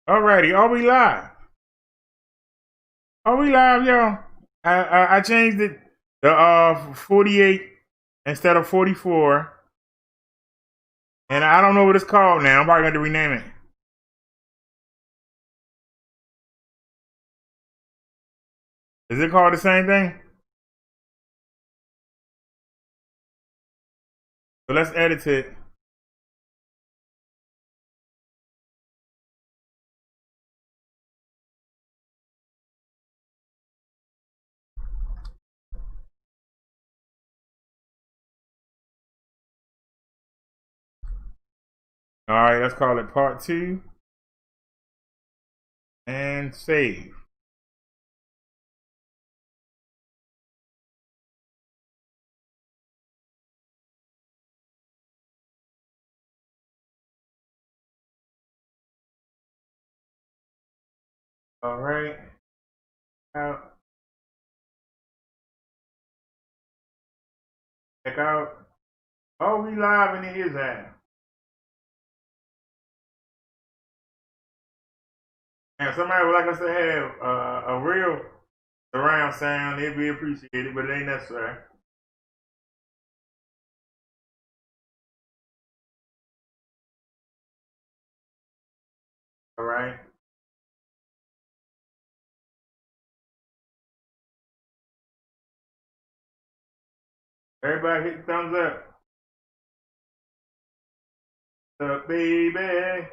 Alrighty, are we live? Are we live, y'all? I changed it to 48 instead of 44. And I don't know what it's called now. I'm probably going to rename it. Is it called the same thing? So let's edit it. Alright, let's call it part 2. And save. Alright. Out. Check out. Oh, we live and it is at. And somebody would like us to have a real surround sound, it'd be appreciated, but it ain't necessary. Alright. Everybody hit the thumbs up. What's up, baby?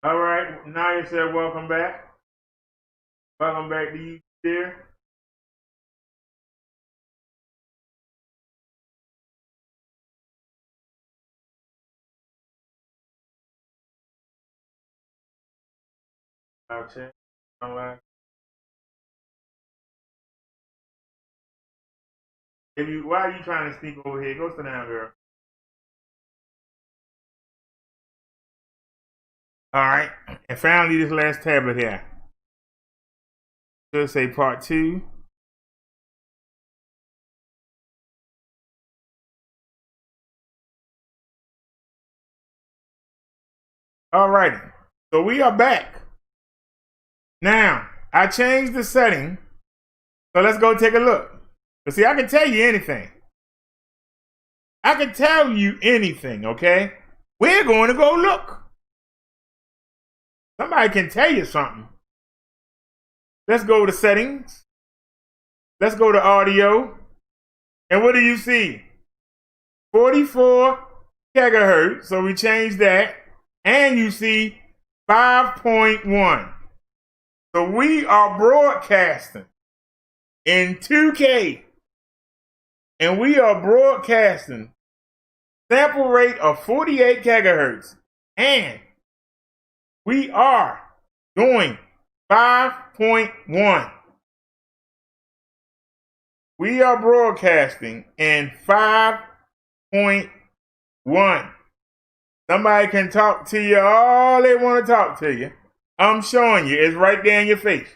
All right, now you said welcome back. Welcome back to you, dear. I'll check. Online. Why are you trying to sneak over here? Go sit down, girl. All right, and finally, this last tablet here. Should say part 2. All righty, so we are back. Now, I changed the setting, so let's go take a look. But see, I can tell you anything. I can tell you anything, okay? We're going to go look. Somebody can tell you something. Let's go to settings. Let's go to audio. And what do you see? 44 gigahertz. So we changed that. And you see 5.1. So we are broadcasting in 2K. And we are broadcasting sample rate of 48 gigahertz. And we are doing 5.1. We are broadcasting in 5.1. Somebody can talk to you all they want to talk to you. I'm showing you. It's right there in your face.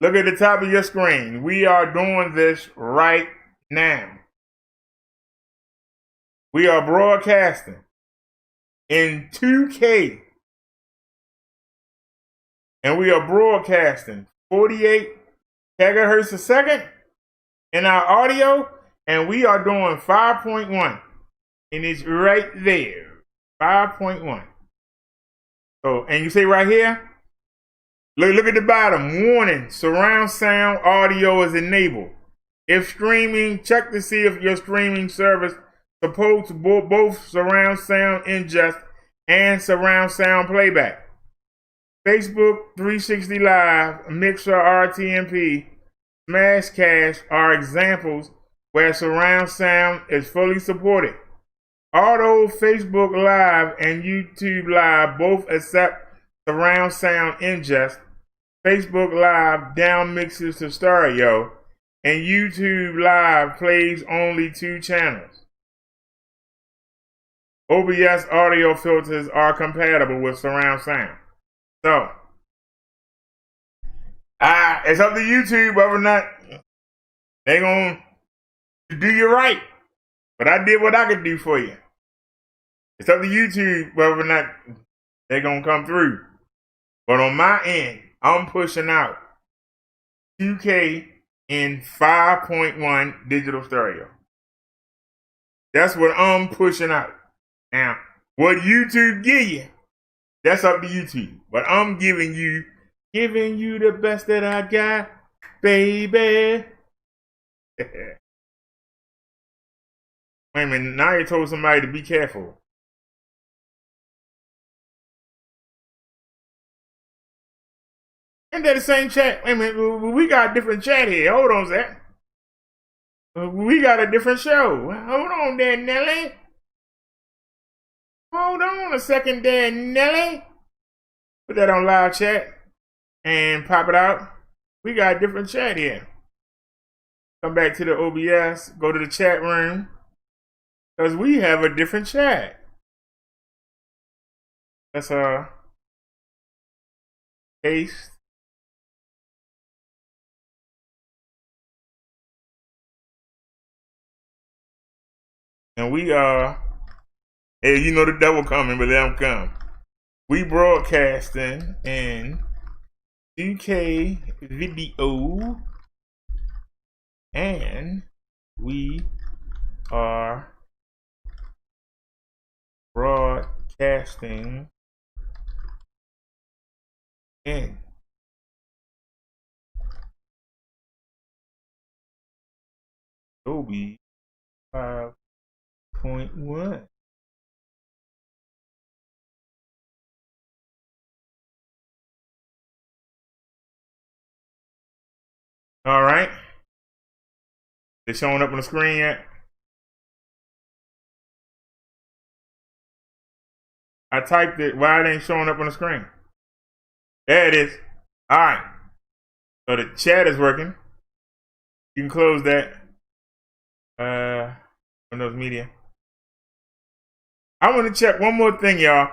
Look at the top of your screen. We are doing this right now. We are broadcasting in 2K. And we are broadcasting 48 gigahertz a second in our audio. And we are doing 5.1. And it's right there. 5.1. So, and you see right here, look at the bottom. Warning, surround sound audio is enabled. If streaming, check to see if your streaming service supports both surround sound ingest and surround sound playback. Facebook 360 Live, Mixer RTMP, Smashcast are examples where surround sound is fully supported. Although Facebook Live and YouTube Live both accept surround sound ingest, Facebook Live down mixes to stereo, and YouTube Live plays only 2 channels. OBS audio filters are compatible with surround sound. So, it's up to YouTube whether or not they're going to do you right. But I did what I could do for you. It's up to YouTube whether or not they're gonna come through. But on my end, I'm pushing out 2K in 5.1 digital stereo. That's what I'm pushing out. Now, what YouTube give you, that's up to YouTube. But I'm giving you the best that I got, baby. Wait a minute, now you told somebody to be careful. Ain't that the same chat? Wait a minute, we got a different chat here. Hold on, Zach. We got a different show. Hold on there, Nelly. Hold on a second there, Nelly. Put that on live chat and pop it out. We got a different chat here. Come back to the OBS, go to the chat room, because we have a different chat. Let's paste. And we hey, you know the devil coming, but let him come. We broadcasting in 2K video, and we are broadcasting in Dolby 5.1. All right. They showing up on the screen yet? I typed it. Why it ain't showing up on the screen? There it is. All right. So the chat is working. You can close that. Windows Media. I want to check one more thing, y'all.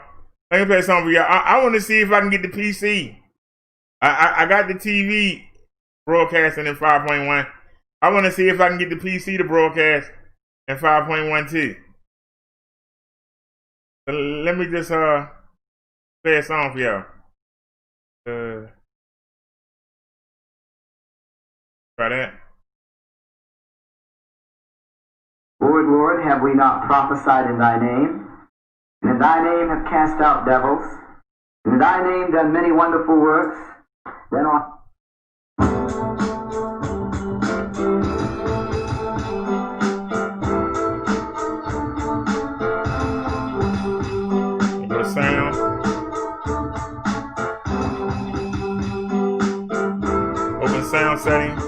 Let me play something for y'all. I want to see if I can get the PC. I got the TV broadcasting in 5.1. I want to see if I can get the PC to broadcast in 5.1 too. So let me just play a song for y'all. Try that. Lord, have we not prophesied in thy name? And in thy name have cast out devils? And in thy name done many wonderful works? Then on Sound. Open sound settings.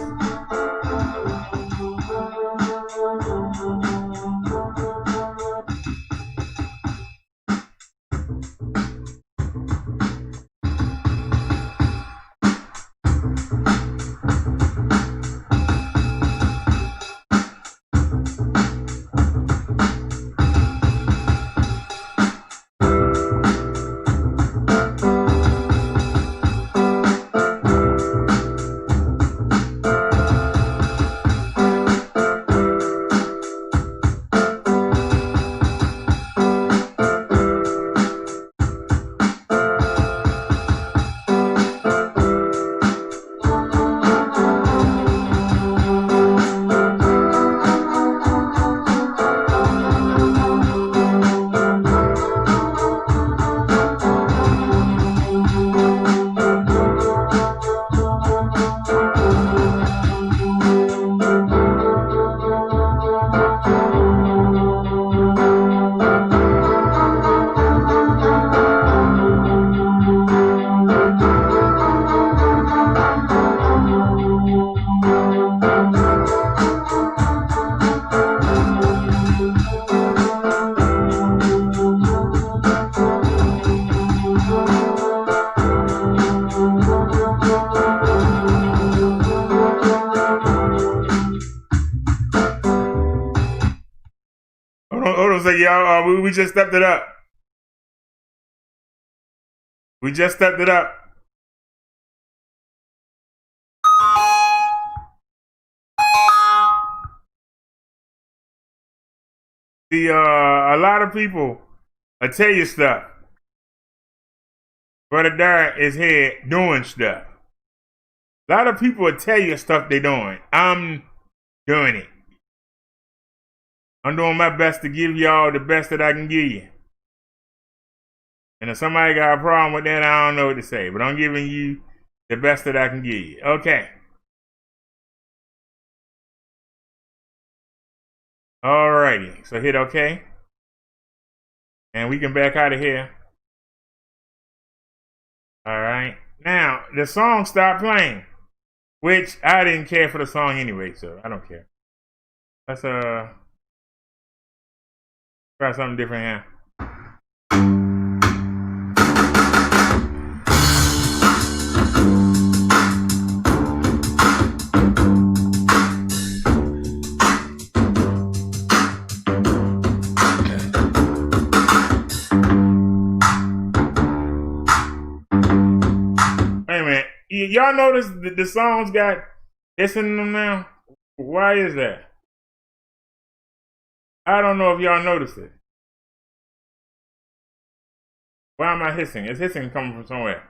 Hold on a second, y'all. We just stepped it up. We just stepped it up. See, a lot of people, I tell you stuff. Brother Derrick is here doing stuff. A lot of people will tell you stuff they're doing. I'm doing it. I'm doing my best to give y'all the best that I can give you. And if somebody got a problem with that, I don't know what to say. But I'm giving you the best that I can give you. Okay. Alrighty. So hit OK. And we can back out of here. Alright. Now, the song stopped playing. Which I didn't care for the song anyway, so I don't care. Let's try something different here. Y'all notice the songs got this in them now? Why is that? I don't know if y'all noticed it. Why am I hissing? It's hissing coming from somewhere.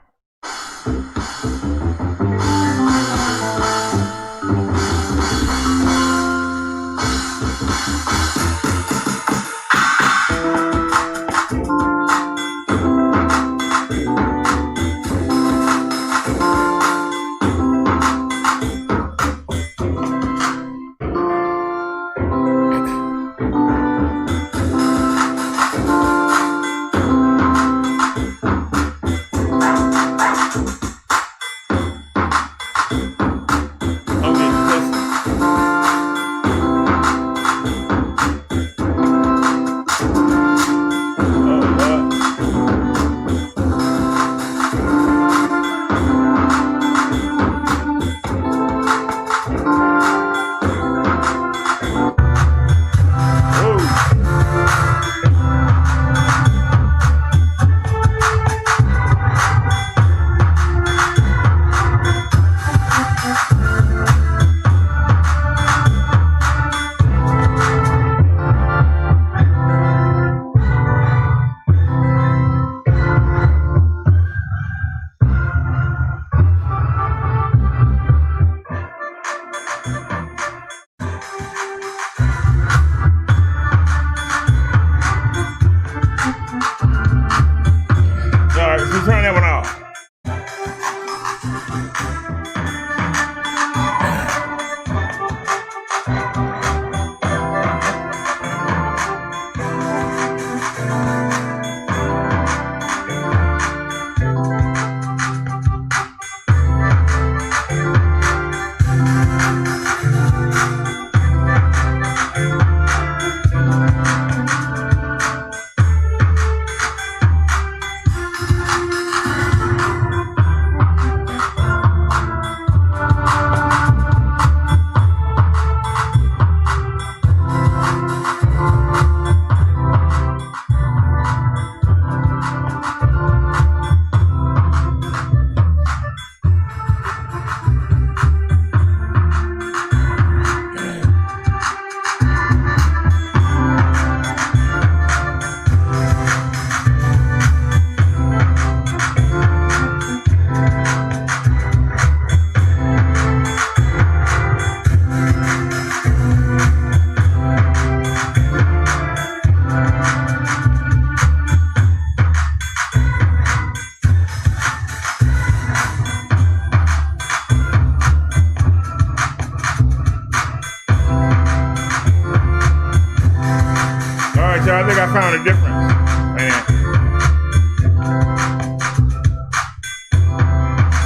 I think I found a difference. Man.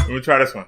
Let me try this one.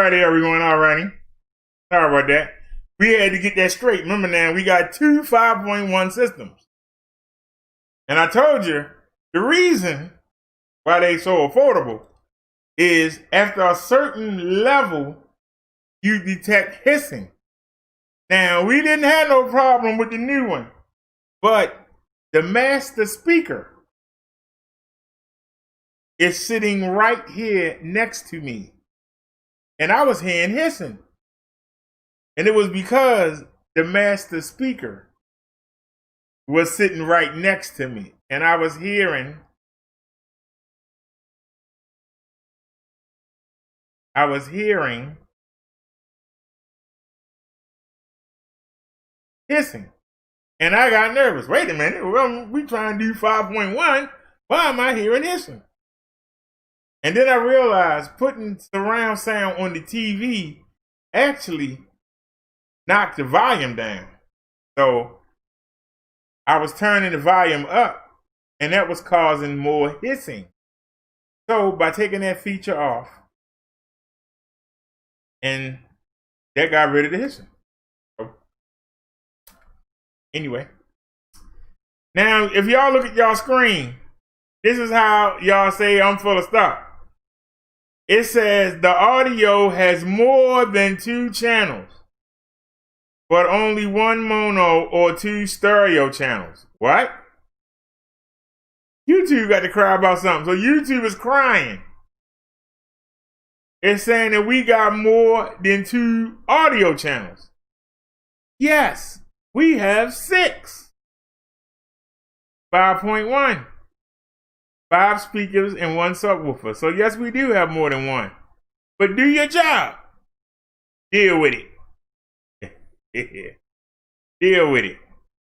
righty, everyone. All righty. Sorry about that. We had to get that straight. Remember now, we got two 5.1 systems. And I told you, the reason why they so affordable is after a certain level, you detect hissing. Now, we didn't have no problem with the new one, but the master speaker is sitting right here next to me. And I was hearing hissing. And it was because the master speaker was sitting right next to me. And I was hearing hissing. And I got nervous. Wait a minute. Well, we trying to do 5.1. Why am I hearing hissing? And then I realized putting surround sound on the TV actually knocked the volume down. So I was turning the volume up, and that was causing more hissing. So by taking that feature off, and that got rid of the hissing. So, anyway. Now, if y'all look at y'all screen, this is how y'all say I'm full of stuff. It says the audio has more than 2 channels, but only 1 mono or 2 stereo channels. What? YouTube got to cry about something. So YouTube is crying. It's saying that we got more than 2 audio channels. Yes, we have 6. 5.1. 5 speakers and 1 subwoofer. So yes, we do have more than 1. But do your job. Deal with it. Deal with it.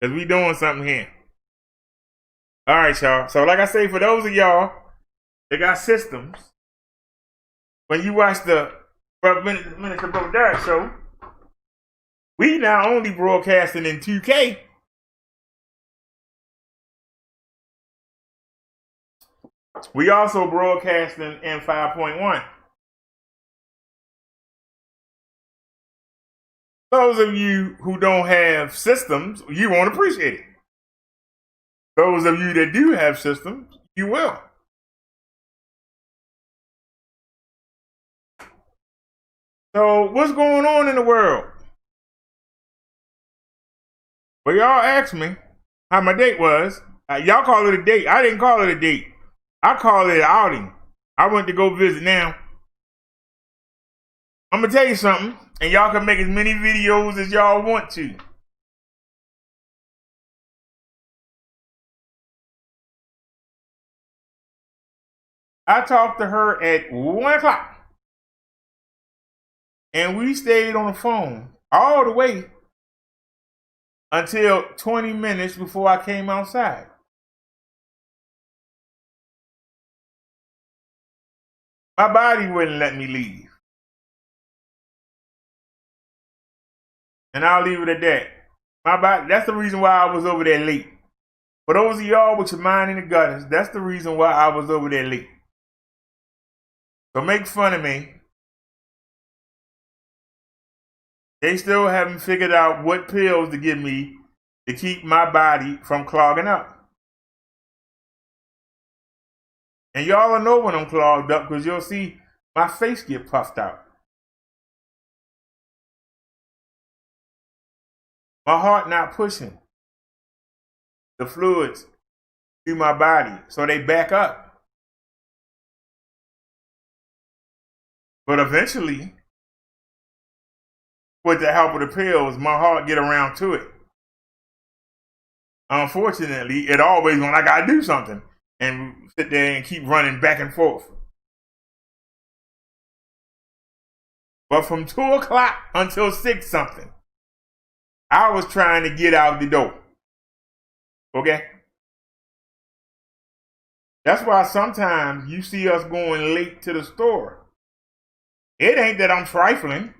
Because we doing something here. Alright, y'all. So like I say, for those of y'all that got systems, when you watch the Minutes of Brother Derrick show, we not only broadcasting in 2K, we also broadcasting in 5.1. Those of you who don't have systems, you won't appreciate it. Those of you that do have systems, you will. So what's going on in the world? Well, y'all asked me how my date was. Y'all call it a date. I didn't call it a date. I call it an outing. I went to go visit. Now, I'm going to tell you something, and y'all can make as many videos as y'all want to. I talked to her at 1 o'clock, and we stayed on the phone all the way until 20 minutes before I came outside. My body wouldn't let me leave. And I'll leave it at that. My body, that's the reason why I was over there late. For those of y'all with your mind in the gutters, that's the reason why I was over there late. So make fun of me. They still haven't figured out what pills to give me to keep my body from clogging up. And y'all will know when I'm clogged up because you'll see my face get puffed out. My heart not pushing the fluids through my body, so they back up. But eventually, with the help of the pills, my heart get around to it. Unfortunately, it always when I gotta do something and sit there and keep running back and forth. But from 2 o'clock until 6 something, I was trying to get out the door. Okay? That's why sometimes you see us going late to the store. It ain't that I'm trifling.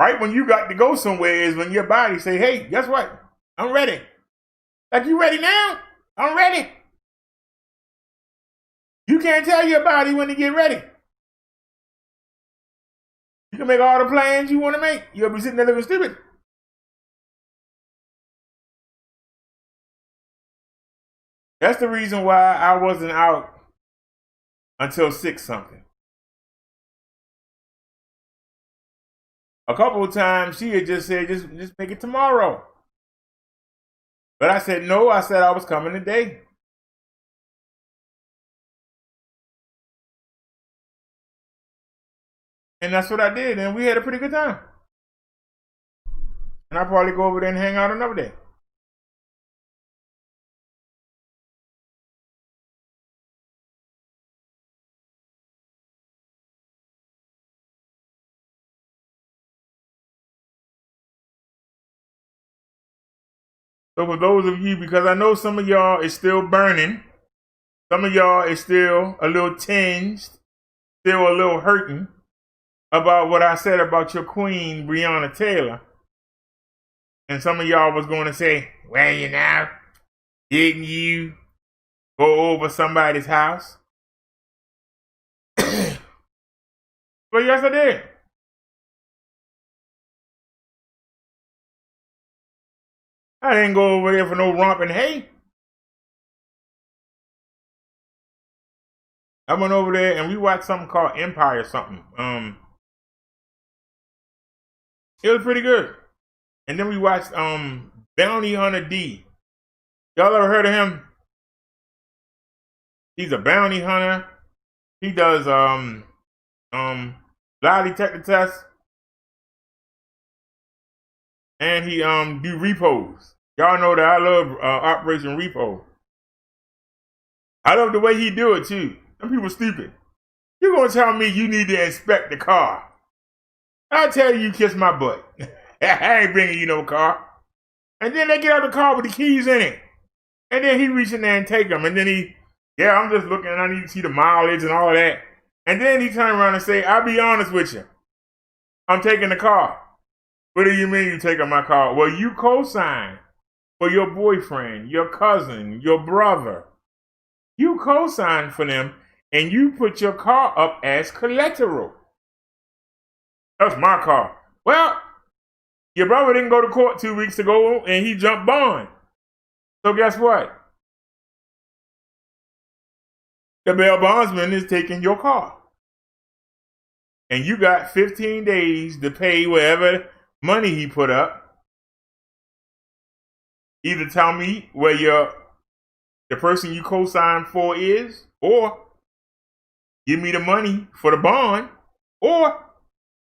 Right when you got to go somewhere is when your body say, hey, guess what? I'm ready. Like, you ready now? I'm ready. You can't tell your body when to get ready. You can make all the plans you want to make. You'll be sitting there looking stupid. That's the reason why I wasn't out until 6 something. A couple of times she had just said, just make it tomorrow. But I said, no, I said I was coming today. And that's what I did, and we had a pretty good time. And I'll probably go over there and hang out another day. So for those of you, because I know some of y'all is still burning, some of y'all is still a little tinged, still a little hurting about what I said about your queen, Breonna Taylor. And some of y'all was going to say, well, you know, didn't you go over somebody's house? Well, yes, I did. I didn't go over there for no romping hay. I went over there and we watched something called Empire something. It was pretty good. And then we watched Bounty Hunter D. Y'all ever heard of him? He's a bounty hunter. He does lie detector tests. And he do repos. Y'all know that I love Operation Repo. I love the way he do it too. Some people stupid. You gonna tell me you need to inspect the car? I'll tell you kiss my butt. I ain't bringing you no car. And then they get out the car with the keys in it. And then he reach in there and take them. And then I'm just looking and I need to see the mileage and all that. And then he turn around and say, I'll be honest with you. I'm taking the car. What do you mean you taking my car? Well, you co-signed for your boyfriend, your cousin, your brother. You co-signed for them and you put your car up as collateral. That's my car. Well, your brother didn't go to court 2 weeks ago and he jumped bond. So guess what? The bail bondsman is taking your car. And you got 15 days to pay whatever money he put up. Either tell me where the person you co-signed for is, or give me the money for the bond, or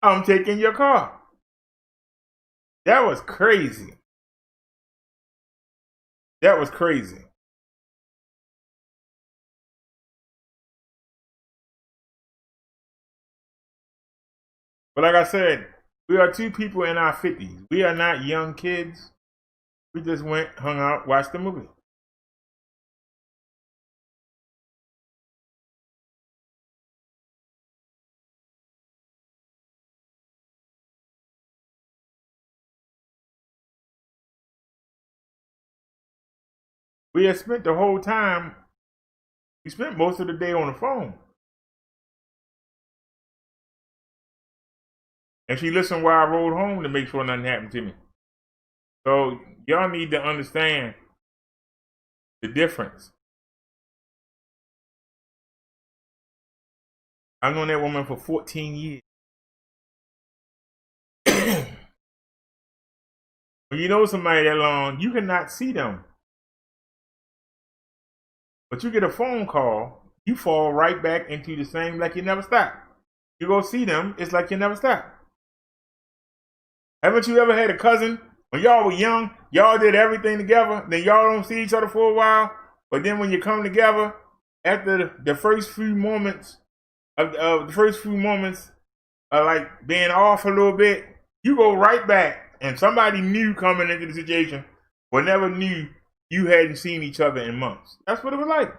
I'm taking your car. That was crazy. That was crazy. But like I said, we are two people in our 50s. We are not young kids. We just went, hung out, watched the movie. We had spent the whole time, we spent most of the day on the phone. And she listened while I rode home to make sure nothing happened to me. So y'all need to understand the difference. I've known that woman for 14 years. When you know somebody that long, you cannot see them. But you get a phone call, you fall right back into the same like you never stopped. You go see them, it's like you never stopped. Haven't you ever had a cousin, when y'all were young, y'all did everything together, then y'all don't see each other for a while, but then when you come together, after the first few moments of like being off a little bit, you go right back, and somebody new coming into the situation, but never knew you hadn't seen each other in months. That's what it was like.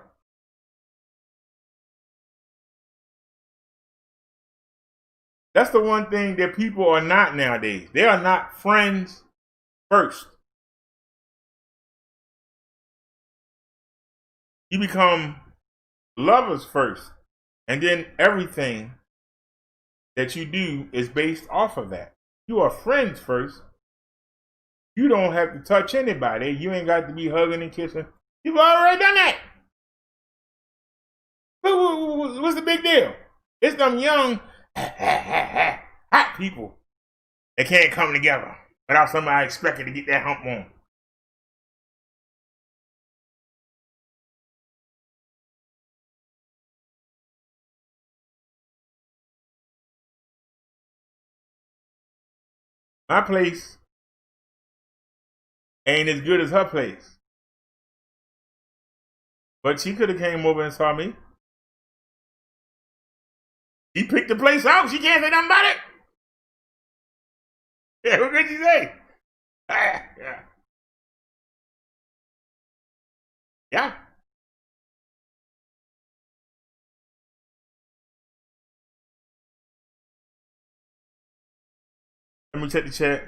That's the one thing that people are not nowadays. They are not friends first. You become lovers first, and then everything that you do is based off of that. You are friends first. You don't have to touch anybody. You ain't got to be hugging and kissing. You've already done that. What's the big deal? It's them young, hot people that can't come together without somebody expecting to get that hump on. My place ain't as good as her place. But she could have came over and saw me. She picked the place out. She can't say nothing about it. Yeah, what could she say? Yeah. Yeah. Let me check the chat.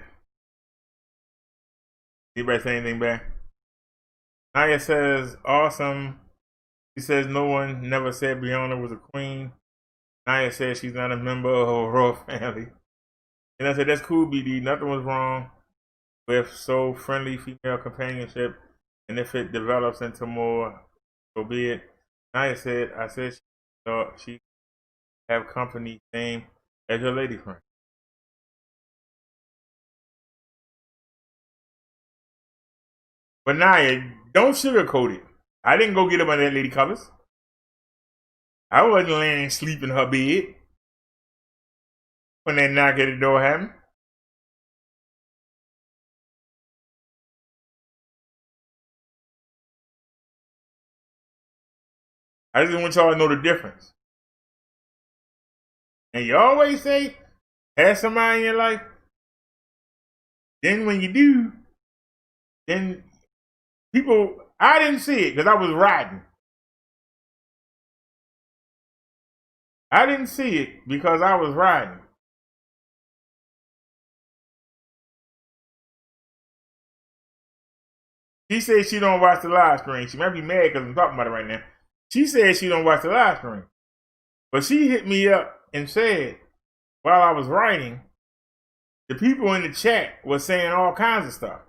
Anybody say anything back? Naya says, awesome. She says, no one never said Brianna was a queen. Naya says she's not a member of her royal family. And I said, that's cool, BD. Nothing was wrong with so friendly female companionship. And if it develops into more, so be it. Naya said, I said she thought she have company same as your lady friend. But Naya, don't sugarcoat it. I didn't go get up under that lady covers. I wasn't laying asleep in her bed when that knock at the door happened. I just want y'all to know the difference. And you always say, have somebody in your life. Then when you do, then people, I didn't see it because I was riding. I didn't see it because I was riding. She said she don't watch the live stream. She might be mad because I'm talking about it right now. She said she don't watch the live stream. But she hit me up and said, while I was writing, the people in the chat were saying all kinds of stuff.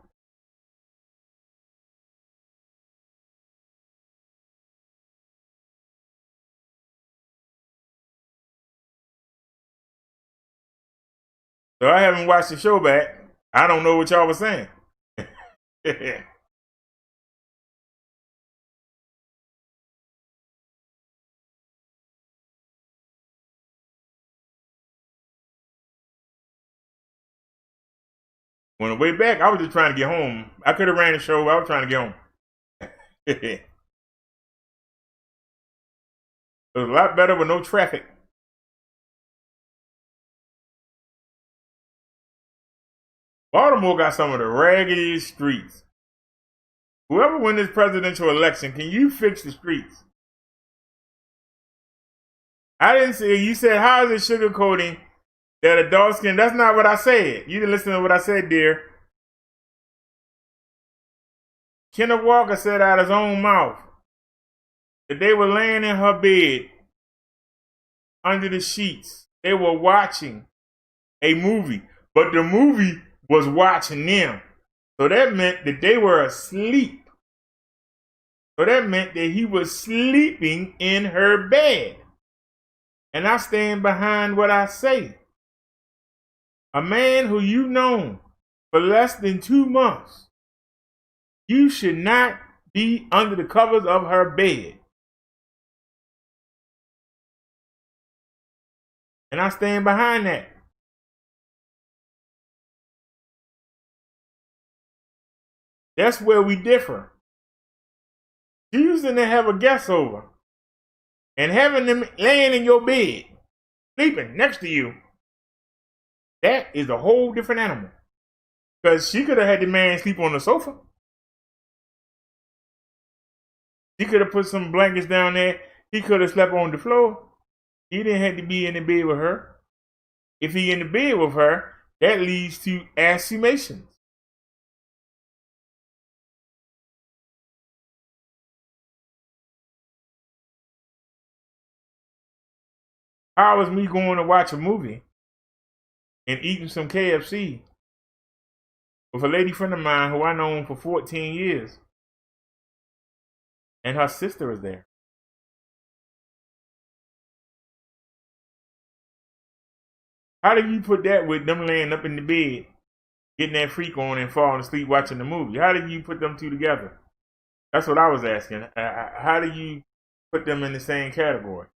So I haven't watched the show back. I don't know what y'all was saying. On the way back, I was just trying to get home. I could have ran the show, but I was trying to get home. It was a lot better with no traffic. Baltimore got some of the raggediest streets. Whoever wins this presidential election, can you fix the streets? I didn't say, you said, how is it sugarcoating that a dark skin? That's not what I said. You didn't listen to what I said, dear. Kenneth Walker said out of his own mouth that they were laying in her bed under the sheets. They were watching a movie, but the movie was watching them. So that meant that they were asleep. So that meant that he was sleeping in her bed. And I stand behind what I say. A man who you've known for less than 2 months, you should not be under the covers of her bed. And I stand behind that. That's where we differ. Choosing to have a guest over and having them laying in your bed, sleeping next to you, that is a whole different animal. Because she could have had the man sleep on the sofa. She could have put some blankets down there. He could have slept on the floor. He didn't have to be in the bed with her. If he in the bed with her, that leads to assumations. How was me going to watch a movie and eating some KFC with a lady friend of mine who I known for 14 years, and her sister is there? How do you put that with them laying up in the bed, getting that freak on and falling asleep watching the movie? How do you put them two together? That's what I was asking. How do you put them in the same category?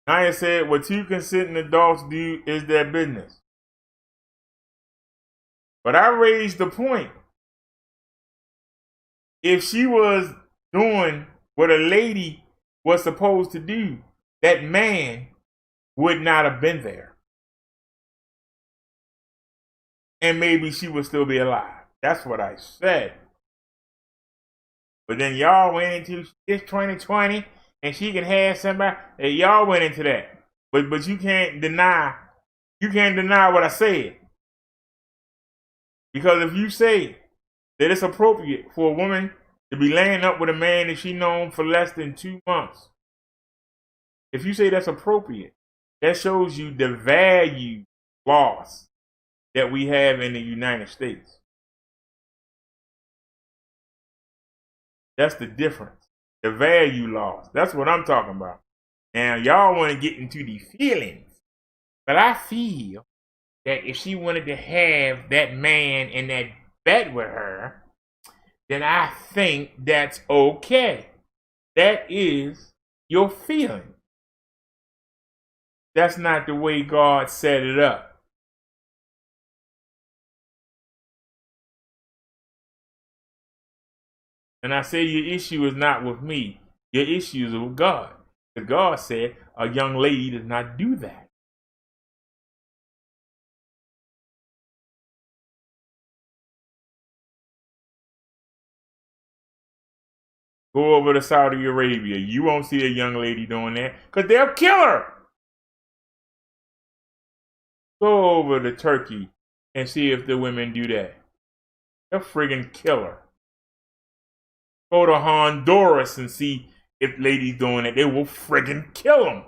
Naya said, what two consenting adults do is their business. But I raised the point. If she was doing what a lady was supposed to do, that man would not have been there. And maybe she would still be alive. That's what I said. But then y'all went into it's 2020 and she can have somebody. And y'all went into that. But you can't deny what I said. Because if you say that it's appropriate for a woman to be laying up with a man that she known for less than 2 months, if you say that's appropriate, that shows you the value loss that we have in the United States. That's the difference. The value loss. That's what I'm talking about. Now, y'all want to get into the feelings. But I feel that if she wanted to have that man in that bed with her, then I think that's okay. That is your feeling. That's not the way God set it up. And I say your issue is not with me. Your issue is with God. Because God said a young lady does not do that. Go over to Saudi Arabia. You won't see a young lady doing that because they'll kill her. Go over to Turkey and see if the women do that. They'll friggin' kill her. Go to Honduras and see if ladies doing it. They will friggin' kill them.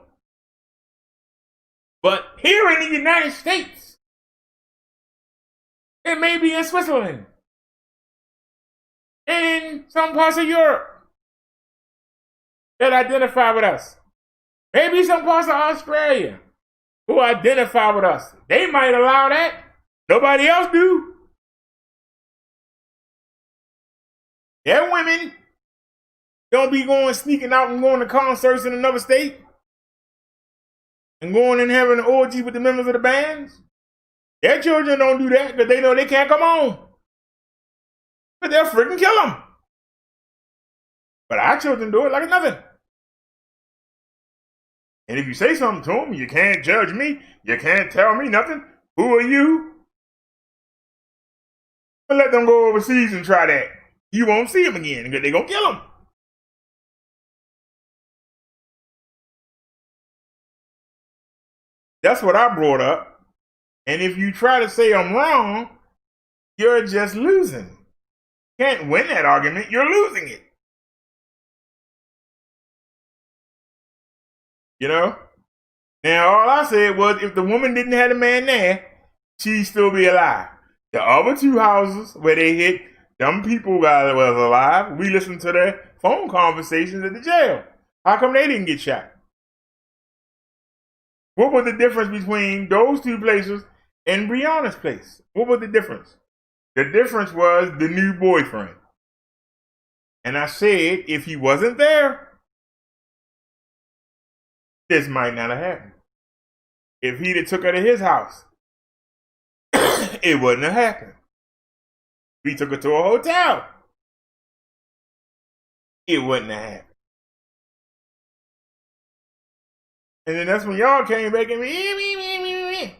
But here in the United States, it may be in Switzerland, in some parts of Europe that identify with us. Maybe some parts of Australia who identify with us. They might allow that. Nobody else do. Their women don't be going sneaking out and going to concerts in another state and going and having an orgy with the members of the bands. Their children don't do that because they know they can't come home. But they'll freaking kill them. But our children do it like nothing. And if you say something to them, you can't judge me. You can't tell me nothing. Who are you? But let them go overseas and try that. You won't see them again because they're going to kill them. That's what I brought up. And if you try to say I'm wrong, you're just losing. You can't win that argument. You're losing it. You know? Now, all I said was if the woman didn't have a man there, she'd still be alive. The other two houses where they hit, them people that was alive, we listened to their phone conversations at the jail. How come they didn't get shot? What was the difference between those two places and Breonna's place? What was the difference? The difference was the new boyfriend. And I said, if he wasn't there, this might not have happened. If he'd have took her to his house, it wouldn't have happened. If he took her to a hotel, it wouldn't have happened. And then that's when y'all came back and me.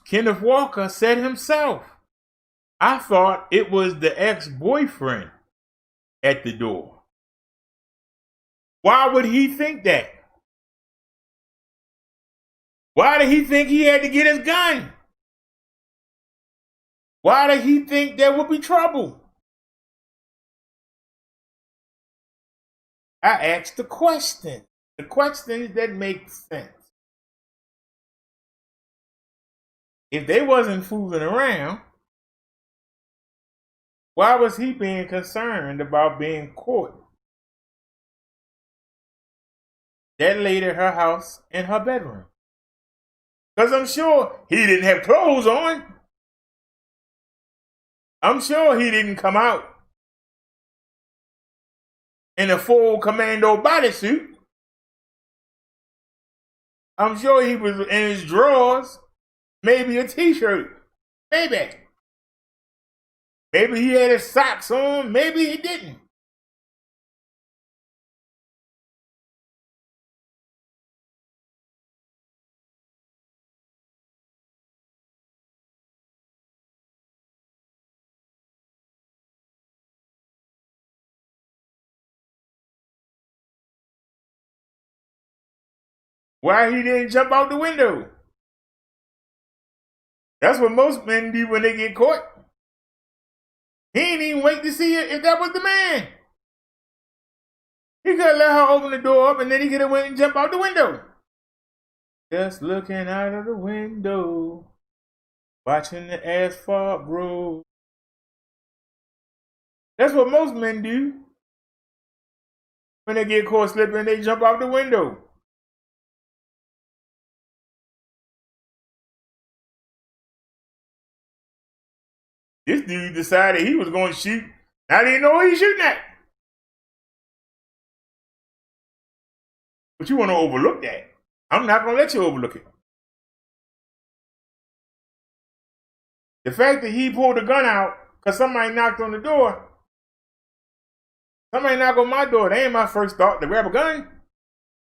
Kenneth Walker said himself, I thought it was the ex-boyfriend at the door. Why would he think that? Why did he think he had to get his gun? Why did he think there would be trouble? I asked the questions that make sense. If they wasn't fooling around, why was he being concerned about being caught? That lady at her house in her bedroom. Because I'm sure he didn't have clothes on. I'm sure he didn't come out in a full commando bodysuit. I'm sure he was in his drawers, maybe a t-shirt, maybe. Maybe he had his socks on, maybe he didn't. Why he didn't jump out the window? That's what most men do when they get caught. He ain't even wait to see if that was the man. He could have let her open the door up and then he could have went and jumped out the window. Just looking out of the window, watching the asphalt road. That's what most men do. When they get caught slipping, they jump out the window. This dude decided he was going to shoot. I didn't know what he was shooting at. But you want to overlook that. I'm not going to let you overlook it. The fact that he pulled the gun out because somebody knocked on the door. Somebody knocked on my door. That ain't my first thought to grab a gun.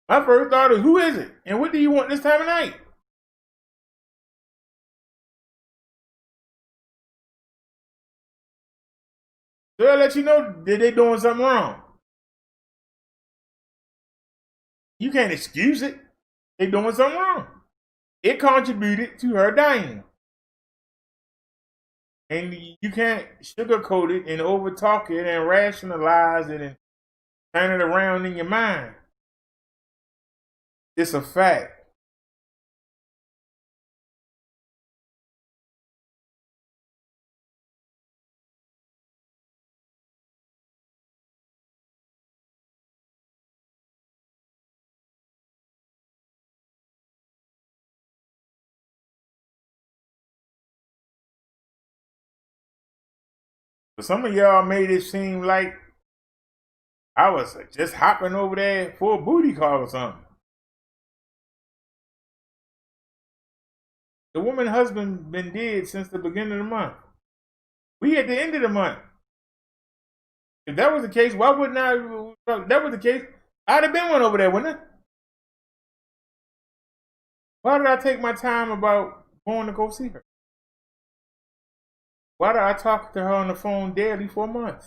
My first thought is, who is it? And what do you want this time of night? So they'll let you know that they're doing something wrong. You can't excuse it. They're doing something wrong. It contributed to her dying. And you can't sugarcoat it and overtalk it and rationalize it and turn it around in your mind. It's a fact. But some of y'all made it seem like I was just hopping over there for a booty call or something. The woman's husband been dead since the beginning of the month. We at the end of the month. If that was the case, why wouldn't I? If that was the case, I'd have been one over there, wouldn't I? Why did I take my time about going to go see her? Why did I talk to her on the phone daily for a month?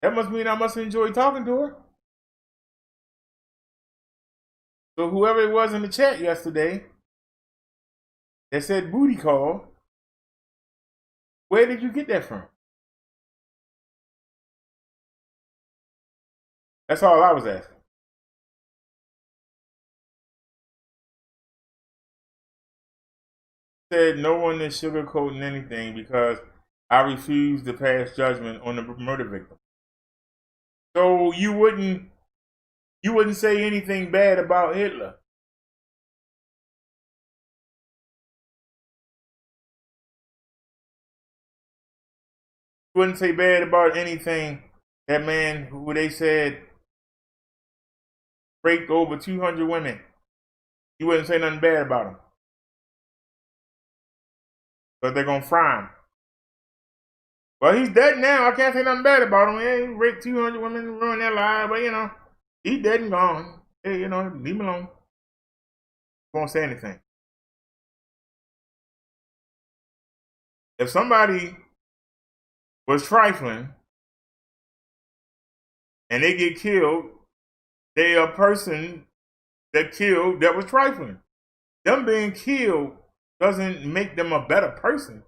That must mean I must enjoy talking to her. So whoever it was in the chat yesterday that said booty call, where did you get that from? That's all I was asking. Said no one is sugarcoating anything because I refuse to pass judgment on the murder victim. So you wouldn't say anything bad about Hitler. You wouldn't say bad about anything that man who they said raped over 200 women. You wouldn't say nothing bad about him. But they're going to fry him. Well, he's dead now. I can't say nothing bad about him. Yeah, he raped 200 women, ruined their lives. But, he's dead and gone. Hey, leave him alone. Won't say anything. if somebody was trifling and they get killed, they are a person that killed that was trifling. Them being killed doesn't make them a better person.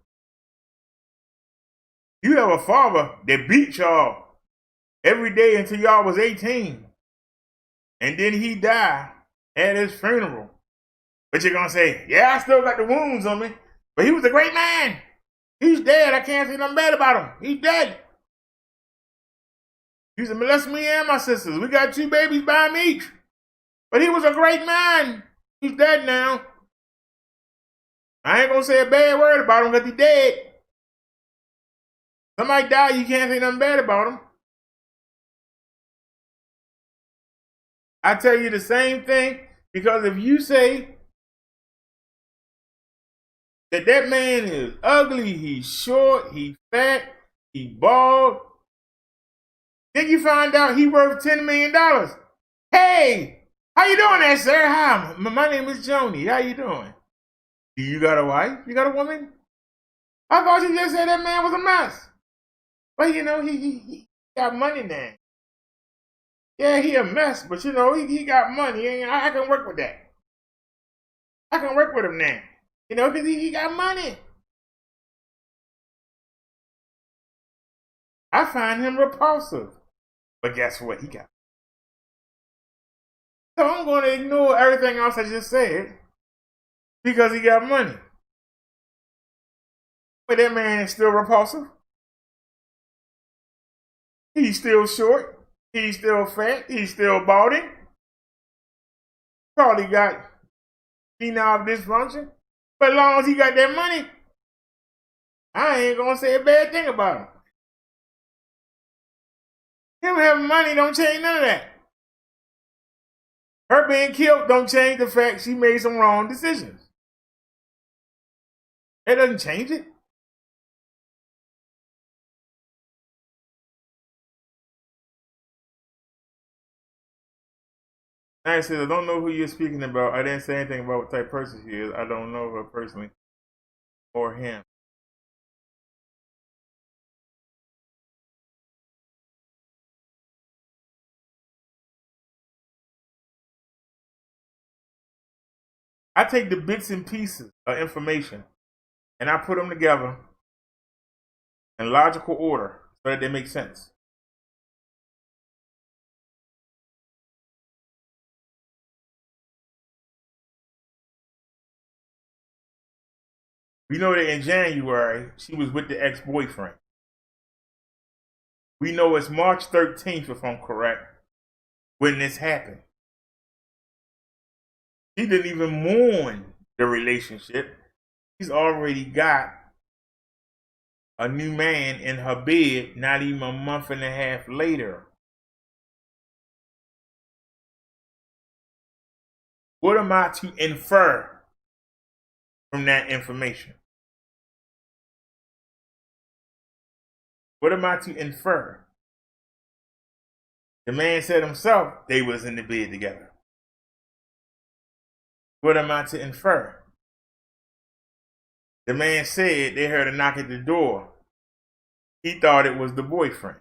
You have a father that beat y'all every day until y'all was 18. And then he died at his funeral. But you're going to say, yeah, I still got the wounds on me. But he was a great man. He's dead. I can't say nothing bad about him. He's dead. He used to molest me and my sisters. We got 2 babies by him each. But he was a great man. He's dead now. I ain't going to say a bad word about him because he's dead. Somebody died, you can't say nothing bad about him. I tell you the same thing, because if you say that that man is ugly, he's short, he's fat, he's bald, then you find out he worth $10 million. Hey, how you doing there, sir? Hi, my name is Joni. How you doing? Do you got a wife? You got a woman? I thought you just said that man was a mess. But you know, he got money now. Yeah, he a mess, but you know, he got money. I can work with that. I can work with him now. You know, because he got money. I find him repulsive. But guess what? He got. So I'm going to ignore everything else I just said because he got money. But that man is still repulsive. He's still short. He's still fat. He's still balding. Probably got penile dysfunction. But as long as he got that money, I ain't going to say a bad thing about him. Him having money don't change none of that. Her being killed don't change the fact she made some wrong decisions. It doesn't change it. I said, I don't know who you're speaking about. I didn't say anything about what type of person she is. I don't know her personally or him. I take the bits and pieces of information and I put them together in logical order so that they make sense. We know that in January, she was with the ex-boyfriend. We know it's March 13th, if I'm correct, when this happened. She didn't even mourn the relationship. She's already got a new man in her bed, not even a month and a half later. What am I to infer from that information? What am I to infer? The man said himself they was in the bed together. What am I to infer? The man said they heard a knock at the door. He thought it was the boyfriend.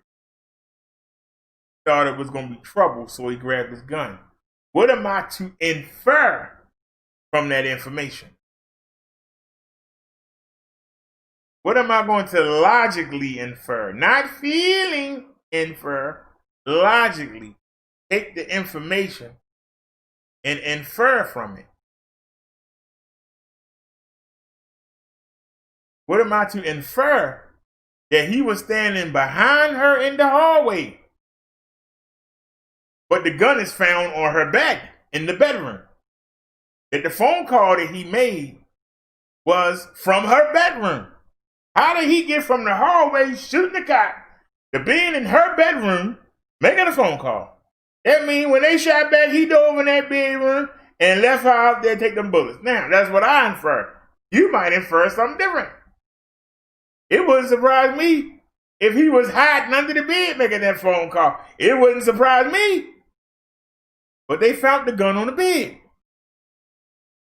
Thought it was going to be trouble, so he grabbed his gun. What am I to infer from that information? What am I going to logically infer? Not feeling infer, logically take the information and infer from it. What am I to infer? That he was standing behind her in the hallway. But the gun is found on her bed in the bedroom. That the phone call that he made was from her bedroom. How did he get from the hallway shooting the cop to being in her bedroom making a phone call? That means when they shot back, he dove in that bedroom and left her out there to take them bullets. Now, that's what I infer. You might infer something different. It wouldn't surprise me if he was hiding under the bed making that phone call. It wouldn't surprise me. But they found the gun on the bed.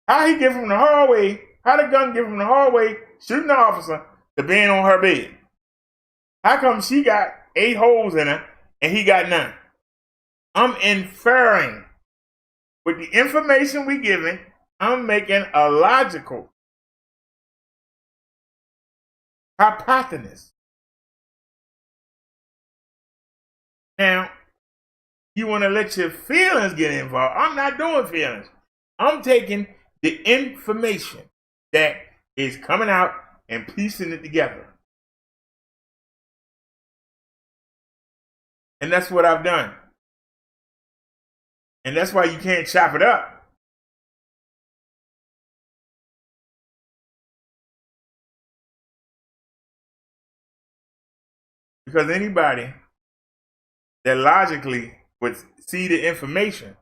How he get from the hallway, how the gun get from the hallway, shooting the officer, to being on her bed? How come she got 8 holes in her and he got none? I'm inferring. With the information we given, I'm making a logical hypothesis. Now, you want to let your feelings get involved. I'm not doing feelings. I'm taking the information that is coming out and piecing it together. And that's what I've done. And that's why you can't chop it up. Because anybody that logically would see the information,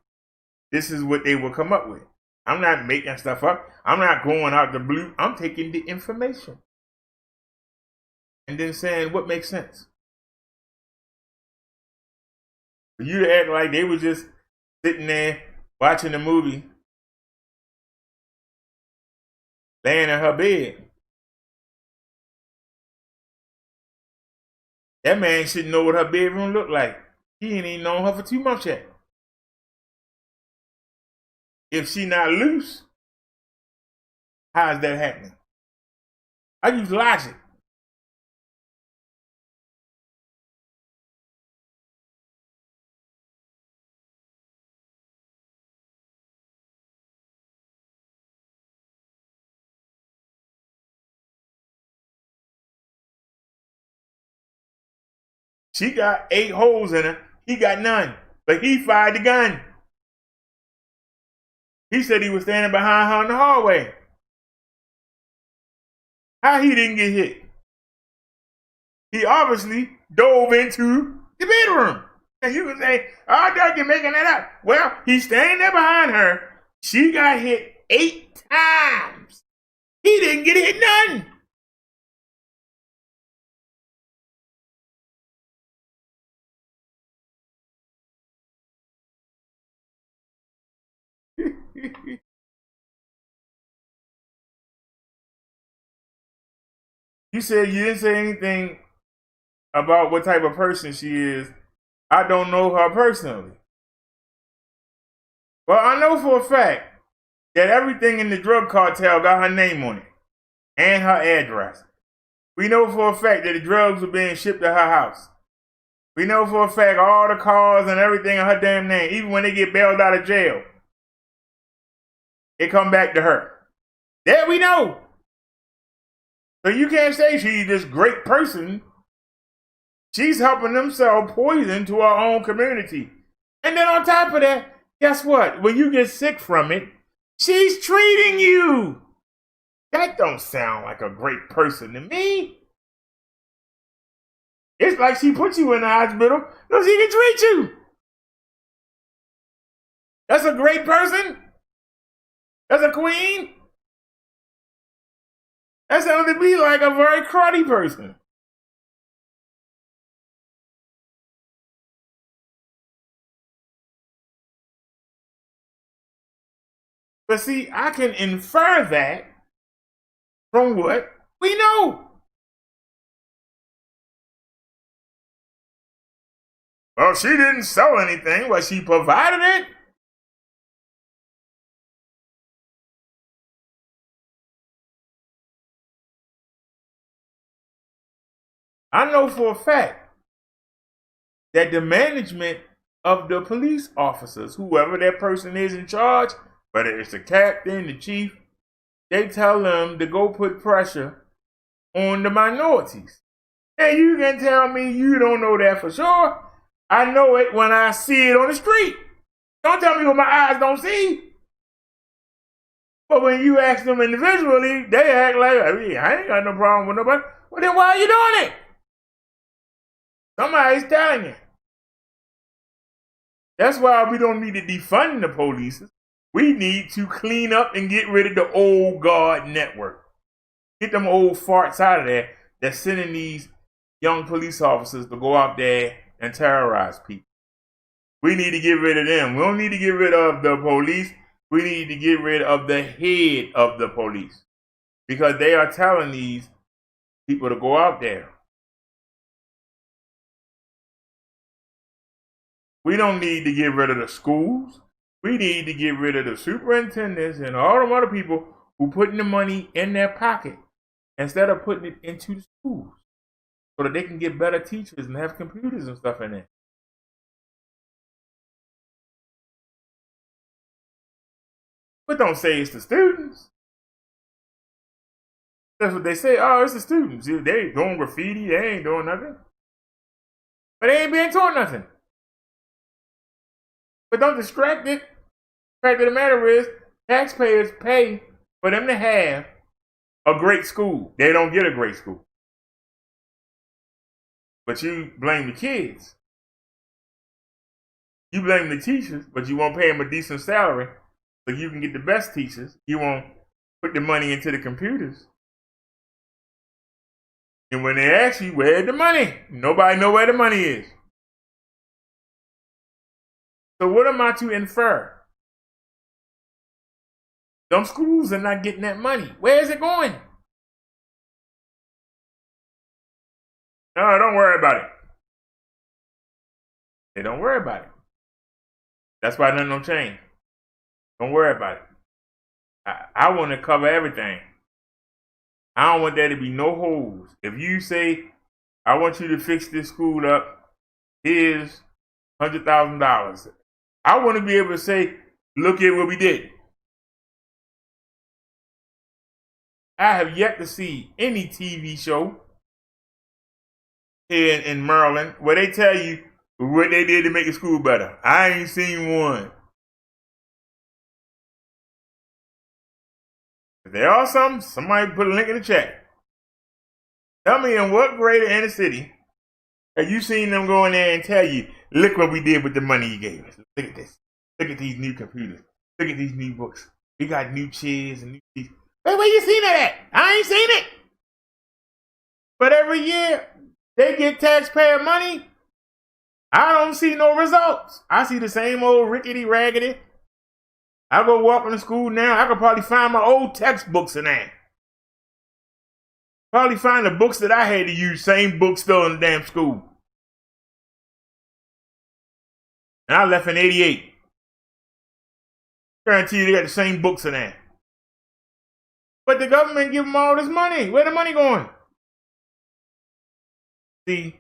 this is what they will come up with. I'm not making stuff up. I'm not going out the blue. I'm taking the information and then saying what makes sense. For you to act like they were just sitting there watching the movie, laying in her bed. That man shouldn't know what her bedroom looked like. He ain't even known her for 2 months yet. If she not loose, how is that happening? I use logic. She got 8 holes in her. He got none. But he fired the gun. He said he was standing behind her in the hallway. How he didn't get hit? He obviously dove into the bedroom. And you can say, oh, Doug, you're making that up. Well, he's standing there behind her. She got hit 8 times. He didn't get hit none. You said you didn't say anything about what type of person she is. I don't know her personally. Well, I know for a fact that everything in the drug cartel got her name on it and her address. We know for a fact that the drugs were being shipped to her house. We know for a fact all the cars and everything in her damn name, even when they get bailed out of jail, it come back to her. That we know. So you can't say she's this great person. She's helping them sell poison to our own community. And then on top of that, guess what? When you get sick from it, she's treating you. That don't sound like a great person to me. It's like she put you in the hospital so she can treat you. That's a great person? That's a queen? That sounds to be like a very cruddy person. But see, I can infer that from what we know. Well, she didn't sell anything, but she provided it. I know for a fact that the management of the police officers, whoever that person is in charge, whether it's the captain, the chief, they tell them to go put pressure on the minorities. And you can tell me you don't know that for sure. I know it when I see it on the street. Don't tell me what my eyes don't see. But when you ask them individually, they act like, I ain't got no problem with nobody. Well, then why are you doing it? Somebody's telling you. That's why we don't need to defund the police. We need to clean up and get rid of the old guard network. Get them old farts out of there that's sending these young police officers to go out there and terrorize people. We need to get rid of them. We don't need to get rid of the police. We need to get rid of the head of the police. Because they are telling these people to go out there. We don't need to get rid of the schools. We need to get rid of the superintendents and all them other people who putting the money in their pocket instead of putting it into the schools so that they can get better teachers and have computers and stuff in there. But don't say it's the students. That's what they say. Oh, it's the students. They ain't doing graffiti. They ain't doing nothing. But they ain't being taught nothing. But don't distract it. The fact of the matter is, taxpayers pay for them to have a great school. They don't get a great school. But you blame the kids. You blame the teachers, but you won't pay them a decent salary so you can get the best teachers. You won't put the money into the computers. And when they ask you, where's the money? Nobody know where the money is. So what am I to infer? Them schools are not getting that money. Where is it going? No, don't worry about it. They don't worry about it. That's why nothing don't change. Don't worry about it. I want to cover everything. I don't want there to be no holes. If you say, I want you to fix this school up, here's $100,000. I want to be able to say, look at what we did. I have yet to see any TV show here in Maryland where they tell you what they did to make the school better. I ain't seen one. If there are some, somebody put a link in the chat. Tell me in what grade in the city have you seen them go in there and tell you, look what we did with the money you gave us. Look at this. Look at these new computers. Look at these new books. We got new chairs and new seats. Hey, where you seen that at? I ain't seen it. But every year, they get taxpayer money. I don't see no results. I see the same old rickety raggedy. I go walking to school now. I could probably find my old textbooks in there. Probably find the books that I had to use, same books still in the damn school. And I left in '88. Guarantee you they got the same books in there. But the government give them all this money. Where the money going? See,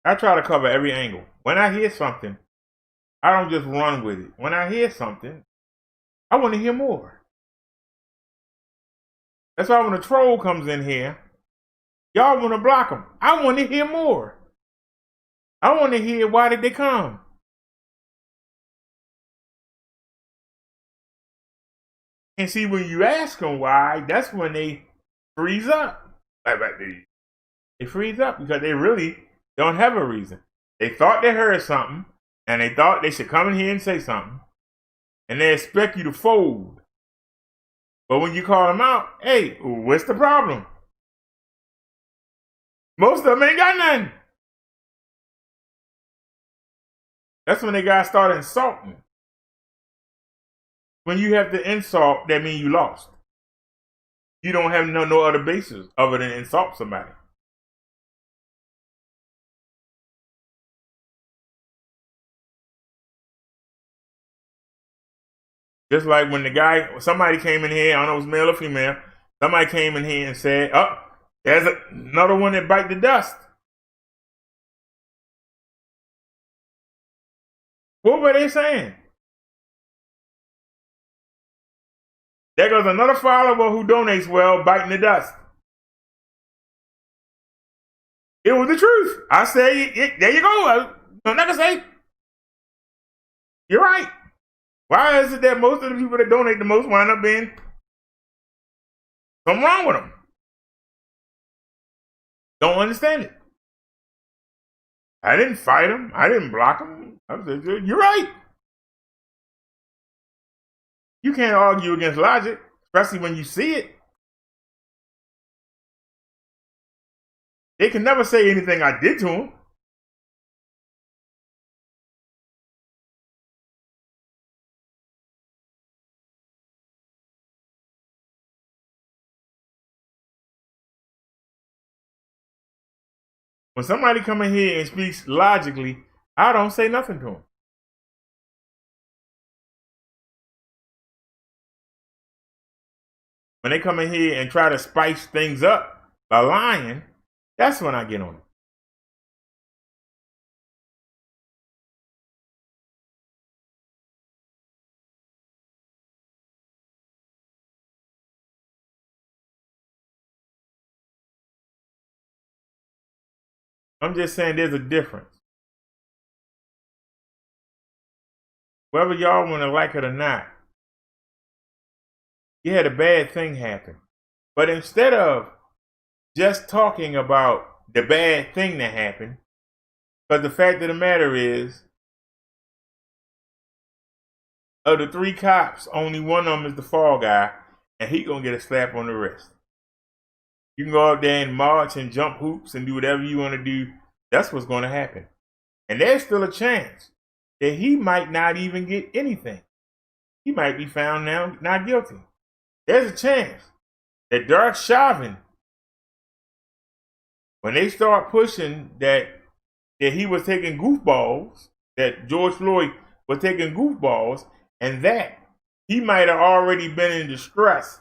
I try to cover every angle. When I hear something, I don't just run with it. When I hear something, I want to hear more. That's why when a troll comes in here, y'all want to block them. I want to hear more. I want to hear why did they come. And see, when you ask them why, that's when they freeze up. They freeze up because they really don't have a reason. They thought they heard something, and they thought they should come in here and say something, and they expect you to fold. But when you call them out, hey, what's the problem? Most of them ain't got nothing. That's when they got started insulting. When you have to insult, that means you lost. You don't have no other basis other than insult somebody. Just like when somebody came in here, I don't know if it was male or female, somebody came in here and said, oh, there's another one that bite the dust. What were they saying? There goes another follower who donates well, biting the dust. It was the truth. I say, there you go. I'm not going to say. You're right. Why is it that most of the people that donate the most wind up being something wrong with them? Don't understand it. I didn't fight them. I didn't block them. I said, you're right. You can't argue against logic, especially when you see it. They can never say anything I did to them. When somebody come in here and speaks logically, I don't say nothing to them. When they come in here and try to spice things up by lying, that's when I get on it. I'm just saying there's a difference. Whether y'all want to like it or not, you had a bad thing happen. But instead of just talking about the bad thing that happened, because the fact of the matter is, of the 3 cops, only one of them is the fall guy, and he gonna get a slap on the wrist. You can go out there and march and jump hoops and do whatever you want to do. That's what's going to happen. And there's still a chance that he might not even get anything. He might be found now not guilty. There's a chance that Derek Chauvin, when they start pushing that he was taking goofballs, that George Floyd was taking goofballs, and that he might have already been in distress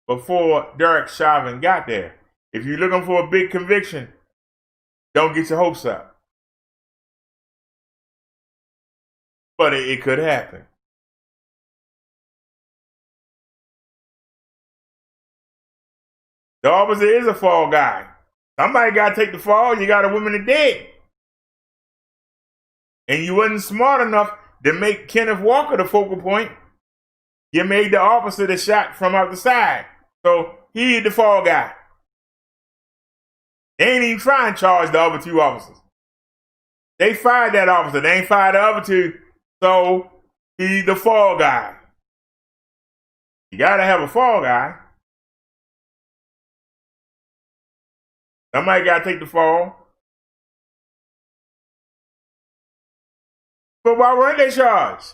before Derek Chauvin got there. If you're looking for a big conviction, don't get your hopes up. But it could happen. The officer is a fall guy. Somebody got to take the fall. You got a woman that dead. And you wasn't smart enough to make Kenneth Walker the focal point. You made the officer the shot from out the side. So he is the fall guy. They ain't even trying to charge the other 2 officers. They fired that officer. They ain't fired the other 2. So he's the fall guy. You got to have a fall guy. Somebody got to take the fall. But why weren't they charged?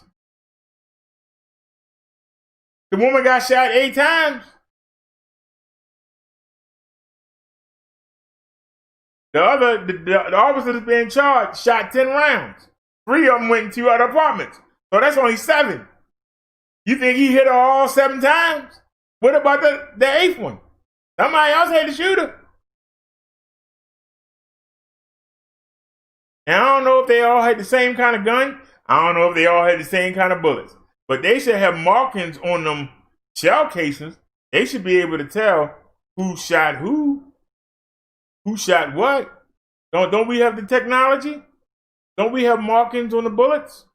The woman got shot 8 times. The officer that's being charged shot 10 rounds. 3 of them went into other apartments. So that's only 7. You think he hit her all 7 times? What about the 8th one? Somebody else had to shoot her. And I don't know if they all had the same kind of gun. I don't know if they all had the same kind of bullets. But they should have markings on them shell casings. They should be able to tell who shot who shot what. Don't we have the technology? Don't we have markings on the bullets?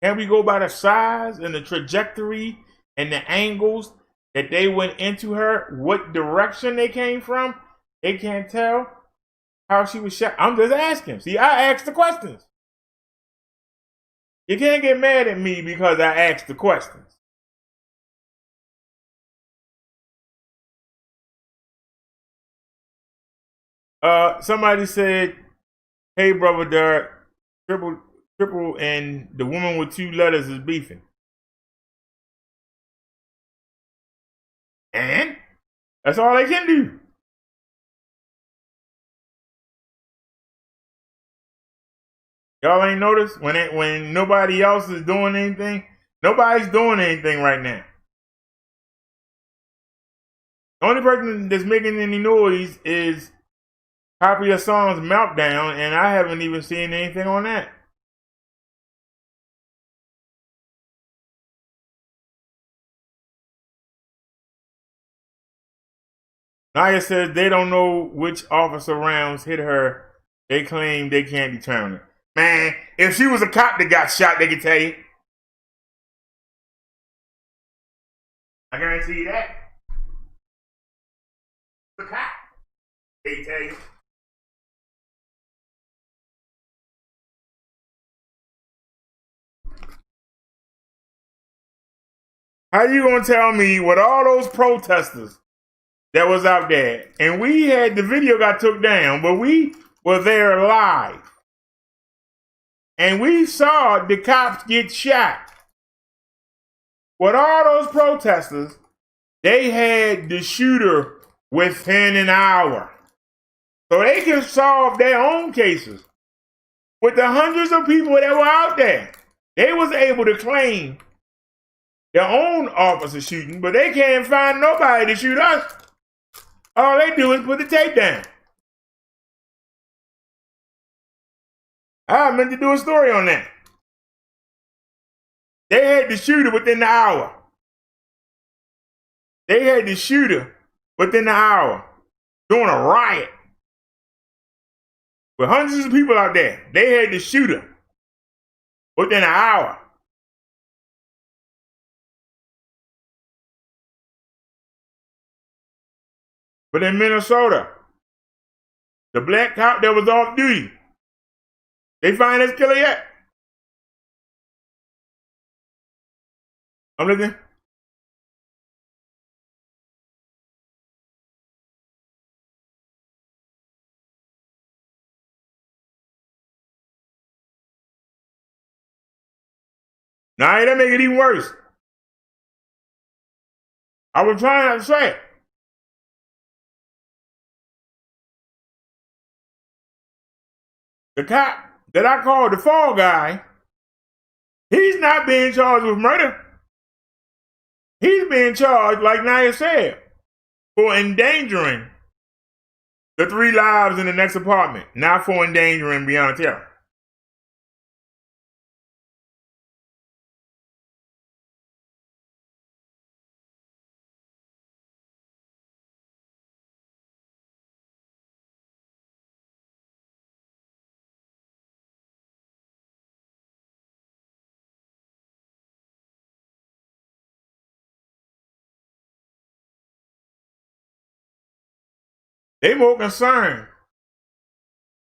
Can we go by the size and the trajectory and the angles that they went into her, what direction they came from? They can't tell how she was shot. I'm just asking. See, I asked the questions. You can't get mad at me because I asked the questions. Somebody said, "Hey, brother Derrick, triple, and the woman with 2 letters is beefing." And that's all they can do. Y'all ain't noticed when nobody else is doing anything? Nobody's doing anything right now. The only person that's making any noise is Popular Song's Meltdown, and I haven't even seen anything on that. Naya says they don't know which officer rounds hit her. They claim they can't determine it. Man, if she was a cop that got shot, they could tell you. I guarantee you that. The cop, they tell you. How you gonna tell me with all those protesters that was out there, and we had the video got took down, but we were there live, and we saw the cops get shot. With all those protesters, they had the shooter within an hour. So they can solve their own cases. With the hundreds of people that were out there, they was able to claim their own officer shooting, but they can't find nobody to shoot us. All they do is put the tape down. I meant to do a story on that. They had the shooter within the hour. They had the shooter within the hour doing a riot. With hundreds of people out there, they had the shooter within an hour. But in Minnesota, the black cop that was off duty, they find his killer yet? I'm listening. Nah, that make it even worse. I was trying to say it. The cop that I called the fall guy, he's not being charged with murder. He's being charged, like Naya said, for endangering the 3 lives in the next apartment, not for endangering Breonna Taylor. They more concerned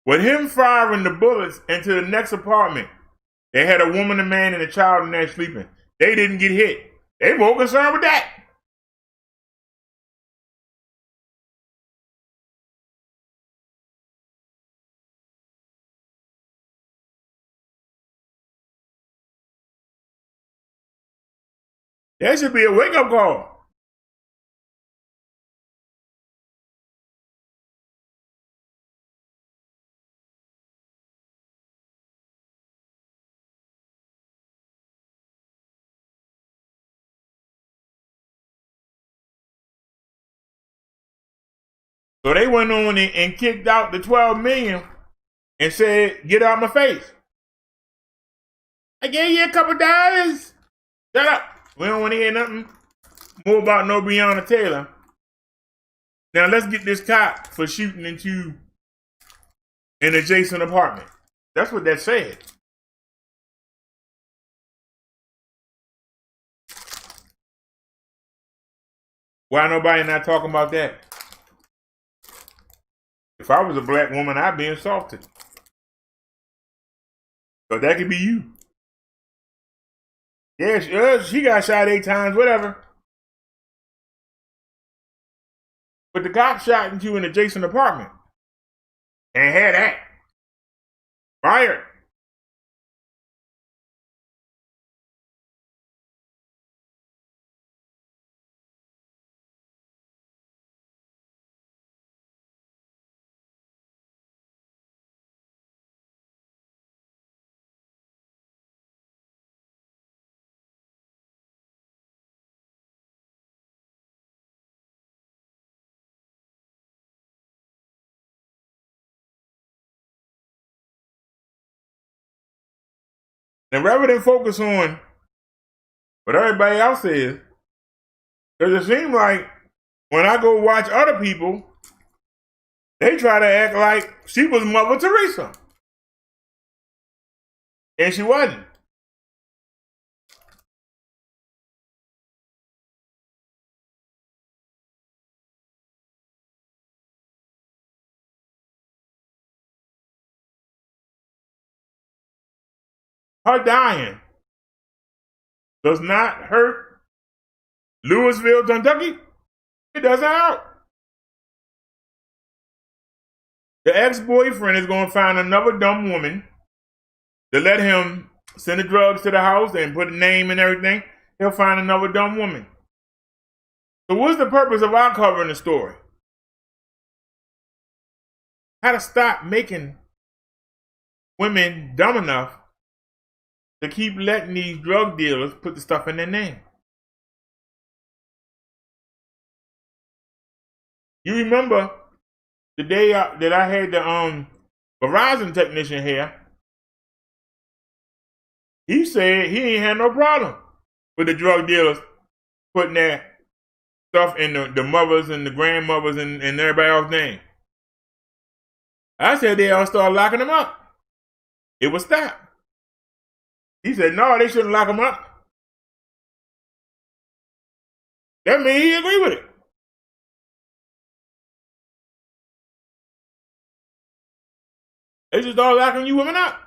with him firing the bullets into the next apartment. They had a woman, a man, and a child in there sleeping. They didn't get hit. They more concerned with that. That should be a wake-up call. So they went on and kicked out the 12 million and said, "Get out my face. I gave you a couple dollars. Shut up. We don't want to hear nothing more about no Breonna Taylor. Now let's get this cop for shooting into an adjacent apartment." That's what that said. Why nobody not talking about that? If I was a black woman, I'd be insulted. But that could be you. Yeah, she got shot 8 times, whatever. But the cop shot into an adjacent apartment and had that. Fired. And rather than focus on what everybody else is, because it seems like when I go watch other people, they try to act like she was Mother Teresa. And she wasn't. Her dying does not hurt Louisville, Kentucky. It doesn't help. The ex-boyfriend is going to find another dumb woman to let him send the drugs to the house and put a name and everything. He'll find another dumb woman. So what's the purpose of our covering the story? how to stop making women dumb enough to keep letting these drug dealers put the stuff in their name. You remember the day that I had the Verizon technician here? He said he ain't had no problem with the drug dealers putting their stuff in the mothers and the grandmothers and everybody else's name. I said they all start locking them up. It would stop. He said, no, they shouldn't lock them up. That means he agree with it. They just start locking you women up.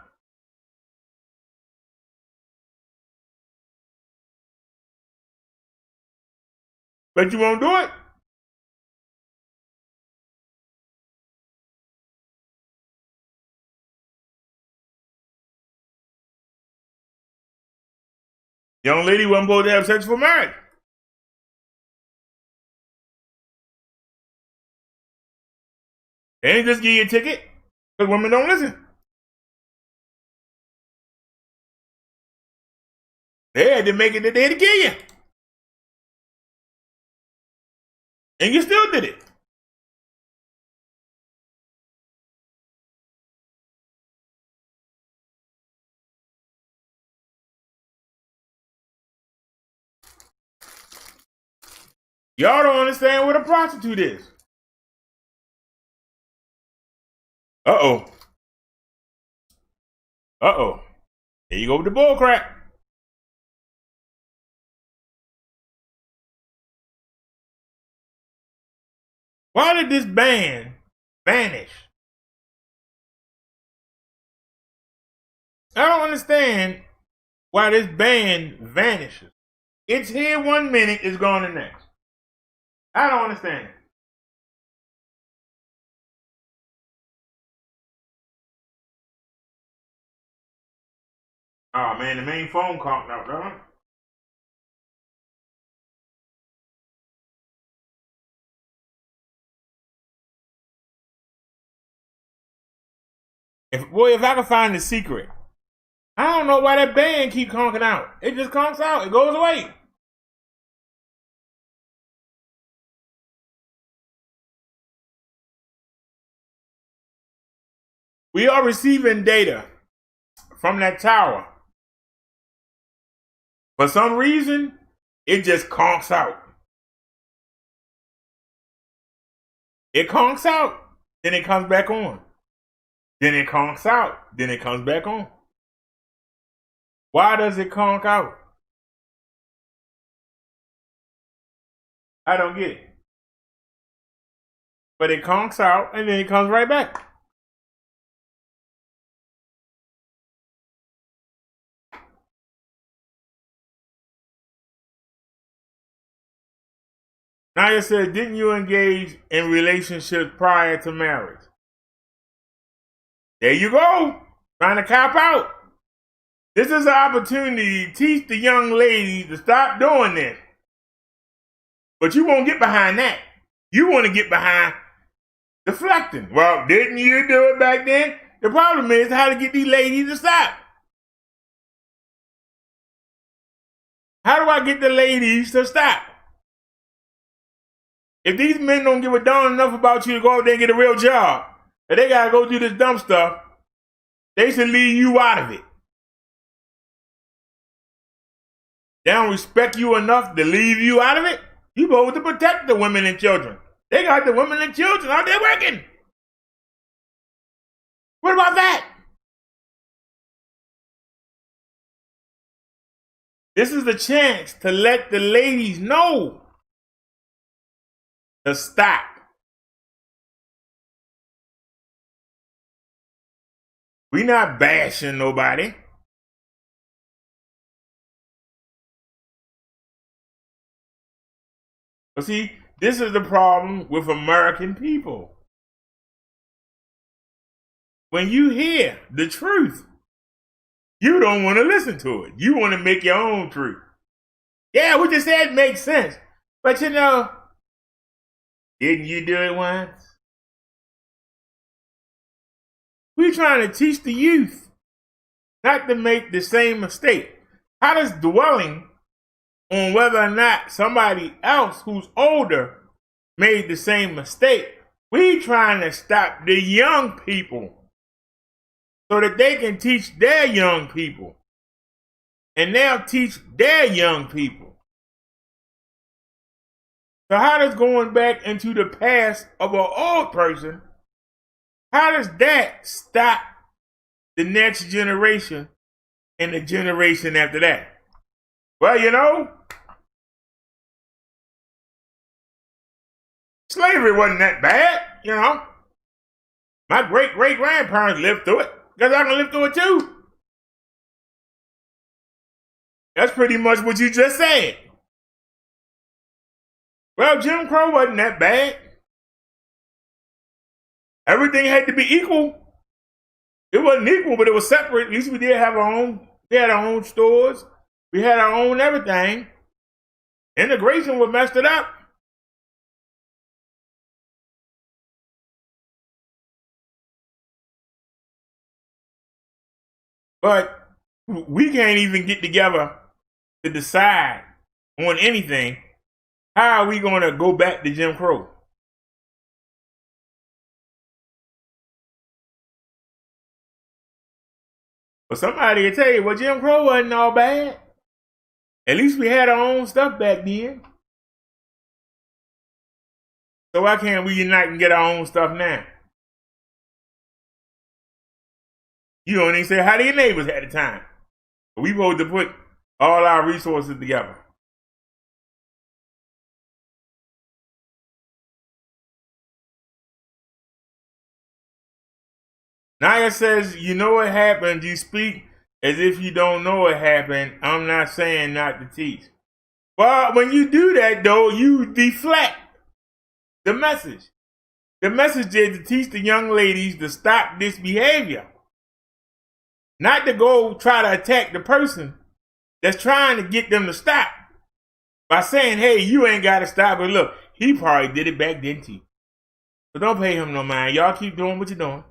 But you won't do it. Young lady wasn't supposed to have sex for marriage. They ain't just give you a ticket because women don't listen. They had to make it that they had to kill you. And you still did it. Y'all don't understand what a prostitute is. Uh-oh. Uh-oh. There you go with the bull crap. Why did this band vanish? I don't understand why this band vanishes. It's here 1 minute, it's gone the next. I don't understand it. Oh man, the main phone conked out, dog. If I could find the secret, I don't know why that band keep conking out. It just conks out. It goes away. We are receiving data from that tower. For some reason, it just conks out. It conks out, then it comes back on. Then it conks out, then it comes back on. Why does it conk out? I don't get it. But it conks out and then it comes right back. Naya said, didn't you engage in relationships prior to marriage? There you go. Trying to cop out. This is an opportunity to teach the young lady to stop doing this. But you won't get behind that. You want to get behind deflecting. Well, didn't you do it back then? The problem is how to get these ladies to stop. How do I get the ladies to stop? If these men don't give a darn enough about you to go out there and get a real job, and they gotta go do this dumb stuff, they should leave you out of it. They don't respect you enough to leave you out of it. You supposed to protect the women and children. They got the women and children out there working. What about that? This is the chance to let the ladies know to stop. We not bashing nobody. But see, this is the problem with American people. When you hear the truth, you don't want to listen to it. You want to make your own truth. Yeah, what you said makes sense. But you know, didn't you do it once? We trying to teach the youth not to make the same mistake. How does dwelling on whether or not somebody else who's older made the same mistake? We trying to stop the young people so that they can teach their young people. And they'll teach their young people. So how does going back into the past of an old person, how does that stop the next generation and the generation after that? Well, you know, slavery wasn't that bad, you know. My great-great-grandparents lived through it. Guess I can live through it too. That's pretty much what you just said. Well, Jim Crow wasn't that bad. Everything had to be equal. It wasn't equal, but it was separate. At least we did have our own. We had our own stores. We had our own everything. Integration was messed it up. But we can't even get together to decide on anything. How are we going to go back to Jim Crow? But somebody will tell you, well, Jim Crow wasn't all bad. At least we had our own stuff back then. So why can't we unite and get our own stuff now? You don't even say, how do your neighbors at the time? But we supposed to put all our resources together. Naya says, you know what happened. You speak as if you don't know what happened. I'm not saying not to teach. Well, when you do that, though, you deflect the message. The message is to teach the young ladies to stop this behavior. Not to go try to attack the person that's trying to get them to stop by saying, hey, you ain't got to stop it. Look, he probably did it back then too. But don't pay him no mind. Y'all keep doing what you're doing.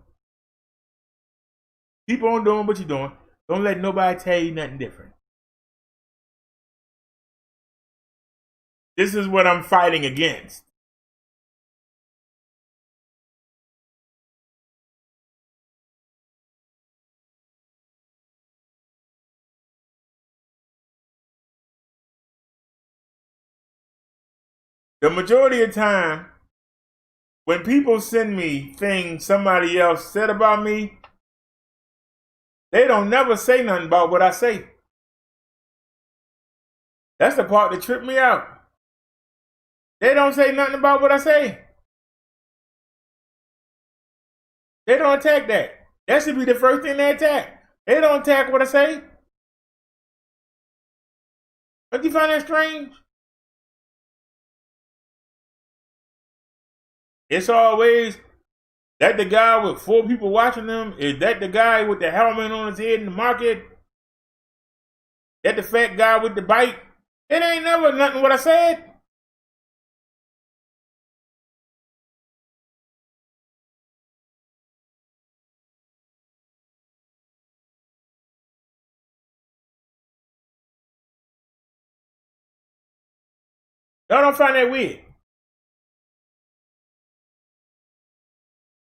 Keep on doing what you're doing. Don't let nobody tell you nothing different. This is what I'm fighting against. The majority of the time, when people send me things somebody else said about me, they don't never say nothing about what I say. That's the part that tripped me out. They don't say nothing about what I say. They don't attack that. That should be the first thing they attack. They don't attack what I say. Don't you find that strange? It's always that the guy with 4 people watching them? Is that the guy with the helmet on his head in the market? That the fat guy with the bike? It ain't never nothing what I said. Y'all don't find that weird.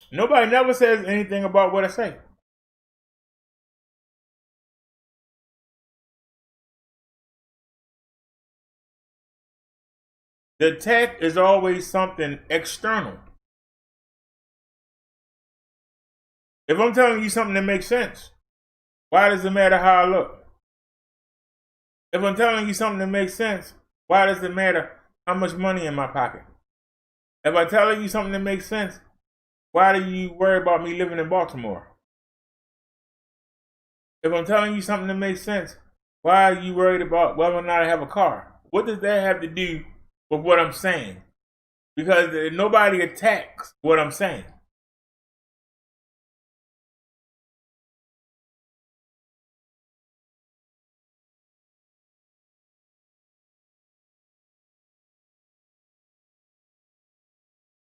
Nobody never says anything about what I say. The attack is always something external. If I'm telling you something that makes sense, why does it matter how I look? If I'm telling you something that makes sense, why does it matter how much money in my pocket? If I'm telling you something that makes sense, why do you worry about me living in Baltimore? If I'm telling you something that makes sense, why are you worried about whether or not I have a car? What does that have to do with what I'm saying? Because nobody attacks what I'm saying.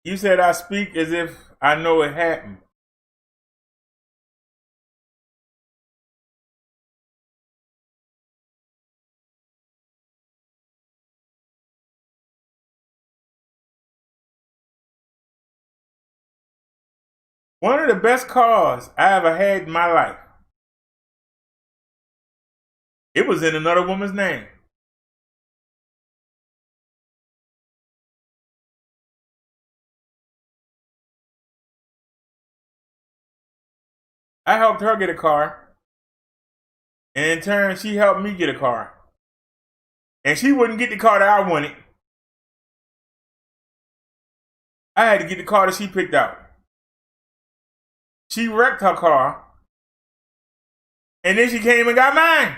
You said I speak as if I know it happened. One of the best cars I ever had in my life. It was in another woman's name. I helped her get a car. And in turn, she helped me get a car. And she wouldn't get the car that I wanted. I had to get the car that she picked out. She wrecked her car. And then she came and got mine.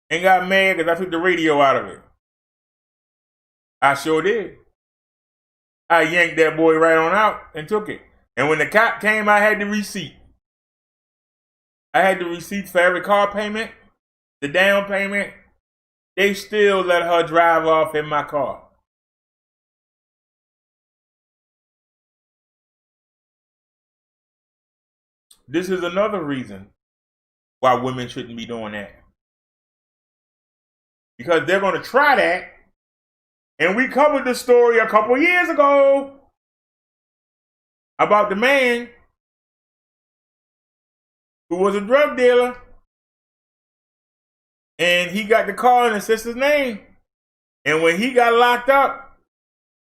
And got mad because I took the radio out of it. I sure did. I yanked that boy right on out and took it. And when the cop came, I had the receipt. I had the receipt for every car payment, the down payment. They still let her drive off in my car. This is another reason why women shouldn't be doing that. Because they're going to try that. And we covered the story a couple years ago about the man who was a drug dealer. And he got the car in his sister's name. And when he got locked up,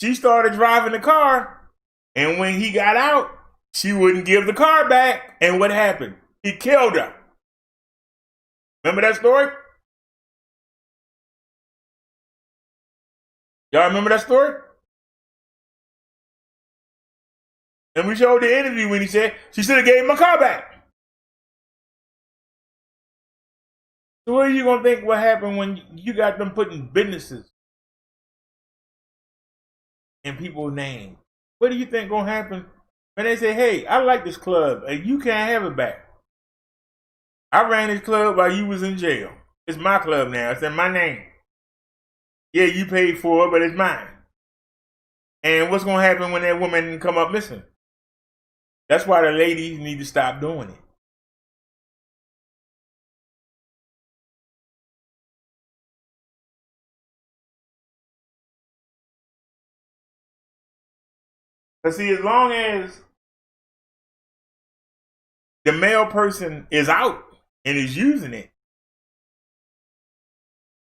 she started driving the car. And when he got out, she wouldn't give the car back. And what happened? He killed her. Remember that story? Y'all remember that story? And we showed the interview when he said she should have gave him my car back. So what are you going to think what happened when you got them putting businesses in people's names? What do you think going to happen when they say, hey, I like this club and you can't have it back? I ran this club while you was in jail. It's my club now. It's in my name. Yeah, you paid for it, but it's mine. And what's going to happen when that woman come up missing? That's why the ladies need to stop doing it. But see, as long as the male person is out and is using it,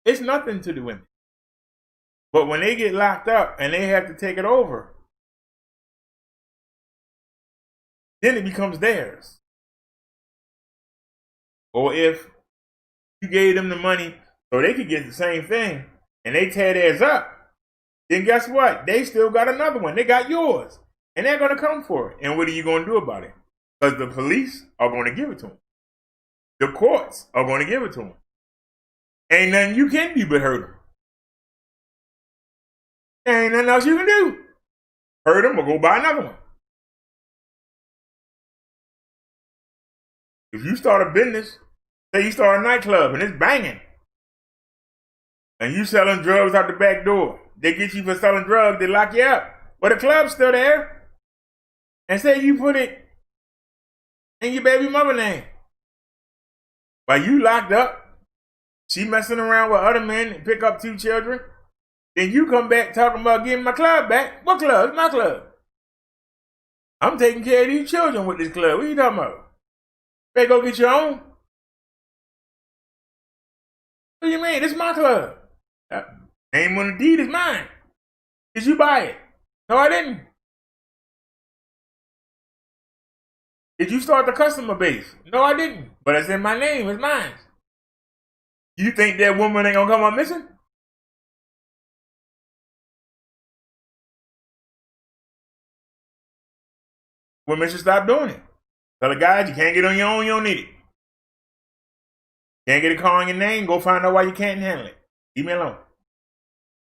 it's nothing to the women. But when they get locked up and they have to take it over, then it becomes theirs. Or if you gave them the money so they could get the same thing and they tear theirs up, then guess what? They still got another one. They got yours. And they're going to come for it. And what are you going to do about it? Because the police are going to give it to them. The courts are going to give it to them. Ain't nothing you can do but hurt them. There ain't nothing else you can do. Hurt them or go buy another one. If you start a business, say you start a nightclub and it's banging, and you selling drugs out the back door, they get you for selling drugs, they lock you up. But the club's still there. And say you put it in your baby mother name. While you locked up, she messing around with other men and pick up 2 children. Then you come back talking about getting my club back. What club? It's my club. I'm taking care of these children with this club. What are you talking about? Better go get your own. What do you mean? It's my club. Name on the deed is mine. Did you buy it? No, I didn't. Did you start the customer base? No, I didn't. But it's in my name. It's mine. You think that woman ain't gonna come up missing? Women should stop doing it. Tell the guys you can't get on your own, you don't need it. Can't get a car on your name, go find out why you can't handle it. Leave me alone.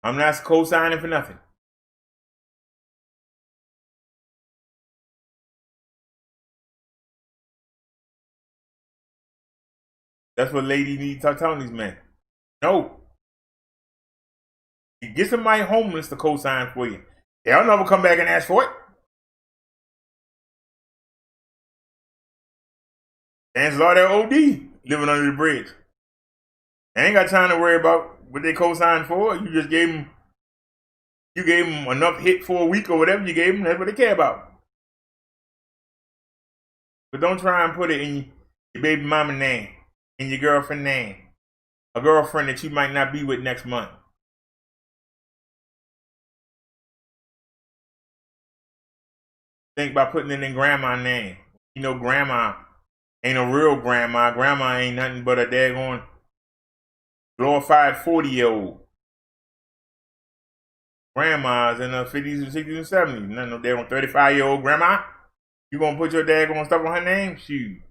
I'm not co-signing for nothing. That's what ladies need to start telling these men. No. You get somebody homeless to co-sign for you. They'll never come back and ask for it. Chances are they're OD living under the bridge. They ain't got time to worry about what they co-signed for. You just gave them You gave them enough hit for a week or whatever you gave them. That's what they care about. But don't try and put it in your baby mama name, in your girlfriend name. A girlfriend that you might not be with next month. Think about putting it in grandma's name. You know, grandma ain't a real grandma. Grandma ain't nothing but a daggone glorified 40-year-old. Grandma's in her 50s and 60s and 70s. Not no daggone 35-year-old grandma. You gonna put your daggone stuff on her name? Shoot.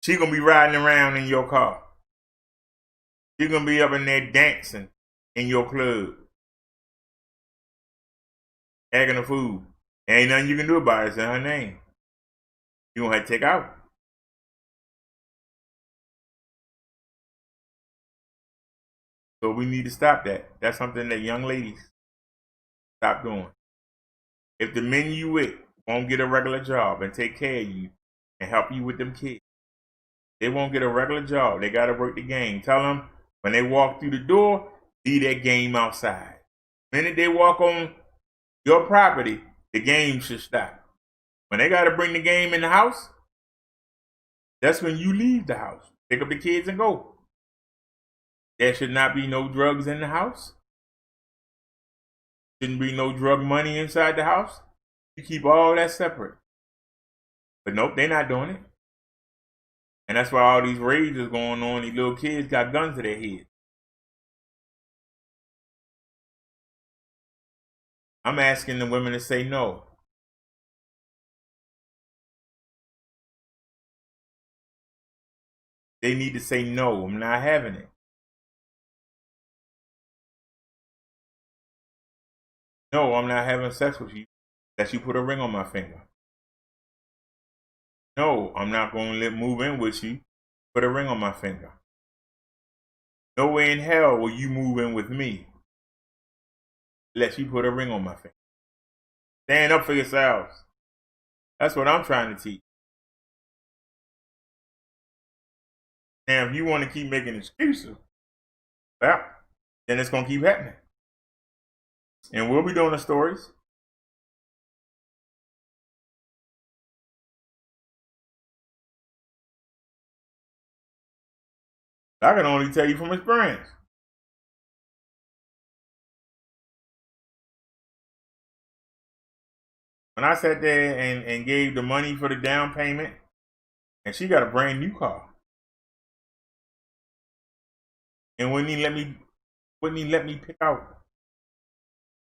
She gonna be riding around in your car. She gonna be up in there dancing in your club. Acting a fool. Ain't nothing you can do about it. It's in her name. You gonna have to take out. So we need to stop that. That's something that young ladies stop doing. If the men you with won't get a regular job and take care of you and help you with them kids, they won't get a regular job. They gotta work the game. Tell them when they walk through the door, leave that game outside. The minute they walk on your property, the game should stop. When they gotta bring the game in the house, that's when you leave the house. Pick up the kids and go. There should not be no drugs in the house. Shouldn't be no drug money inside the house. You keep all that separate. But nope, they're not doing it. And that's why all these raids is going on. These little kids got guns to their head. I'm asking the women to say no. They need to say no. I'm not having it. No, I'm not having sex with you unless you put a ring on my finger. No, I'm not going to move in with you. Put a ring on my finger. No way in hell will you move in with me unless you put a ring on my finger. Stand up for yourselves. That's what I'm trying to teach. Now, if you want to keep making excuses, well, then it's going to keep happening. And we'll be doing the stories. I can only tell you from experience. When I sat there and gave the money for the down payment, and she got a brand new car. And wouldn't he let me pick out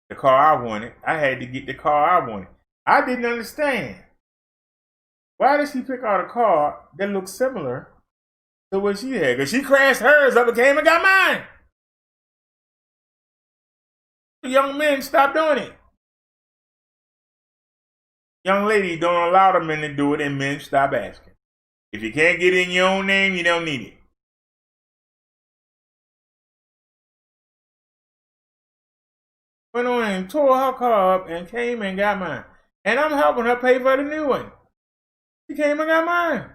the car I wanted, I had to get the car I wanted. I didn't understand. Why did she pick out a car that looked similar to what she had? Because she crashed hers up and came and got mine. Young men, stop doing it. Young ladies, don't allow the men to do it, and men, stop asking. If you can't get it in your own name, you don't need it. Went on and tore her car up and came and got mine. And I'm helping her pay for the new one. She came and got mine.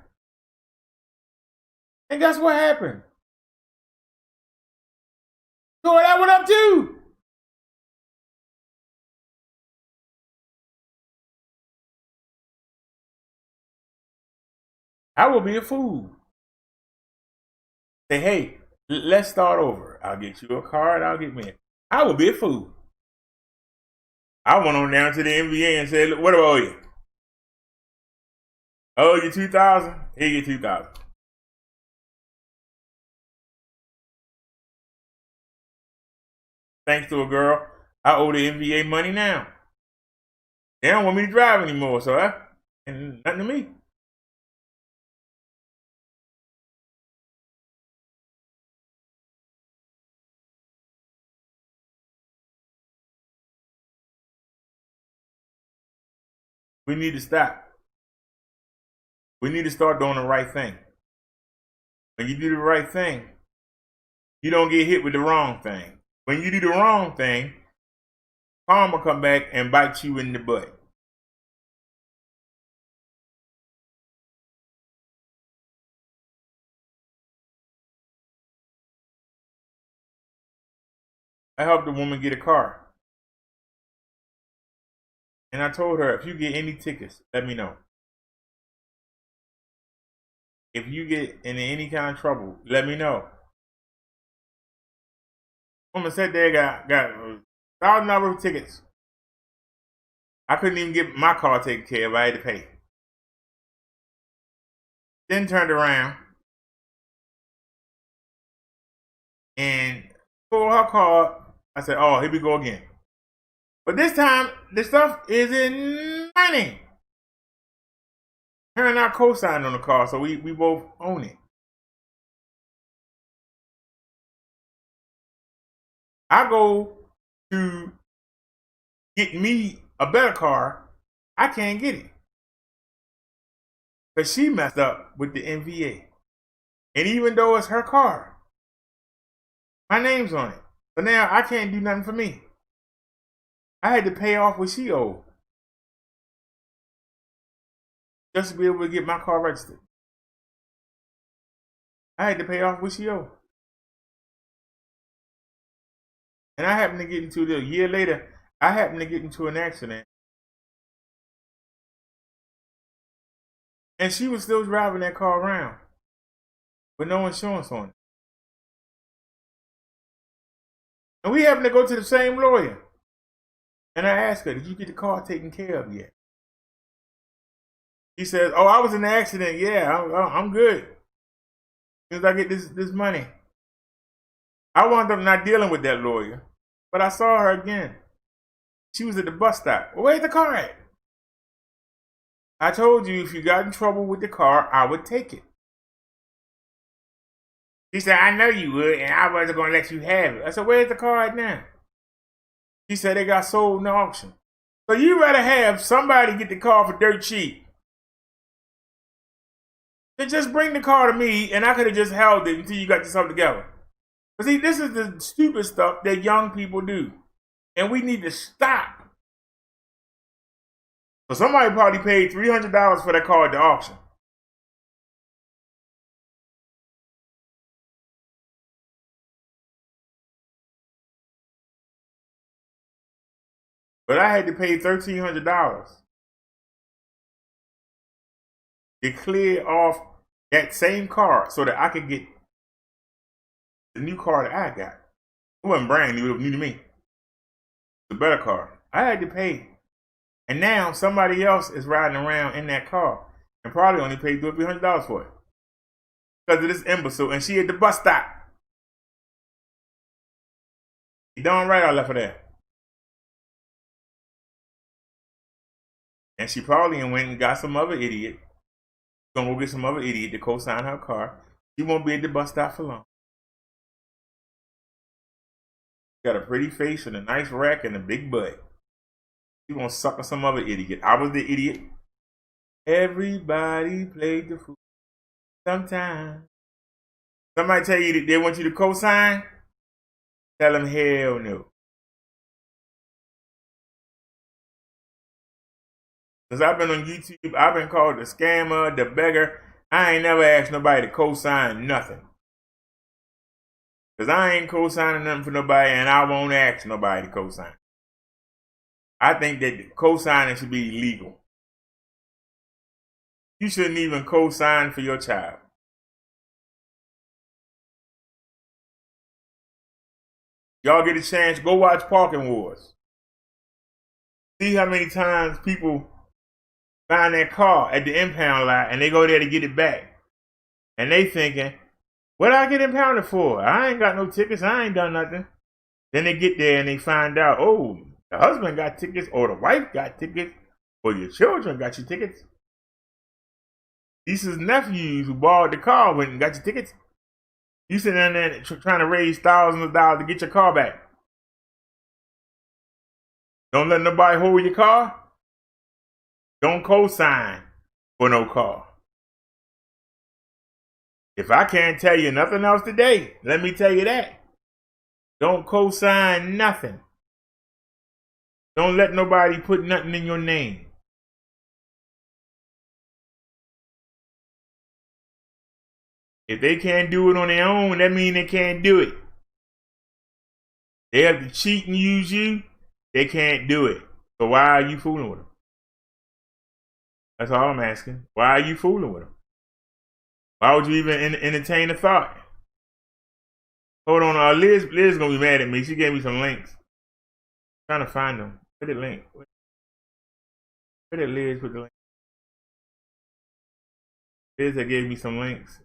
And guess what happened? Tore that one up too. I will be a fool. Say, hey, let's start over. I'll get you a card, I'll get me. I will be a fool. I went on down to the NBA and said, look, what do I owe you? I owe you $2,000. Here you $2,000. Thanks to a girl, I owe the NBA money now. They don't want me to drive anymore, so and nothing to me. We need to stop. We need to start doing the right thing. When you do the right thing, you don't get hit with the wrong thing. When you do the wrong thing, karma come back and bite you in the butt. I helped a woman get a car. And I told her, if you get any tickets, let me know. If you get in any kind of trouble, let me know. Woman sat there, got $1,000 worth of tickets. I couldn't even get my car taken care of. I had to pay. Then turned around and pulled her card. I said, oh, here we go again. But this time, the stuff is in money. Her and I co-signed on the car, so we both own it. I go to get me a better car. I can't get it. Because she messed up with the NVA. And even though it's her car, my name's on it. So now I can't do nothing for me. I had to pay off what she owed. Just to be able to get my car registered. I had to pay off what she owed. And I happened to get into a year later, I happened to get into an accident. And she was still driving that car around with no insurance on it. And we happened to go to the same lawyer. And I asked her, did you get the car taken care of yet? She says, oh, I was in an accident. Yeah, I'm good. As soon as I get this money. I wound up not dealing with that lawyer. But I saw her again. She was at the bus stop. Well, where's the car at? I told you if you got in trouble with the car, I would take it. She said, I know you would, and I wasn't going to let you have it. I said, where's the car at now? She said they got sold in the auction. So you rather have somebody get the car for dirt cheap. Then just bring the car to me, and I could have just held it until you got yourself together. But see, this is the stupid stuff that young people do. And we need to stop. So somebody probably paid $300 for that car at the auction. But I had to pay $1,300 to clear off that same car so that I could get the new car that I got. It wasn't brand new, it was new to me. The better car. I had to pay. And now somebody else is riding around in that car and probably only paid $200 or $300 for it. Because of this imbecile. And she at the bus stop. You darn right I left her there. And she probably went and got some other idiot. Gonna go get some other idiot to co-sign her car. She won't be at the bus stop for long. Got a pretty face and a nice rack and a big butt. She gonna sucker some other idiot. I was the idiot. Everybody played the fool sometimes. Somebody tell you that they want you to co-sign? Tell them hell no. Since I've been on YouTube, I've been called the scammer, the beggar. I ain't never asked nobody to co-sign nothing. Because I ain't co-signing nothing for nobody, and I won't ask nobody to co-sign. I think that co-signing should be illegal. You shouldn't even co-sign for your child. Y'all get a chance, go watch Parking Wars. See how many times people find that car at the impound lot and they go there to get it back. And they thinking, what I get impounded for? I ain't got no tickets. I ain't done nothing. Then they get there and they find out, oh, the husband got tickets or the wife got tickets or your children got your tickets. These is nephews who borrowed the car went and got your tickets. You sitting down there trying to raise thousands of dollars to get your car back. Don't let nobody hold your car. Don't co-sign for no car. If I can't tell you nothing else today, let me tell you that. Don't co-sign nothing. Don't let nobody put nothing in your name. If they can't do it on their own, that means they can't do it. They have to cheat and use you, they can't do it. So why are you fooling with him? That's all I'm asking. Why are you fooling with him? Why would you even entertain the thought? Hold on, Liz is gonna be mad at me. She gave me some links. I'm trying to find them. Where the link? Where did Liz put the link? Liz that gave me some links.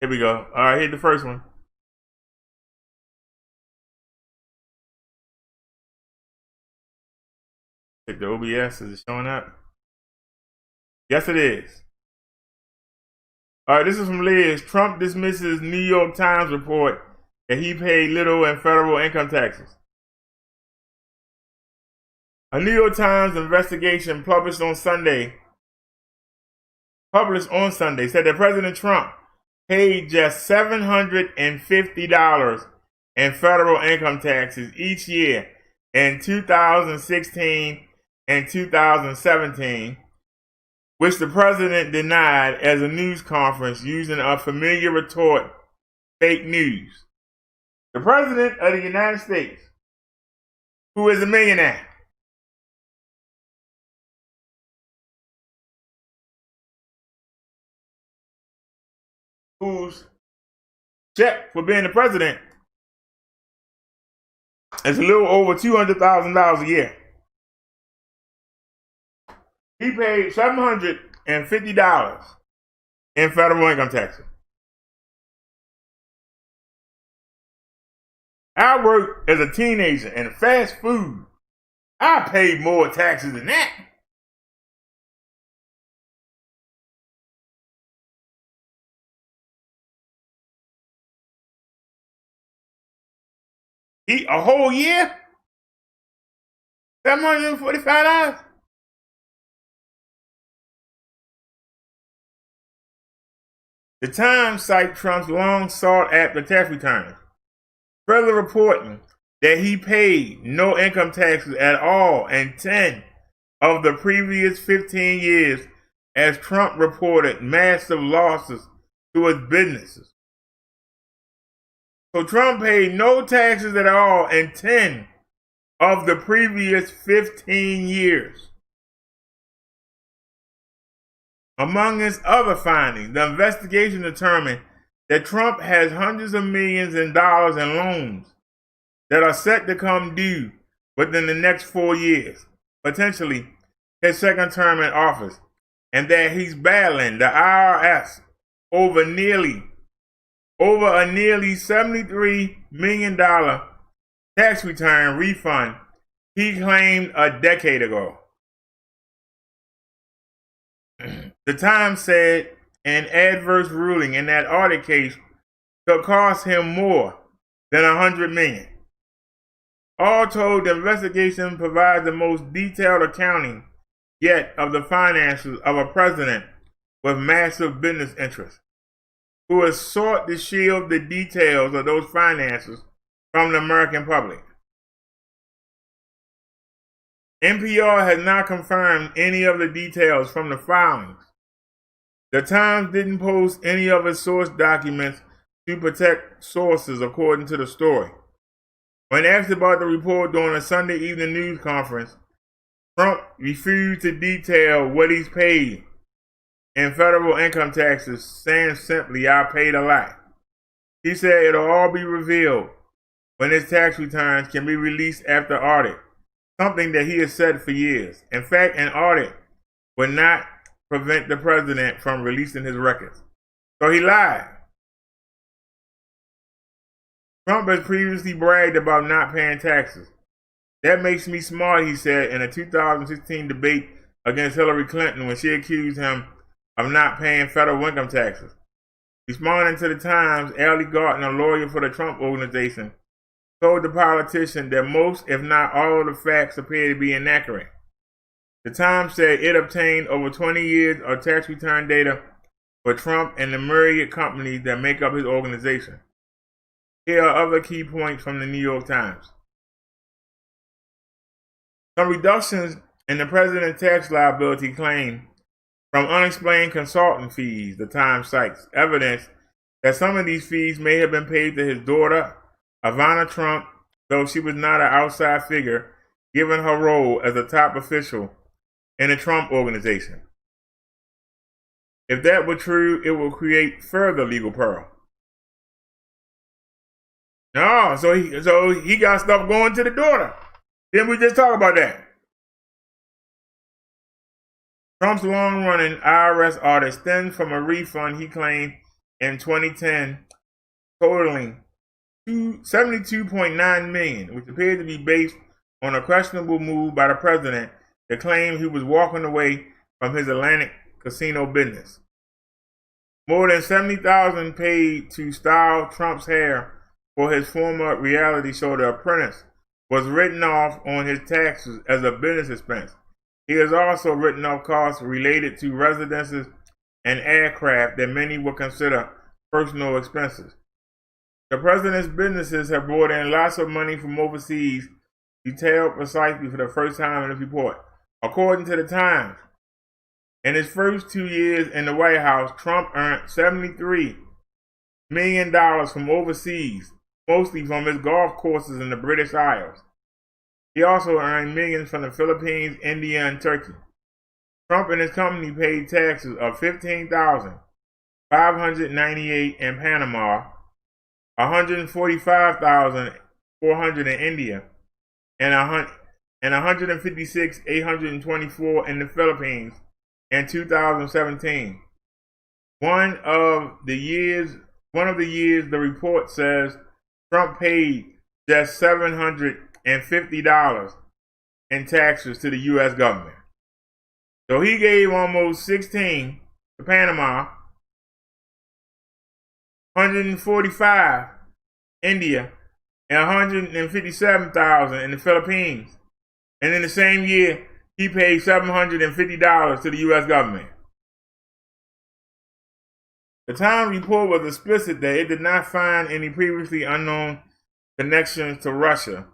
Here we go. All right, here's the first one. If the OBS is showing up. Yes, it is. All right, this is from Liz. Trump dismisses New York Times report that he paid little in federal income taxes. A New York Times investigation published on Sunday said that President Trump paid just $750 in federal income taxes each year in 2016 and 2017, which the president denied as a news conference using a familiar retort, fake news. The president of the United States, who is a millionaire, whose check for being the president is a little over $200,000 a year. He paid $750 in federal income taxes. I worked as a teenager in fast food. I paid more taxes than that. A whole year? $745? The Times cites Trump's long sought after tax returns, further reporting that he paid no income taxes at all in 10 of the previous 15 years as Trump reported massive losses to his businesses. So Trump paid no taxes at all in 10 of the previous 15 years. Among his other findings, the investigation determined that Trump has hundreds of millions in dollars in loans that are set to come due within the next 4 years, potentially his second term in office, and that he's battling the IRS over a nearly $73 million tax return refund he claimed a decade ago. The Times said an adverse ruling in that audit case could cost him more than $100 million. All told, the investigation provides the most detailed accounting yet of the finances of a president with massive business interests, who has sought to shield the details of those finances from the American public. NPR has not confirmed any of the details from the filings. The Times didn't post any of its source documents to protect sources, according to the story. When asked about the report during a Sunday evening news conference, Trump refused to detail what he's paid in federal income taxes, saying simply, "I paid a lot." He said it'll all be revealed when his tax returns can be released after audit, something that he has said for years. In fact, an audit would not prevent the president from releasing his records. So he lied. Trump has previously bragged about not paying taxes. That makes me smart, he said in a 2016 debate against Hillary Clinton when she accused him of not paying federal income taxes. Responding to the Times, Allie Garton, a lawyer for the Trump Organization, told the politician that most, if not all, of the facts appear to be inaccurate. The Times said it obtained over 20 years of tax return data for Trump and the myriad companies that make up his organization. Here are other key points from the New York Times. Some reductions in the president's tax liability claim from unexplained consultant fees, the Times cites evidence that some of these fees may have been paid to his daughter, Ivana Trump, though she was not an outside figure, given her role as a top official in the Trump organization. If that were true, it would create further legal peril. No, so he got stuff going to the daughter. Didn't we just talk about that? Trump's long-running IRS audit stems from a refund he claimed in 2010, totaling $72.9 million, which appeared to be based on a questionable move by the president to claim he was walking away from his Atlantic casino business. More than $70,000 paid to style Trump's hair for his former reality show The Apprentice was written off on his taxes as a business expense. He has also written off costs related to residences and aircraft that many would consider personal expenses. The president's businesses have brought in lots of money from overseas, detailed precisely for the first time in this report. According to the Times, in his first 2 years in the White House, Trump earned $73 million from overseas, mostly from his golf courses in the British Isles. He also earned millions from the Philippines, India, and Turkey. Trump and his company paid taxes of $15,598 in Panama, $145,400 in India, and $156,824 in the Philippines in 2017. One of the years the report says Trump paid just $750 in taxes to the U.S. government. So he gave almost 16 to Panama, 145 India, and 157,000 in the Philippines. And in the same year, he paid $750 to the U.S. government. The Times report was explicit that it did not find any previously unknown connections to Russia,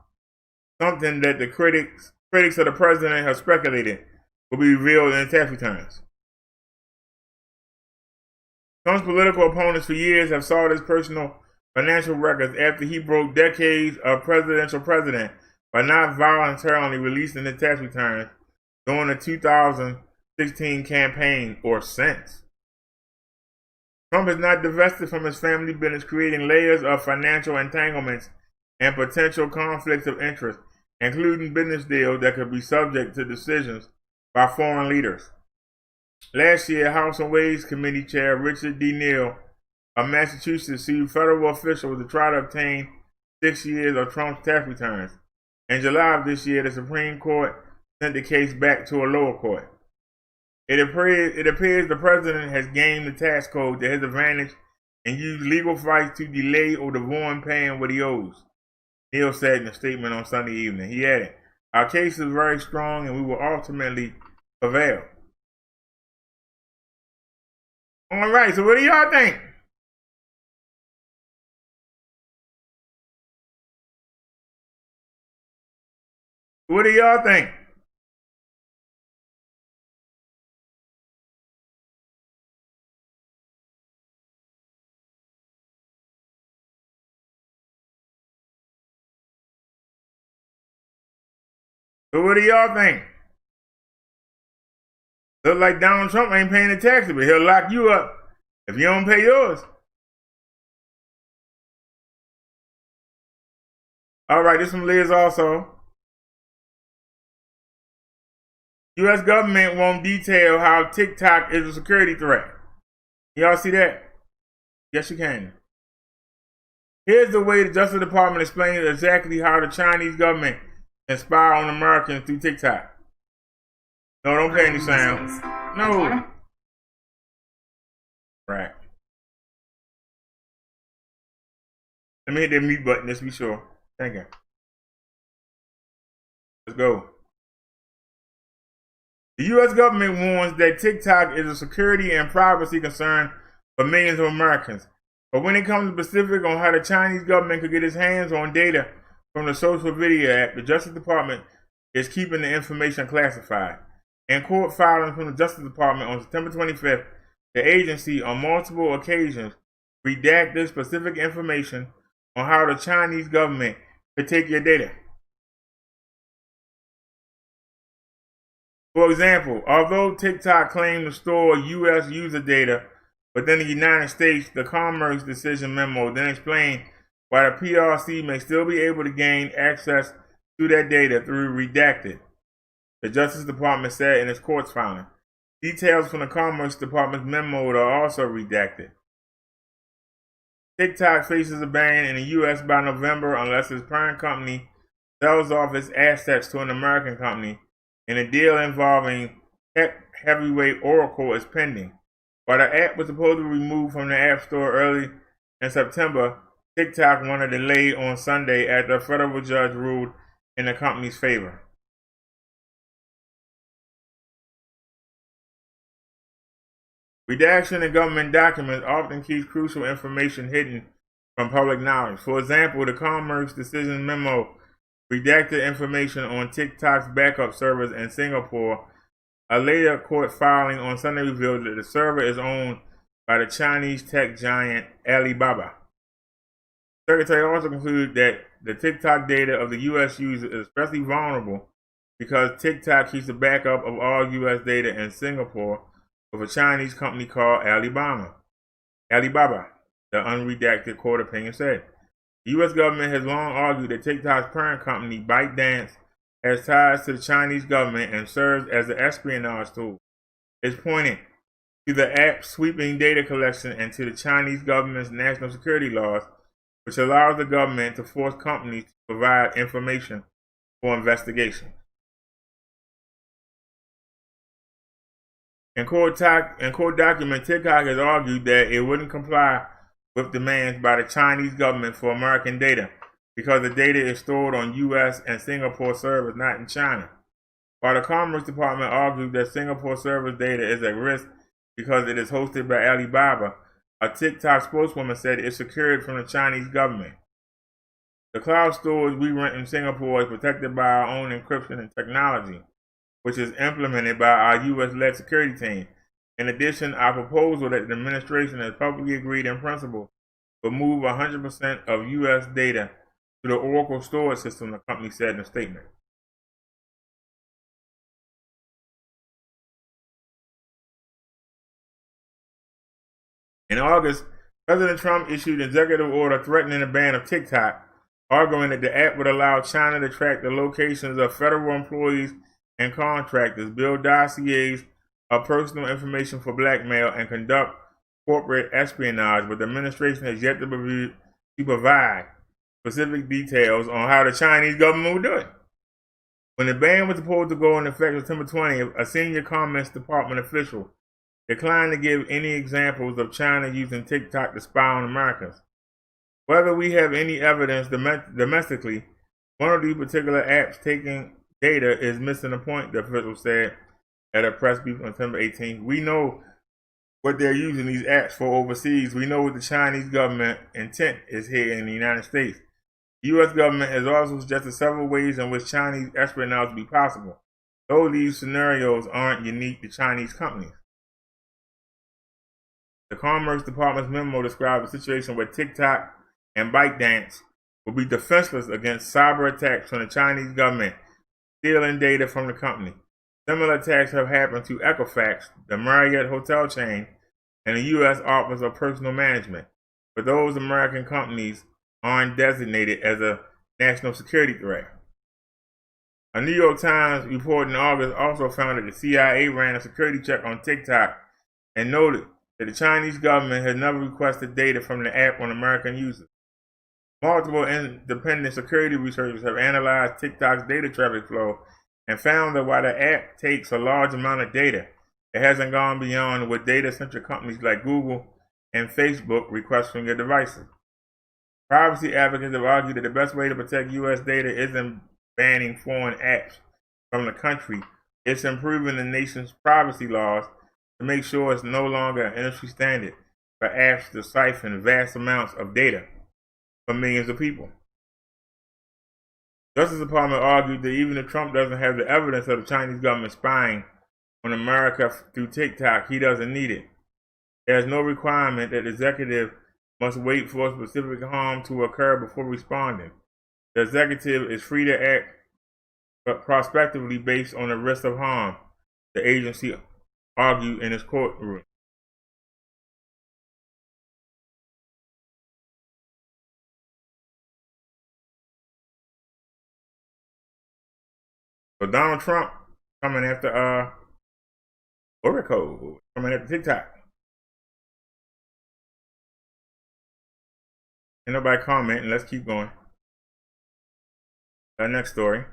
something that the critics of the president have speculated will be revealed in the tax returns. Trump's political opponents for years have sought his personal financial records after he broke decades of presidential precedent by not voluntarily releasing the tax returns during the 2016 campaign or since. Trump has not divested from his family business, creating layers of financial entanglements and potential conflicts of interest, including business deals that could be subject to decisions by foreign leaders. Last year, House and Ways Committee Chair Richard D. Neal of Massachusetts sued federal officials to try to obtain 6 years of Trump's tax returns. In July of this year, the Supreme Court sent the case back to a lower court. It appears the president has gamed the tax code to his advantage and used legal fights to delay or avoid paying what he owes, Neal said in a statement on Sunday evening. He added, "Our case is very strong and we will ultimately prevail." All right, so what do y'all think? What do y'all think? So what do y'all think? Look like Donald Trump ain't paying the taxes, but he'll lock you up if you don't pay yours. All right, this from Liz also. U.S. government won't detail how TikTok is a security threat. Y'all see that? Yes, you can. Here's the way the Justice Department explains exactly how the Chinese government can spy on Americans through TikTok. No, don't play any sounds. No. Right. Let me hit that mute button, just to be sure. Thank you. Let's go. The U.S. government warns that TikTok is a security and privacy concern for millions of Americans. But when it comes to specifics on how the Chinese government could get its hands on data from the social video app, the Justice Department is keeping the information classified. In court filings from the Justice Department on September 25th, the agency on multiple occasions redacted specific information on how the Chinese government to take your data. For example, although TikTok claimed to store U.S. user data within the United States, the Commerce Decision Memo then explained why the PRC may still be able to gain access to that data through redacted, the Justice Department said in its court's filing. Details from the Commerce Department's memo are also redacted. TikTok faces a ban in the U.S. by November unless its parent company sells off its assets to an American company, and a deal involving tech heavyweight Oracle is pending. While the app was supposed to be removed from the App Store early in September, TikTok won a delay on Sunday after a federal judge ruled in the company's favor. Redaction in government documents often keeps crucial information hidden from public knowledge. For example, the Commerce Decision Memo redacted information on TikTok's backup servers in Singapore. A later court filing on Sunday revealed that the server is owned by the Chinese tech giant Alibaba. The Secretary also concluded that the TikTok data of the U.S. user is especially vulnerable because TikTok keeps a backup of all U.S. data in Singapore with a Chinese company called Alibaba, the unredacted court opinion said. The U.S. government has long argued that TikTok's parent company, ByteDance, has ties to the Chinese government and serves as an espionage tool. It's pointing to the app's sweeping data collection and to the Chinese government's national security laws, which allows the government to force companies to provide information for investigation. In court document, TikTok has argued that it wouldn't comply with demands by the Chinese government for American data because the data is stored on U.S. and Singapore servers, not in China. While the Commerce Department argued that Singapore servers' data is at risk because it is hosted by Alibaba, a TikTok spokeswoman said it's secured from the Chinese government. The cloud storage we rent in Singapore is protected by our own encryption and technology, which is implemented by our U.S.-led security team. In addition, our proposal that the administration has publicly agreed in principle will move 100% of U.S. data to the Oracle storage system, the company said in a statement. In August, President Trump issued an executive order threatening the ban of TikTok, arguing that the app would allow China to track the locations of federal employees and contractors, build dossiers of personal information for blackmail, and conduct corporate espionage, but the administration has yet to provide specific details on how the Chinese government will do it. When the ban was supposed to go into effect September 20th, a senior Commerce Department official declined to give any examples of China using TikTok to spy on Americans. Whether we have any evidence domestically, one of these particular apps taking data is missing the point, the official said at a press brief on September 18th. We know what they're using these apps for overseas. We know what the Chinese government intent is here in the United States. The U.S. government has also suggested several ways in which Chinese espionage will be possible, though these scenarios aren't unique to Chinese companies. The Commerce Department's memo described a situation where TikTok and ByteDance will be defenseless against cyber attacks from the Chinese government stealing data from the company. Similar attacks have happened to Equifax, the Marriott hotel chain, and the U.S. Office of Personnel Management, but those American companies aren't designated as a national security threat. A New York Times report in August also found that the CIA ran a security check on TikTok and noted that the Chinese government has never requested data from the app on American users. Multiple independent security researchers have analyzed TikTok's data traffic flow and found that while the app takes a large amount of data, it hasn't gone beyond what data-centric companies like Google and Facebook request from your devices. Privacy advocates have argued that the best way to protect U.S. data isn't banning foreign apps from the country, it's improving the nation's privacy laws to make sure it's no longer an industry standard for apps to siphon vast amounts of data from millions of people. The Justice Department argued that even if Trump doesn't have the evidence of the Chinese government spying on America through TikTok, he doesn't need it. There is no requirement that the executive must wait for specific harm to occur before responding. The executive is free to act prospectively based on the risk of harm, the agency argued in its courtroom. So Donald Trump coming after Oracle, coming after TikTok. Ain't nobody commenting. Let's keep going. The next story.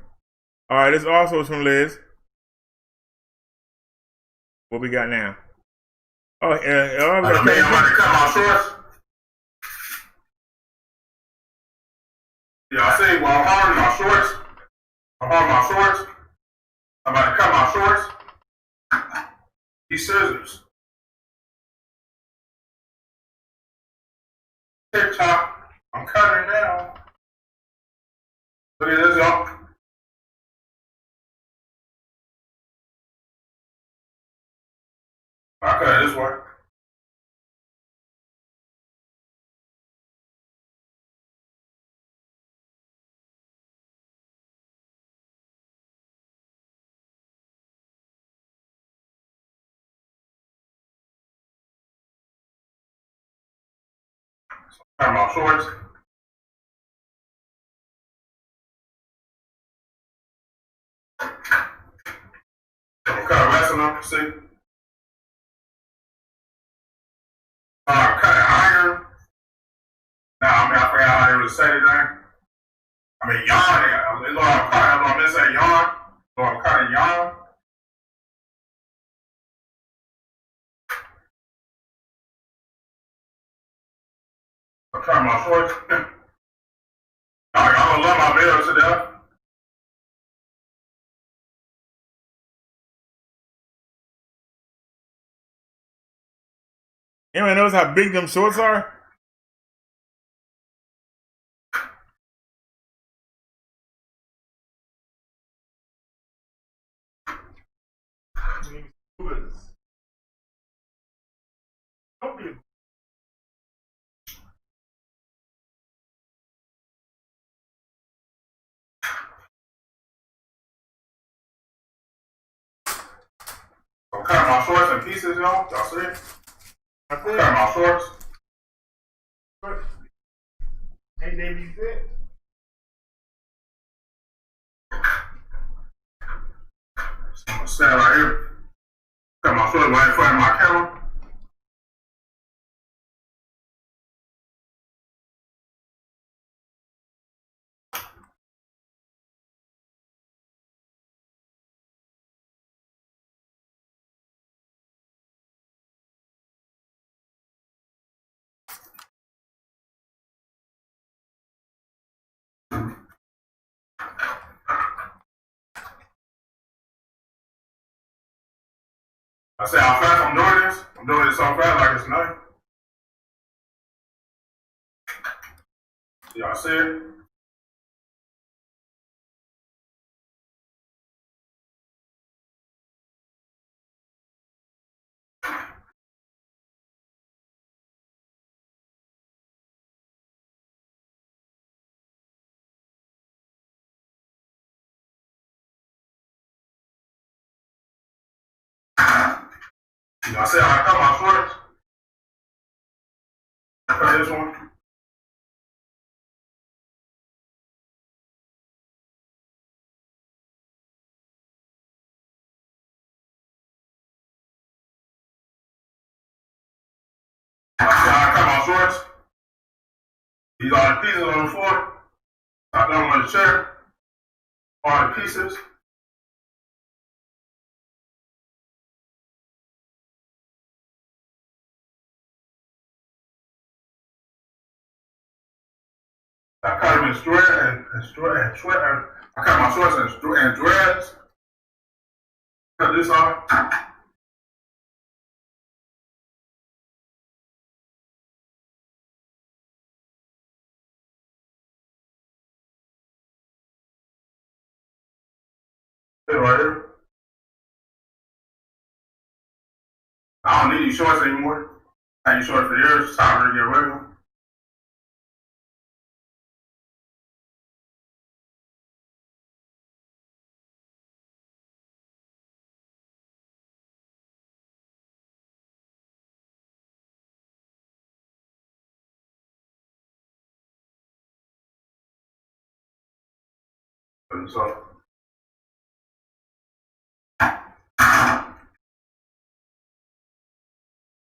All right, this also is from Liz. What we got now? Oh, we got man, I'm about to cut my shorts. Yeah, I say, well, I'm hard my shorts. I'm hard my shorts. I'm about to cut my shorts. These scissors. TikTok. I'm cutting it down. Look at this, y'all. I cut it this way. Cut my shorts. I'm cut the rest of them, see? Cut iron. Nah, I forgot how they would say it there. I mean, yarn. Lord, I'm cutting. I'm going to say yarn. Lord, I'm cutting yarn. I'm cutting my shorts. I don't love my videos to death. Anyone knows how big them shorts are? I'm cutting my shorts in pieces, y'all. Y'all see it? I'm cutting my shorts. Ain't they be fit? I'm gonna stand right here. Cut my shorts right in front of my camera. I say how fast I'm doing this. I'm doing it so fast like it's nothing. Y'all see it? Y'all see how I cut my shorts? Cut this one. See how I cut my shorts? These are the pieces on the floor. I done them on the chair. All the pieces. I cut them in straight. I cut my shorts in dreads. Cut this off. Put it right here. I don't need these shorts anymore. I had these shorts for years. It's time to get rid of them. So.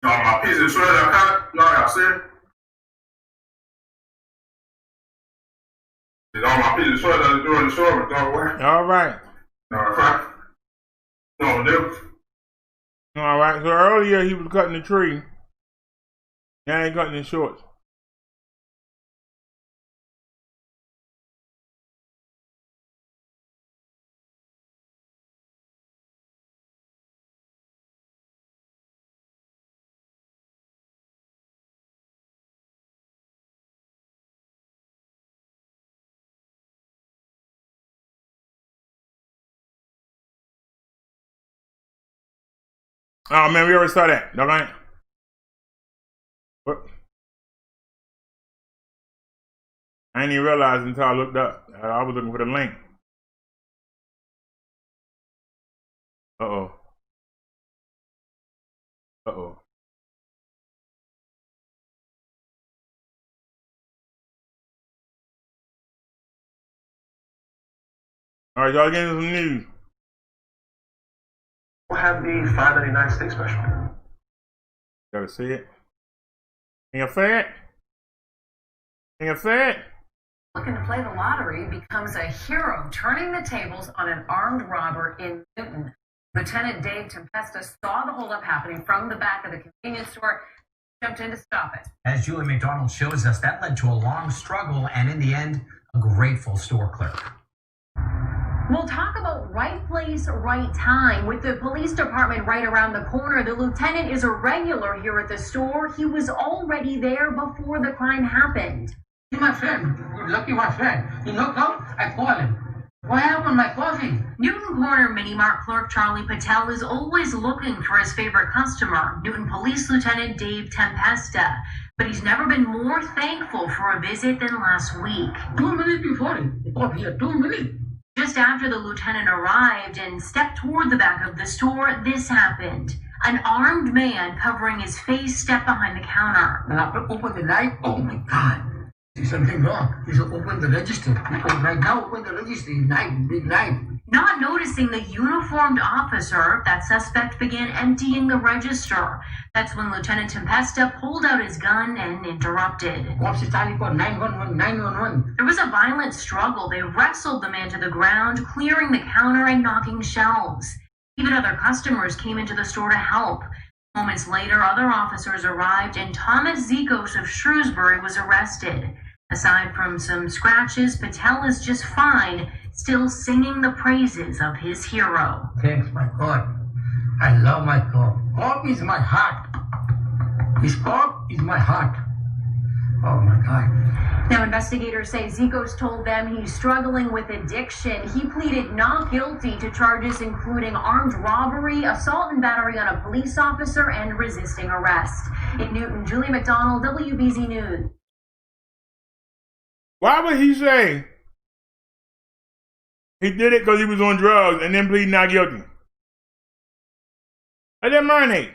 My piece of shredded I cut. No, y'all see it? It's all my piece of shredded I do in the store, but don't worry. All right. No, crap. No, do. All right. So earlier he was cutting the tree. Now he's cutting his shorts. Oh man, we already saw that. No, I ain't. What? I didn't even realize until I looked up. I was looking for the link. Uh-oh. Uh-oh. All right, y'all getting some news. We'll have the $5.99 steak special. Gotta see it. Can you say it? Can you say it? Looking to play the lottery becomes a hero, turning the tables on an armed robber in Newton. Lieutenant Dave Tempesta saw the holdup happening from the back of the convenience store, jumped in to stop it. As Julie McDonald shows us, that led to a long struggle and in the end, a grateful store clerk. We'll talk about right place, right time. With the police department right around the corner, the lieutenant is a regular here at the store. He was already there before the crime happened. He's my friend. Lucky my friend. He knocked out, I call him. What happened, my coffee? Newton Corner Mini Mart clerk Charlie Patel is always looking for his favorite customer, Newton Police Lieutenant Dave Tempesta. But he's never been more thankful for a visit than last week. 2 minutes before him. The coffee here, 2 minutes. Just after the lieutenant arrived and stepped toward the back of the store, this happened. An armed man covering his face stepped behind the counter. And I opened the knife. Oh my God. There's something wrong. He's opened the register. Right now, open the register. Knife, big knife. Not noticing the uniformed officer, that suspect began emptying the register. That's when Lieutenant Tempesta pulled out his gun and interrupted. Cops is calling for 911, 911. There was a violent struggle. They wrestled the man to the ground, clearing the counter and knocking shelves. Even other customers came into the store to help. Moments later, other officers arrived and Thomas Zikos of Shrewsbury was arrested. Aside from some scratches, Patel is just fine, still singing the praises of his hero. Thanks, my God. I love my cop. Cop is my heart. His cop is my heart. Oh my God. Now, investigators say Zikos told them he's struggling with addiction. He pleaded not guilty to charges including armed robbery, assault and battery on a police officer, and resisting arrest. In Newton, Julie McDonald, WBZ News. Why would he say he did it because he was on drugs and then plead not guilty? Let that marinate.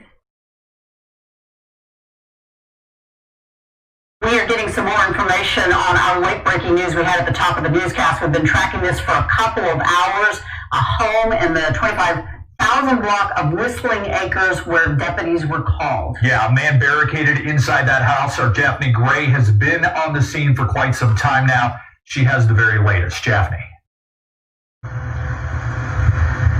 We are getting some more information on our late-breaking news we had at the top of the newscast. We've been tracking this for a couple of hours. A home in the 25,000 block of Whistling Acres where deputies were called. Yeah, a man barricaded inside that house. Our Daphne Gray has been on the scene for quite some time now. She has the very latest. Daphne.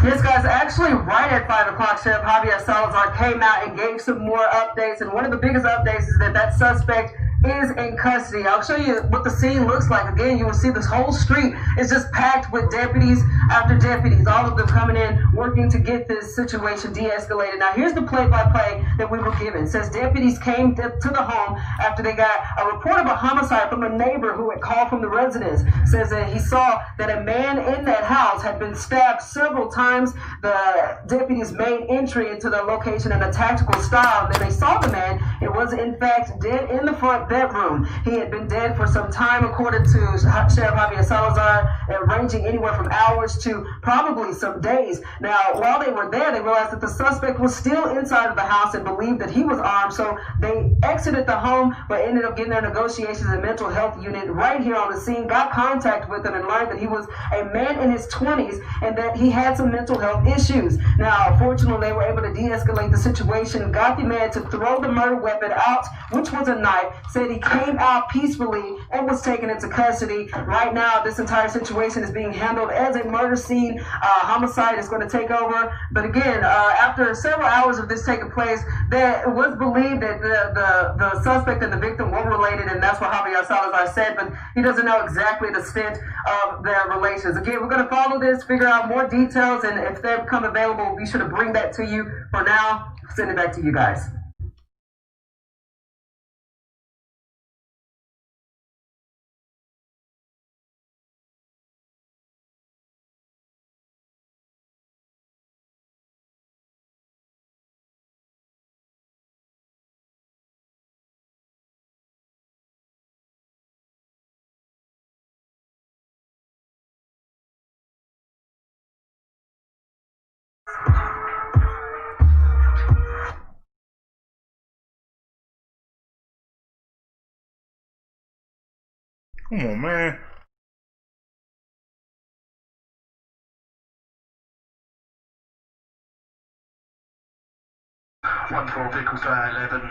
Yes, guys, actually right at 5 o'clock, Sheriff Javier Salazar came out and gave some more updates, and one of the biggest updates is that suspect is in custody. I'll show you what the scene looks like. Again, you will see this whole street is just packed with deputies after deputies, all of them coming in, working to get this situation de-escalated. Now, here's the play-by-play that we were given. It says deputies came to the home after they got a report of a homicide from a neighbor who had called from the residence. It says that he saw that a man in that house had been stabbed several times. The deputies made entry into the location in a tactical style. Then they saw the man. It was, in fact, dead in the front bedroom. He had been dead for some time, according to Sheriff Javier Salazar, ranging anywhere from hours to probably some days. Now, while they were there, they realized that the suspect was still inside of the house and believed that he was armed, so they exited the home, but ended up getting their negotiations and mental health unit right here on the scene, got contact with him, and learned that he was a man in his 20s and that he had some mental health issues. Now, fortunately, they were able to de-escalate the situation, got the man to throw the murder weapon out, which was a knife, said he came out peacefully and was taken into custody. Right now, this entire situation is being handled as a murder scene. Homicide is going to take over. But again, after several hours of this taking place, it was believed that the suspect and the victim were related, and that's what Javier Salazar said, but he doesn't know exactly the extent of their relations. Again, we're going to follow this, figure out more details, and if they become available, we'll be sure to bring that to you. For now, send it back to you guys. Come on, man. One four vehicles to A11,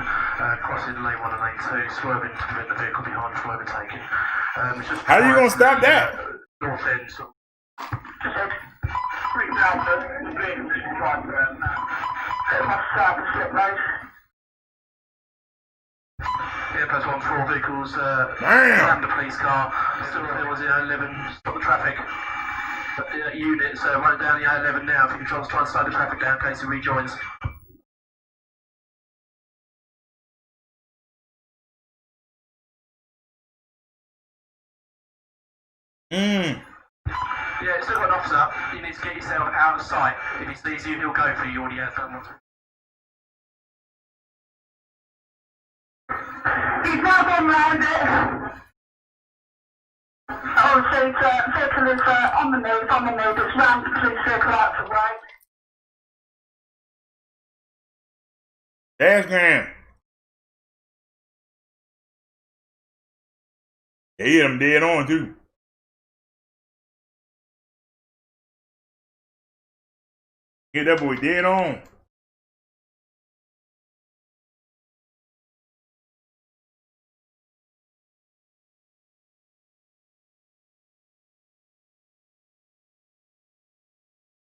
crossing lane 1 and lane 2, swerving to prevent the vehicle behind from overtaking. How are you gonna stop that? North end, so. Yeah, plus 1-4 vehicles, rammed the police car, still there was the A11, stop the traffic. But the units running down the A11 now, if you can try and slow the traffic down in case it rejoins. Yeah, still got an officer, you need to get yourself out of sight. If he sees you, he'll go for you, already has done once. He's not on round it. Oh, so vehicle is on the move, it's rammed the police vehicle out of the way. Dash cam. They hit him dead on, too. Get that boy dead on.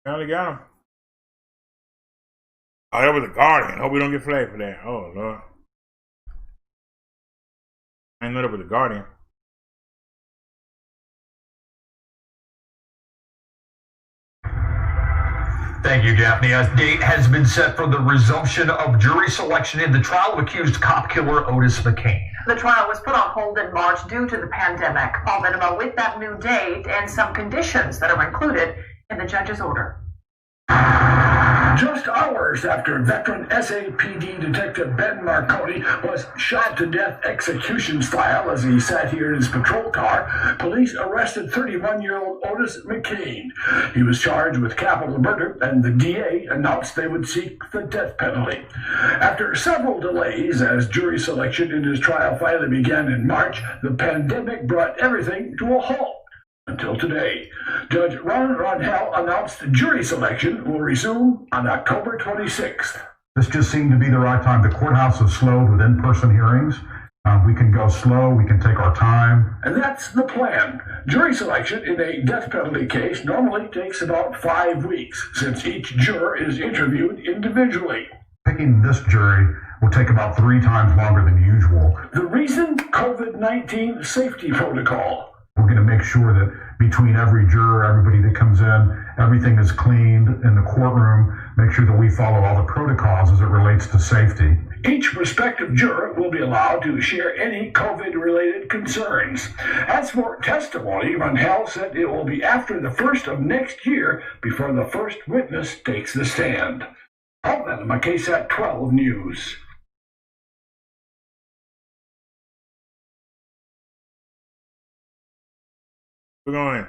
Finally got him. Oh, that was a Guardian. Hope we don't get flagged for that. Oh, Lord. I ain't know that was a Guardian. Thank you, Daphne. A date has been set for the resumption of jury selection in the trial of accused cop killer Otis McCain. The trial was put on hold in March due to the pandemic. Paul Venema with that new date and some conditions that are included in the judge's order. Just hours after veteran SAPD Detective Ben Marconi was shot to death execution style as he sat here in his patrol car, police arrested 31-year-old Otis McCain. He was charged with capital murder, and the DA announced they would seek the death penalty. After several delays as jury selection in his trial finally began in March, the pandemic brought everything to a halt. Until today, Judge Ron Ronhell announced jury selection will resume on October 26th. This just seemed to be the right time. The courthouse is slowed with in-person hearings. We can go slow, we can take our time. And that's the plan. Jury selection in a death penalty case normally takes about 5 weeks, since each juror is interviewed individually. Picking this jury will take about 3 times longer than usual. The reason? COVID-19 safety protocol. We're going to make sure that between every juror, everybody that comes in, everything is cleaned in the courtroom, make sure that we follow all the protocols as it relates to safety. Each respective juror will be allowed to share any COVID-related concerns. As for testimony, Ronhell said it will be after the 1st of next year before the first witness takes the stand. Paul Venema, KSAT 12 News. We're going.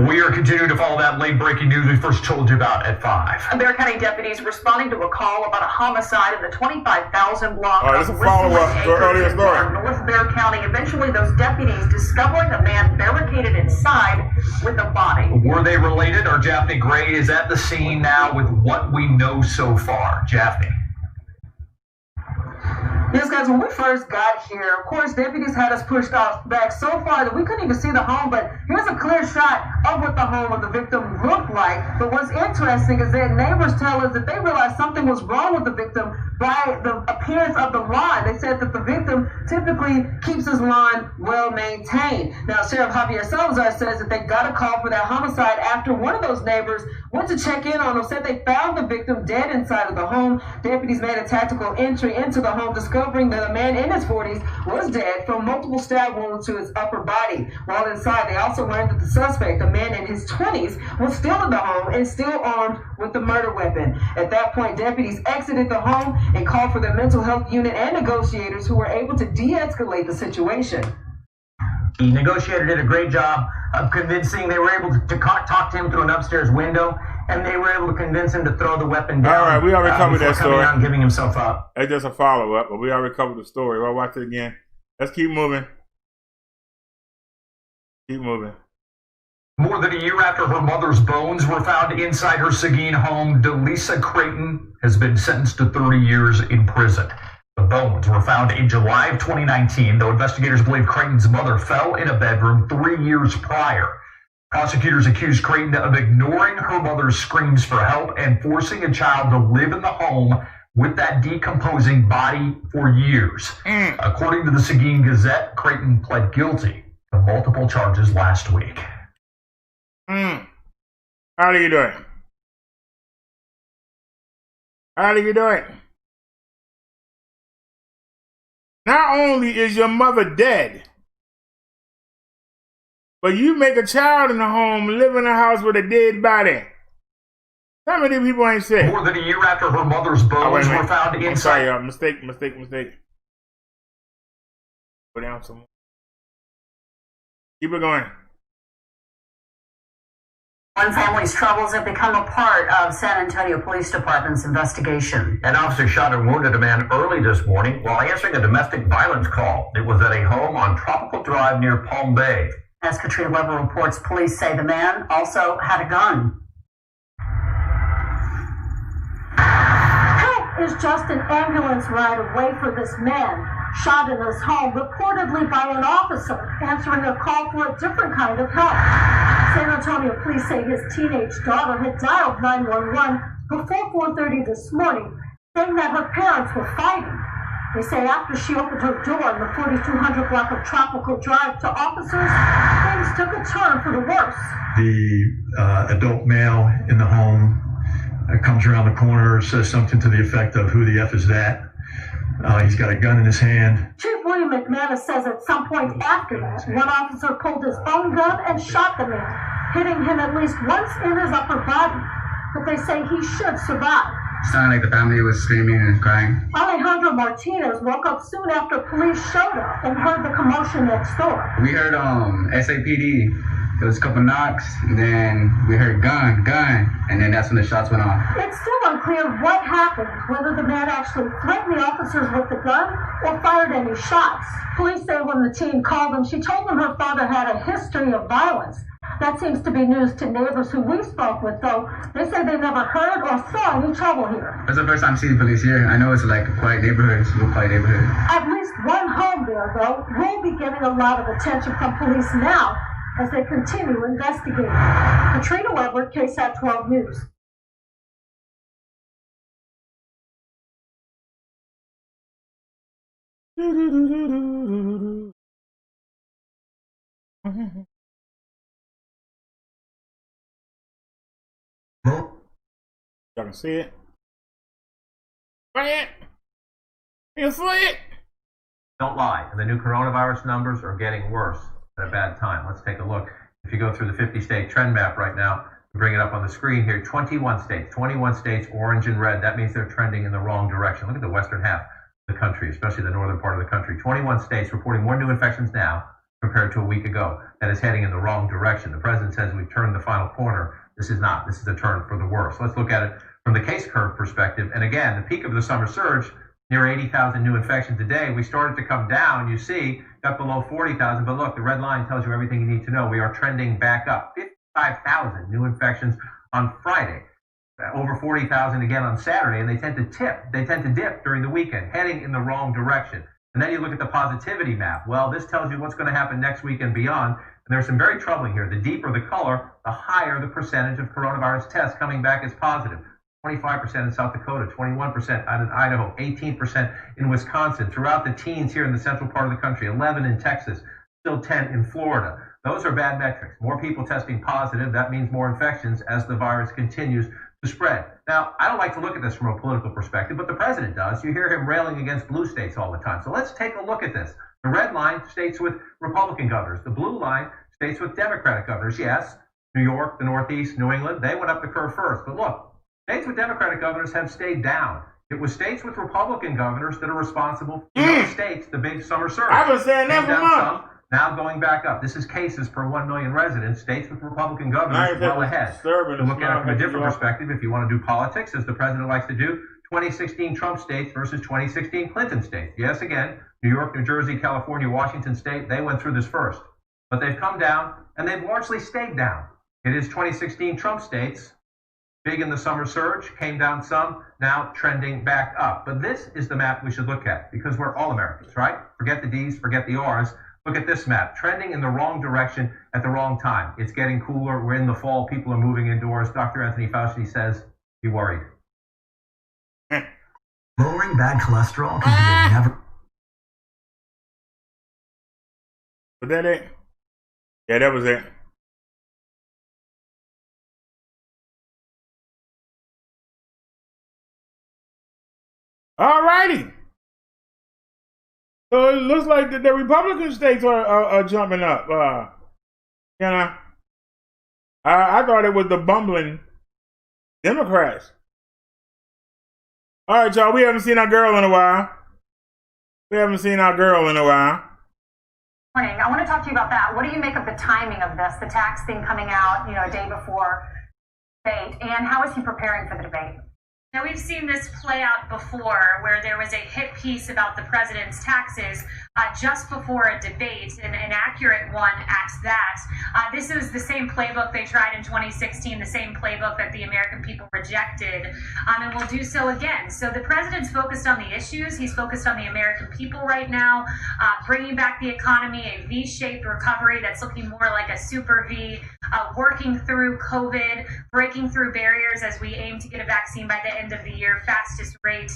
We are continuing to follow that late breaking news we first told you about at 5. Bexar County deputies responding to a call about a homicide in the 25,000 block This of is a follow-up to an earlier Whistling story. Acres in North Bexar County. Eventually, those deputies discovering a man barricaded inside with a body. Were they related? Our Japhanie Gray is at the scene now with what we know so far. Japhanie. Yes, guys, when we first got here, of course, deputies had us pushed back so far that we couldn't even see the home, but here's a clear shot of what the home of the victim looked like. But what's interesting is that neighbors tell us that they realized something was wrong with the victim by the appearance of the lawn. They said that the victim typically keeps his lawn well maintained. Now, Sheriff Javier Salazar says that they got a call for that homicide after one of those neighbors went to check in on him, said they found the victim dead inside of the home. Deputies made a tactical entry into the home, discovering that a man in his 40s was dead from multiple stab wounds to his upper body. While inside, they also learned that the suspect, a man in his 20s, was still in the home and still armed with the murder weapon. At that point, deputies exited the home and called for the mental health unit and negotiators who were able to de-escalate the situation. The negotiator did a great job of convincing. They were able to talk to him through an upstairs window, and they were able to convince him to throw the weapon down. All right, we already covered that story. Out and giving himself up. It's just a follow-up, but we already covered the story. We'll watch it again. Let's keep moving. Keep moving. More than a year after her mother's bones were found inside her Seguin home, Delisa Creighton has been sentenced to 30 years in prison. The bones were found in July of 2019, though investigators believe Creighton's mother fell in a bedroom 3 years prior. Prosecutors accused Creighton of ignoring her mother's screams for help and forcing a child to live in the home with that decomposing body for years. According to the Seguin Gazette, Creighton pled guilty to multiple charges last week. How do you do it? How do you do it? Not only is your mother dead, but you make a child in the home live in a house with a dead body. How many people ain't sick? More than a year after her mother's bones were found inside. I'm sorry, y'all. Mistake. Go down some more. Keep it going. One family's troubles have become a part of San Antonio Police Department's investigation. An officer shot and wounded a man early this morning while answering a domestic violence call. It was at a home on Tropical Drive near Palm Bay. As Katrina Weber reports, police say the man also had a gun. Help is just an ambulance ride away for this man, shot in his home, reportedly by an officer answering a call for a different kind of help. San Antonio police say his teenage daughter had dialed 911 before 4:30 this morning, saying that her parents were fighting. They say after she opened her door in the 4200 block of Tropical Drive to officers, things took a turn for the worse. The adult male in the home comes around the corner, says something to the effect of, "Who the F is that?" He's got a gun in his hand. Chief William McManus says at some point after that, one officer pulled his own gun and shot the man, hitting him at least once in his upper body. But they say he should survive. It sounded like the family was screaming and crying. Alejandro Martinez woke up soon after police showed up and heard the commotion next door. We heard SAPD. There was a couple knocks, and then we heard gun, and then that's when the shots went off. It's still unclear what happened, whether the man actually threatened the officers with the gun or fired any shots. Police say when the teen called them, she told them her father had a history of violence. That seems to be news to neighbors who we spoke with, though. They say they never heard or saw any trouble here. That's the first time seeing police here. I know it's like a quiet neighborhood. It's a real quiet neighborhood. At least one home there, though, will be getting a lot of attention from police now as they continue investigating. Katrina Weber, KSAT 12 News. Y'all can see it. See it? You see it? Don't lie. The new coronavirus numbers are getting worse at a bad time. Let's take a look. If you go through the 50-state trend map right now, we bring it up on the screen here. 21 states, orange and red. That means they're trending in the wrong direction. Look at the western half. the country, especially the northern part of the country. 21 states reporting more new infections now compared to a week ago. That is heading in the wrong direction. The president says we've turned the final corner. This is not. This is a turn for the worse. Let's look at it from the case curve perspective. And again, the peak of the summer surge, near 80,000 new infections a day. We started to come down, you see, got below 40,000. But look, the red line tells you everything you need to know. We are trending back up. 55,000 new infections on Friday. Over 40,000 again on Saturday, and they tend to dip during the weekend, heading in the wrong direction. And then you look at the positivity map. Well, this tells you what's going to happen next week and beyond. And there's some very troubling here. The deeper the color, the higher the percentage of coronavirus tests coming back as positive. 25% in South Dakota, 21% out in Idaho, 18% in Wisconsin, throughout the teens here in the central part of the country, 11 in Texas, still 10 in Florida. Those are bad metrics. More people testing positive, that means more infections as the virus continues to spread. Now, I don't like to look at this from a political perspective, but the president does. You hear him railing against blue states all the time. So let's take a look at this. The red line, states with Republican governors. The blue line, states with Democratic governors. Yes, New York, the Northeast, New England, they went up the curve first. But look, states with Democratic governors have stayed down. It was states with Republican governors that are responsible for those states, the big summer surge. I've been saying that for months. Now going back up. This is cases per 1 million residents. States with Republican governors well ahead. To look at it from a different perspective, if you want to do politics, as the president likes to do, 2016 Trump states versus 2016 Clinton states. Yes, again, New York, New Jersey, California, Washington State, they went through this first. But they've come down, and they've largely stayed down. It is 2016 Trump states, big in the summer surge, came down some, now trending back up. But this is the map we should look at, because we're all Americans, right? Forget the D's, forget the R's. Look at this map, trending in the wrong direction at the wrong time. It's getting cooler. We're in the fall. People are moving indoors. Dr. Anthony Fauci says, be worried. Lowering bad cholesterol can be a never... Was that it? Yeah, that was it. All righty. So it looks like the Republican states are jumping up. You know, I thought it was the bumbling Democrats. All right, y'all. We haven't seen our girl in a while. Morning. I want to talk to you about that. What do you make of the timing of this? The tax thing coming out, a day before debate, and how is he preparing for the debate? Now, we've seen this play out before, where there was a hit piece about the president's taxes just before a debate, an accurate one at that. This is the same playbook they tried in 2016, the same playbook that the American people rejected, and will do so again. So the president's focused on the issues. He's focused on the American people right now, bringing back the economy, a V-shaped recovery that's looking more like a super V, working through COVID, breaking through barriers as we aim to get a vaccine by the end of the year, fastest rate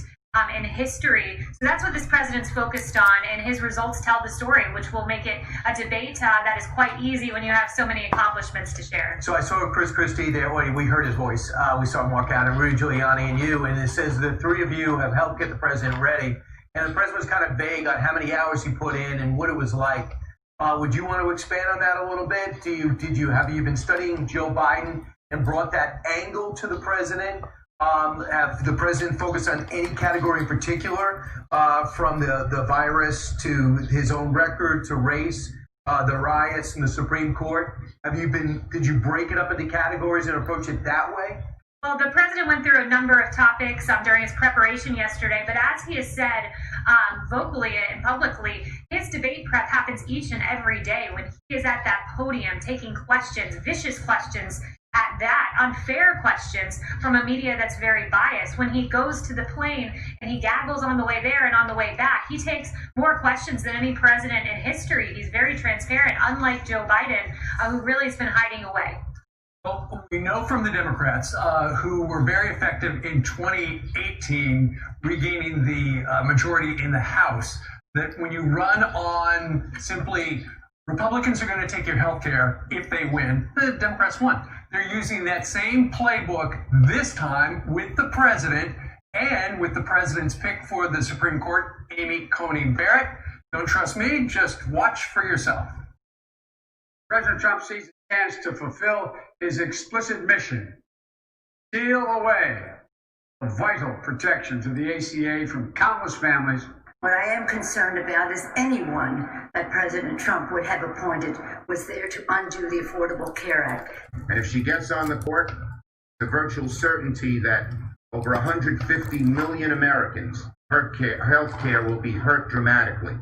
in history. So that's what this president's focused on, and his results tell the story, which will make it a debate that is quite easy when you have so many accomplishments to share. So I saw Chris Christie there. We heard his voice. We saw Mark Adams, Rudy Giuliani, and you, and it says the three of you have helped get the president ready. And the president was kind of vague on how many hours he put in and what it was like. Would you want to expand on that a little bit? Have you been studying Joe Biden and brought that angle to the president? Have the president focused on any category in particular, from the virus to his own record to race, the riots in the Supreme Court? Did you break it up into categories and approach it that way? Well, the president went through a number of topics during his preparation yesterday, but as he has said vocally and publicly, his debate prep happens each and every day when he is at that podium taking questions, vicious questions at that, unfair questions from a media that's very biased. When he goes to the plane and he gaggles on the way there and on the way back, he takes more questions than any president in history. He's very transparent, unlike Joe Biden, who really has been hiding away. Well, we know from the Democrats, who were very effective in 2018, regaining the majority in the House, that when you run on simply Republicans are going to take your health care if they win, the Democrats won. They're using that same playbook this time with the president and with the president's pick for the Supreme Court, Amy Coney Barrett. Don't trust me, just watch for yourself. President Trump sees a chance to fulfill his explicit mission, steal away vital protection to the ACA from countless families What I am concerned about is anyone that President Trump would have appointed was there to undo the Affordable Care Act. And if she gets on the court, the virtual certainty that over 150 million Americans' health care will be hurt dramatically.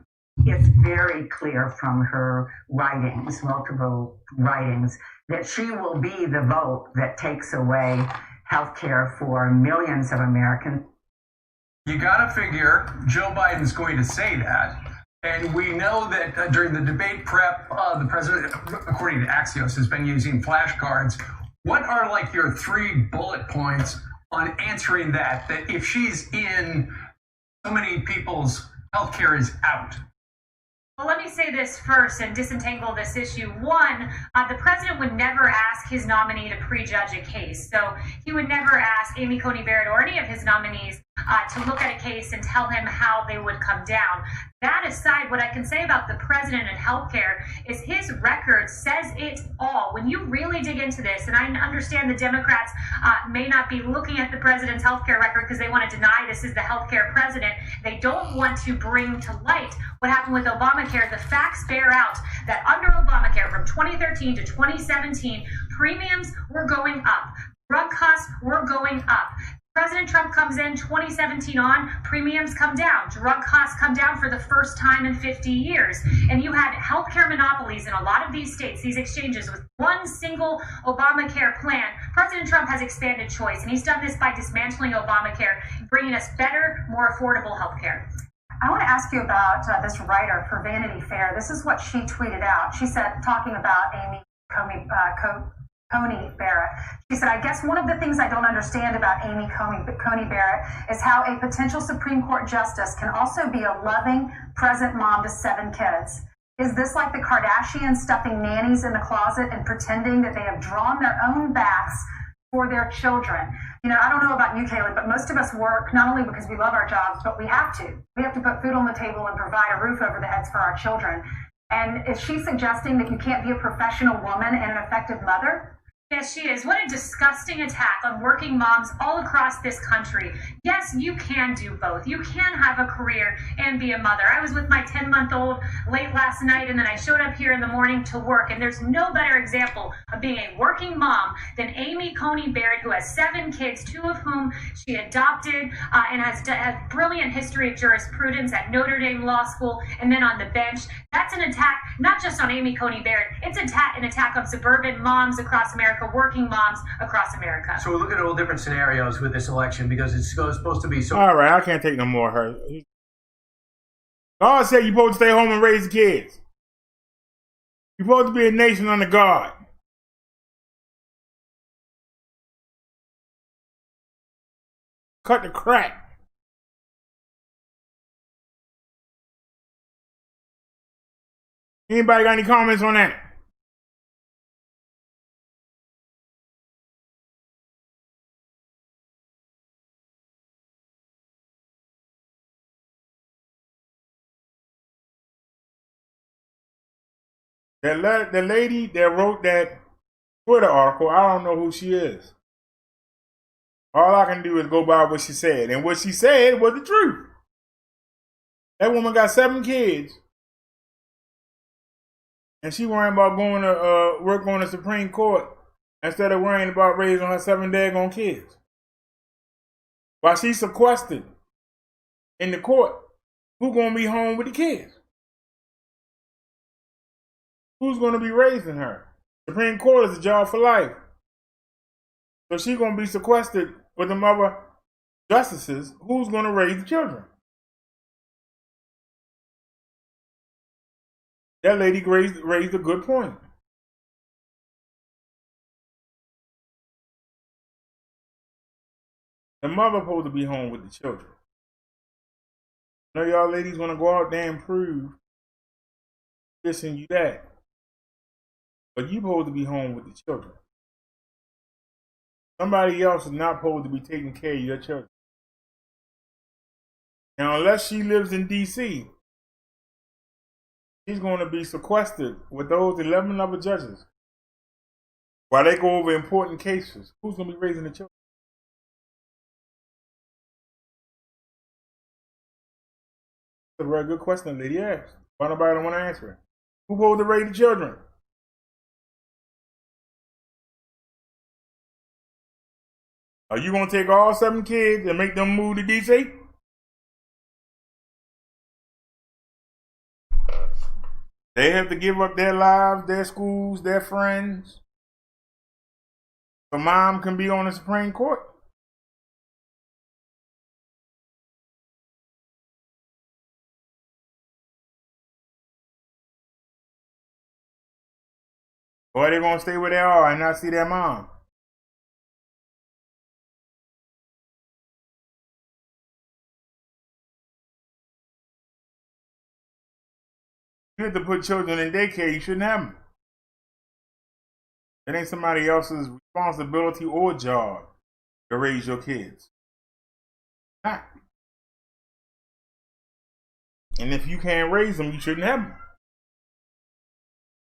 It's very clear from her writings, multiple writings, that she will be the vote that takes away health care for millions of Americans. You gotta figure Joe Biden's going to say that. And we know that during the debate prep, the president, according to Axios, has been using flashcards. What are like your 3 bullet points on answering that if she's in, so many people's healthcare is out? Well, let me say this first and disentangle this issue. One, the president would never ask his nominee to prejudge a case. So he would never ask Amy Coney Barrett or any of his nominees to look at a case and tell him how they would come down. That aside, what I can say about the president and healthcare is his record says it all. When you really dig into this, and I understand the Democrats may not be looking at the president's healthcare record because they want to deny this is the healthcare president. They don't want to bring to light what happened with Obamacare. The facts bear out that under Obamacare from 2013 to 2017, premiums were going up. Drug costs were going up. President Trump comes in 2017 on, premiums come down, drug costs come down for the first time in 50 years. And you had healthcare monopolies in a lot of these states, these exchanges, with one single Obamacare plan. President Trump has expanded choice, and he's done this by dismantling Obamacare, bringing us better, more affordable healthcare. I want to ask you about this writer for Vanity Fair. This is what she tweeted out. She said, talking about Amy Coney Barrett. She said, I guess one of the things I don't understand about Amy Coney Barrett is how a potential Supreme Court justice can also be a loving, present mom to 7 kids. Is this like the Kardashians stuffing nannies in the closet and pretending that they have drawn their own baths for their children? You know, I don't know about you, Kaylee, but most of us work not only because we love our jobs, but we have to. We have to put food on the table and provide a roof over the heads for our children. And is she suggesting that you can't be a professional woman and an effective mother? Yes, she is. What a disgusting attack on working moms all across this country. Yes, you can do both. You can have a career and be a mother. I was with my 10-month-old late last night, and then I showed up here in the morning to work, and there's no better example of being a working mom than Amy Coney Barrett, who has 7 kids, 2 of whom she adopted, and has a brilliant history of jurisprudence at Notre Dame Law School, and then on the bench. That's an attack not just on Amy Coney Barrett, it's an attack on suburban moms across America, working moms across America. So we're looking at all different scenarios with this election because it's supposed to be so. All right, I can't take no more of her. God said you're supposed to stay home and raise kids. You're supposed to be a nation under God. Cut the crap. Anybody got any comments on that? The lady that wrote that Twitter article, I don't know who she is. All I can do is go by what she said. And what she said was the truth. That woman got 7 kids. And she worrying about going to work on the Supreme Court instead of worrying about raising her 7 daggone kids. While she's sequestered in the court, who's going to be home with the kids? Who's going to be raising her? Supreme Court is a job for life. So she's going to be sequestered with them other justices. Who's going to raise the children? That lady raised a good point. The mother supposed to be home with the children. I know y'all ladies want to go out there and prove this and you that. But you supposed to be home with the children. Somebody else is not supposed to be taking care of your children. Now, unless she lives in D.C., she's going to be sequestered with those 11 other judges while they go over important cases. Who's going to be raising the children? That's a very good question, lady asked. Why nobody don't want to answer it? Who supposed to raise the children? Are you gonna take all 7 kids and make them move to DC? They have to give up their lives, their schools, their friends, so mom can be on the Supreme Court. Or are they gonna stay where they are and not see their mom? You have to put children in daycare, you shouldn't have them. It ain't somebody else's responsibility or job to raise your kids. Not. And if you can't raise them, you shouldn't have them.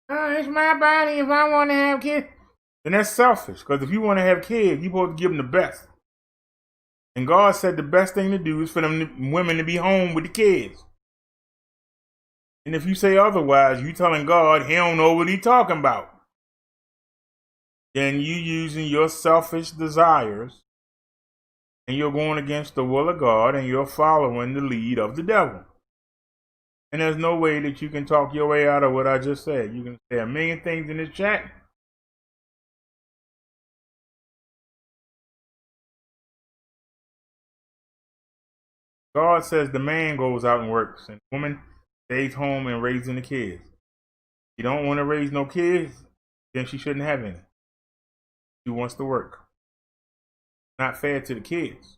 Oh, it's my body if I want to have kids. Then that's selfish, because if you want to have kids, you're supposed to give them the best. And God said the best thing to do is for them women to be home with the kids. And if you say otherwise, you telling God he don't know what he talking about. Then you using your selfish desires and you're going against the will of God and you're following the lead of the devil. And there's no way that you can talk your way out of what I just said. You can say a million things in this chat. God says the man goes out and works and the woman stays home and raising the kids. If you don't want to raise no kids, then she shouldn't have any. She wants to work. Not fair to the kids.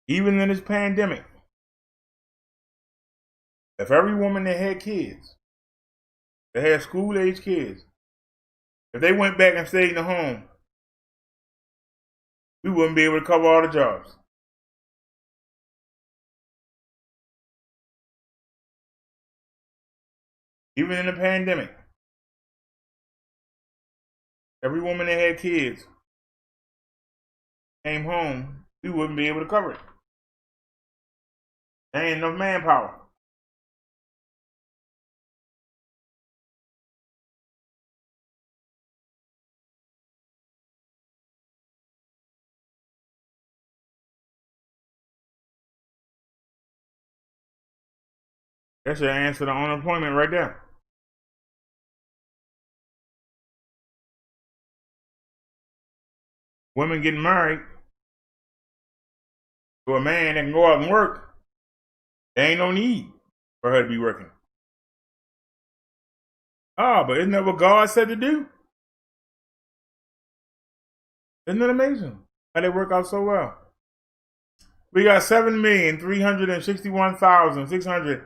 Even in this pandemic, if every woman that had kids, that had school-age kids, if they went back and stayed in the home, we wouldn't be able to cover all the jobs. Even in the pandemic, every woman that had kids came home, we wouldn't be able to cover it. There ain't enough manpower. That's your answer to unemployment right there. Women getting married to a man that can go out and work, there ain't no need for her to be working. But isn't that what God said to do? Isn't it amazing how they work out so well? We got 7,361,611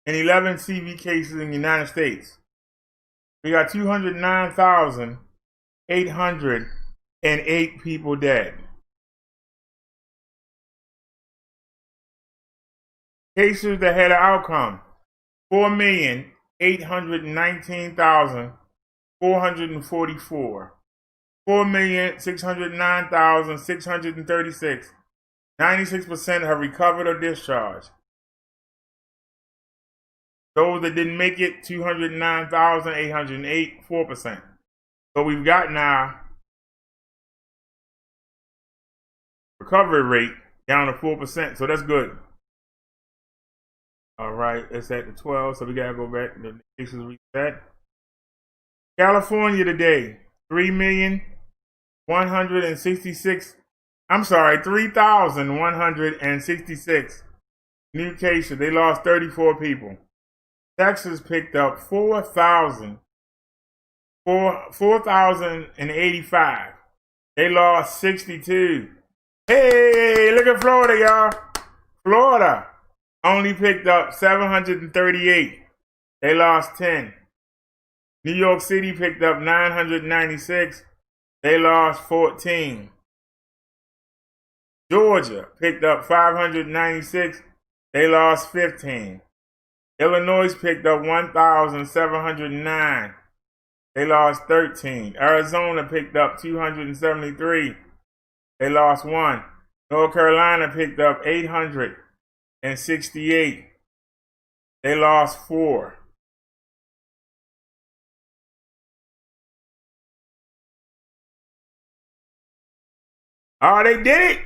CV cases in the United States. We got 209,808 people dead. Cases that had an outcome, 4,819,444. 4,609,636. 96% have recovered or discharged. Those that didn't make it, 209,808, 4%. So we've got now recovery rate down to 4%. So that's good. All right, it's at the 12, so we gotta go back to the cases we said. California today, 3,166 new cases. They lost 34 people. Texas picked up 4,085. They lost 62. Hey, look at Florida, y'all. Florida only picked up 738. They lost 10. New York City picked up 996. They lost 14. Georgia picked up 596. They lost 15. Illinois picked up 1,709. They lost 13. Arizona picked up 273. They lost 1. North Carolina picked up 868. They lost 4. Oh, they did it.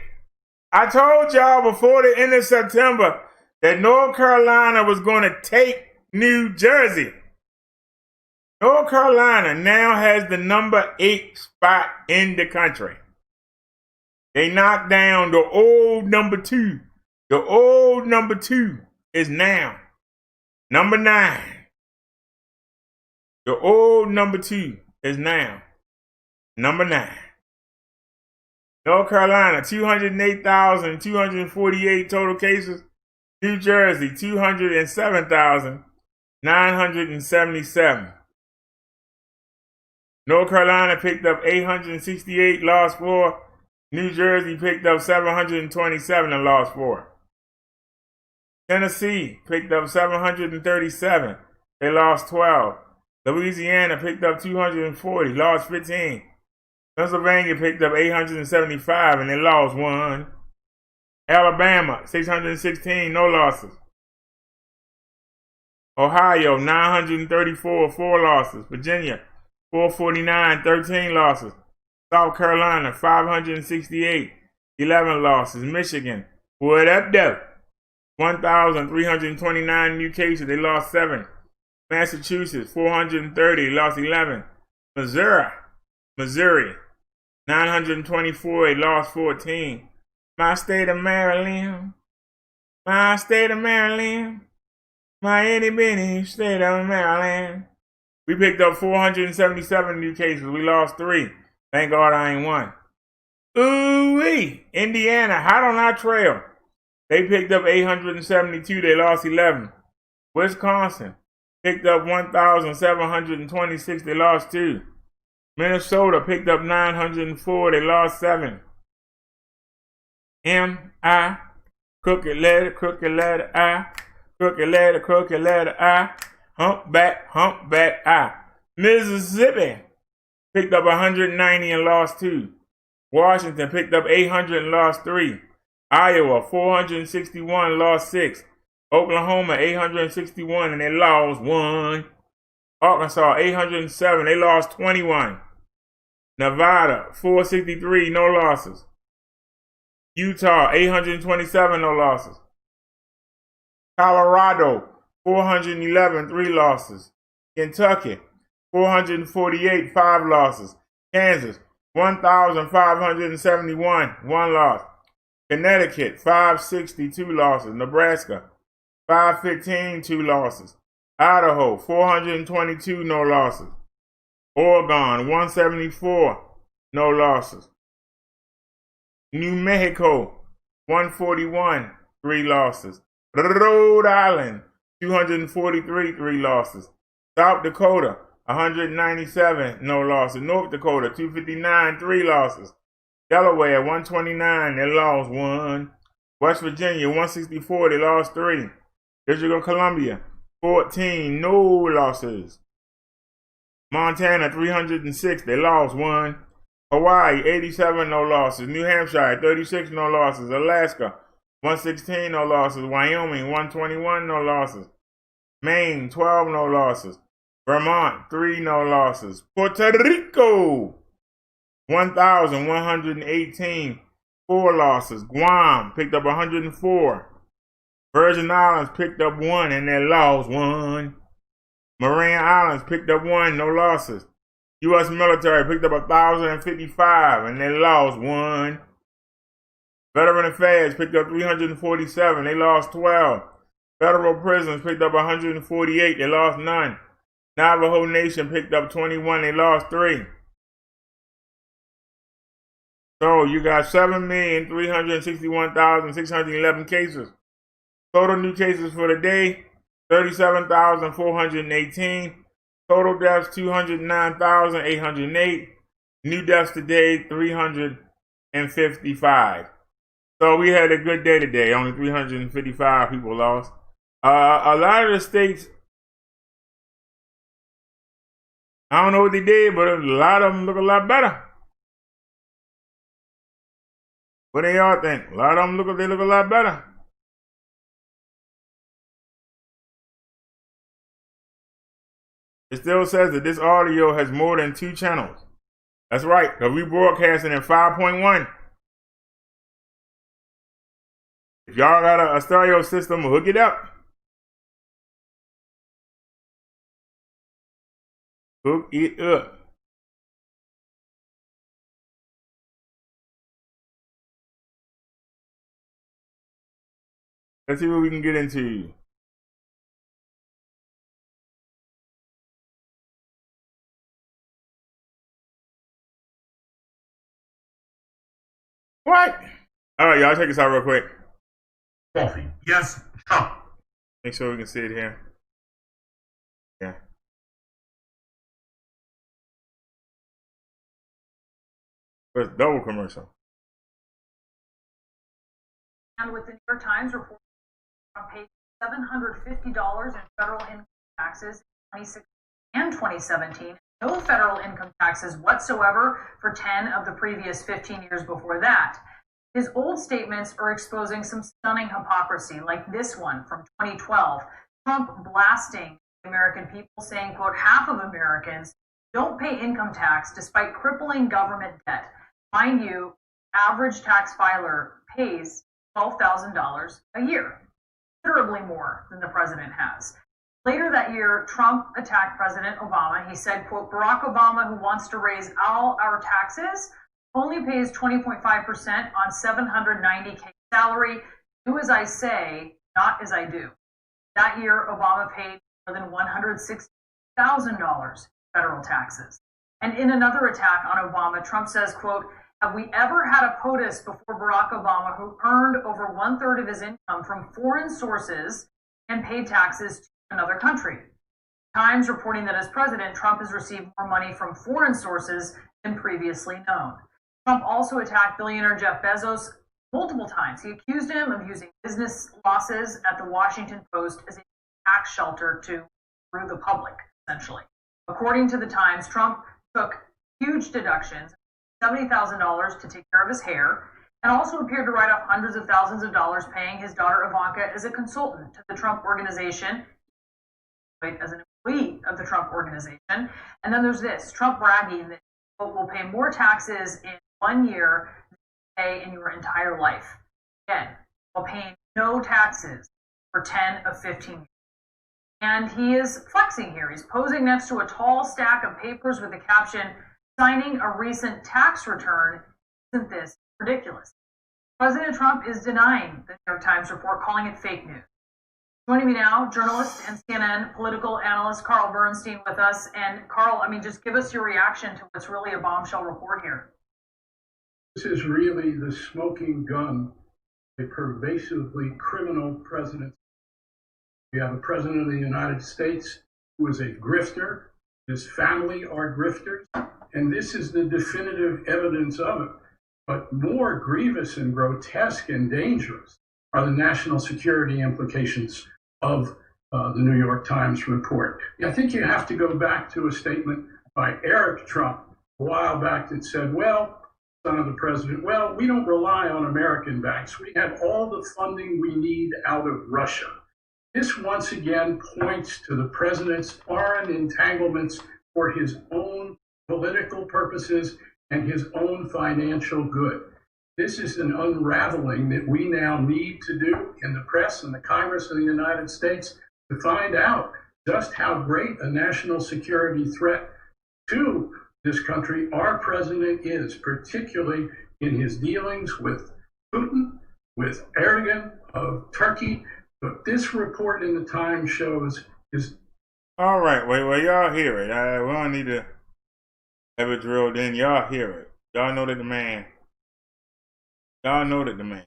I told y'all before the end of September that North Carolina was going to take New Jersey. North Carolina now has the number 8 spot in the country. They knocked down the old number 2. The old number 2 is now number 9. The old number 2 is now number 9. North Carolina, 208,248 total cases. New Jersey, 207,977. North Carolina picked up 868, lost 4. New Jersey picked up 727 and lost 4. Tennessee picked up 737. They lost 12. Louisiana picked up 240, lost 15. Pennsylvania picked up 875 and they lost 1. Alabama, 616, no losses. Ohio, 934, 4 losses. Virginia, 449, 13 losses. South Carolina, 568, 11 losses. Michigan, what up, though? 1,329 new cases, they lost 7. Massachusetts, 430, lost 11. Missouri, 924, they lost 14. My state of Maryland, my itty bitty state of Maryland. We picked up 477 new cases, we lost 3. Thank God I ain't one. Ooh-wee, Indiana, hot on our trail. They picked up 872, they lost 11. Wisconsin picked up 1,726, they lost 2. Minnesota picked up 904, they lost 7. M-I, crooked letter, I, crooked letter, I, humpback, I. Mississippi picked up 190 and lost 2. Washington picked up 800 and lost 3. Iowa, 461, lost 6. Oklahoma, 861 and they lost 1. Arkansas, 807, they lost 21. Nevada, 463, no losses. Utah, 827, no losses. Colorado, 411, 3 losses. Kentucky, 448, 5 losses. Kansas, 1,571, 1 loss. Connecticut, 560, 2 losses. Nebraska, 515, 2 losses. Idaho, 422, no losses. Oregon, 174, no losses. New Mexico, 141, 3 losses. Rhode Island, 243, 3 losses. South Dakota, 197, no losses. North Dakota, 259, 3 losses. Delaware, 129, they lost 1. West Virginia, 164, they lost 3. District of Columbia, 14, no losses. Montana, 306, they lost 1. Hawaii, 87, no losses. New Hampshire, 36, no losses. Alaska, 116, no losses. Wyoming, 121, no losses. Maine, 12, no losses. Vermont, 3, no losses. Puerto Rico, 1,118, 4 losses. Guam picked up 104. Virgin Islands picked up 1 and they lost 1. Mariana Islands picked up 1, no losses. U.S. military picked up 1,055 and they lost 1. Veteran Affairs picked up 347, they lost 12. Federal prisons picked up 148, they lost none. Navajo Nation picked up 21, they lost 3. So you got 7,361,611 cases. Total new cases for the day, 37,418. Total deaths, 209,808. New deaths today, 355. So we had a good day today. Only 355 people lost. A lot of the states, I don't know what they did, but a lot of them look a lot better. What do y'all think? A lot of them look a lot better. It still says that this audio has more than 2 channels. That's right, because we broadcasting in 5.1. If y'all got a stereo system, hook it up. Hook it up. Let's see what we can get into. What? All right, y'all check this out real quick. Coffee. Yes, Trump. Make sure we can see it here. Yeah. It's double commercial. And with the New York Times reporting Trump paid $750 in federal income taxes in 2016 and 2017. No federal income taxes whatsoever for 10 of the previous 15 years before that. His old statements are exposing some stunning hypocrisy, like this one from 2012. Trump blasting the American people, saying, quote, half of Americans don't pay income tax despite crippling government debt. Mind you, average tax filer pays $12,000 a year, considerably more than the president has. Later that year, Trump attacked President Obama. He said, quote, Barack Obama, who wants to raise all our taxes, only pays 20.5% on $790K salary. Do as I say, not as I do. That year, Obama paid more than $160,000 federal taxes. And in another attack on Obama, Trump says, quote, have we ever had a POTUS before Barack Obama who earned over 1/3 of his income from foreign sources and paid taxes to another country? Times reporting that as president, Trump has received more money from foreign sources than previously known. Trump also attacked billionaire Jeff Bezos multiple times. He accused him of using business losses at the Washington Post as a tax shelter to screw the public, essentially. According to the Times, Trump took huge deductions, $70,000 to take care of his hair, and also appeared to write off hundreds of thousands of dollars paying his daughter Ivanka as a consultant to the Trump Organization, as an employee of the Trump Organization. And then there's this, Trump bragging that will pay more taxes in 1 year than you pay in your entire life. Again, while paying no taxes for 10 of 15 years. And he is flexing here. He's posing next to a tall stack of papers with the caption, signing a recent tax return. Isn't this ridiculous? President Trump is denying the New York Times report, calling it fake news. Joining me now, journalist and CNN political analyst Carl Bernstein with us. And Carl, just give us your reaction to what's really a bombshell report here. This is really the smoking gun, a pervasively criminal president. We have a president of the United States who is a grifter. His family are grifters. And this is the definitive evidence of it. But more grievous and grotesque and dangerous are the national security implications of the New York Times report. I think you have to go back to a statement by Eric Trump a while back that said, well, son of the president, well, we don't rely on American banks. We have all the funding we need out of Russia. This once again points to the president's foreign entanglements for his own political purposes and his own financial good. This is an unraveling that we now need to do in the press and the Congress of the United States to find out just how great a national security threat to this country our president is, particularly in his dealings with Putin, with Erdogan of Turkey. But this report in the Times shows is... All right, well, y'all hear it. We don't need to have it drilled in. Y'all hear it. Y'all know that the man. Y'all know that the man.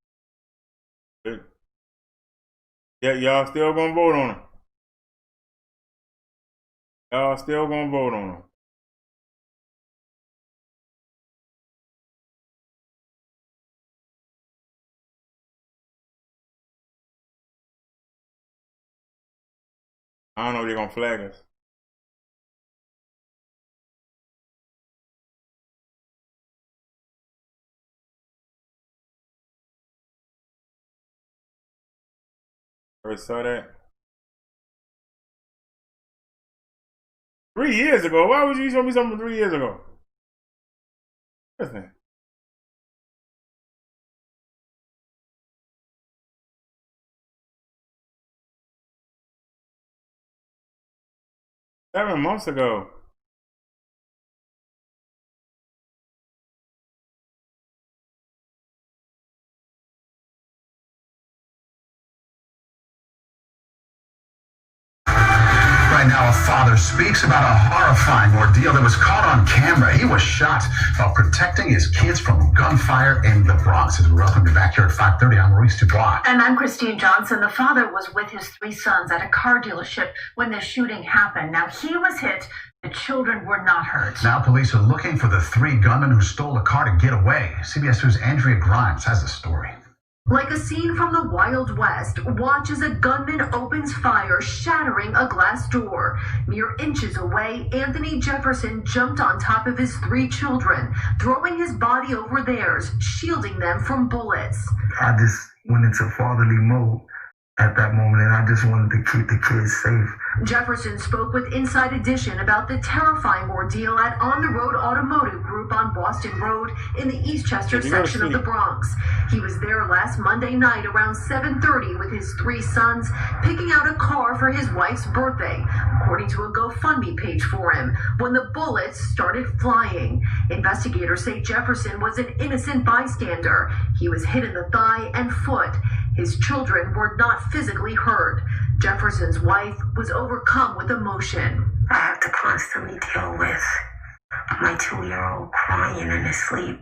Yeah, y'all still gonna vote on him. Y'all still gonna vote on him. I don't know if they're gonna flag us. Ever saw that? 3 years ago? Why would you show me something 3 years ago? Listen. Seven months ago. Right now, a father speaks about a horrifying ordeal that was caught on camera. He was shot while protecting his kids from gunfire in the Bronx. As we welcome you back here at 5:30, I'm Maurice Dubois. And I'm Christine Johnson. The father was with his 3 sons at a car dealership when the shooting happened. Now, he was hit. The children were not hurt. Now police are looking for the 3 gunmen who stole a car to get away. CBS 2's Andrea Grimes has the story. Like a scene from the Wild West, watch as a gunman opens fire, shattering a glass door. Mere inches away, Anthony Jefferson jumped on top of his 3 children, throwing his body over theirs, shielding them from bullets. I just went into fatherly mode at that moment, and I just wanted to keep the kids safe. Jefferson spoke with Inside Edition about the terrifying ordeal at On the Road Automotive Group on Boston Road in the Eastchester section of the Bronx. He was there last Monday night around 7:30 with his 3 sons, picking out a car for his wife's birthday, according to a GoFundMe page for him, when the bullets started flying. Investigators say Jefferson was an innocent bystander. He was hit in the thigh and foot. His children were not physically hurt. Jefferson's wife was overcome with emotion. I have to constantly deal with my 2-year-old crying in his sleep,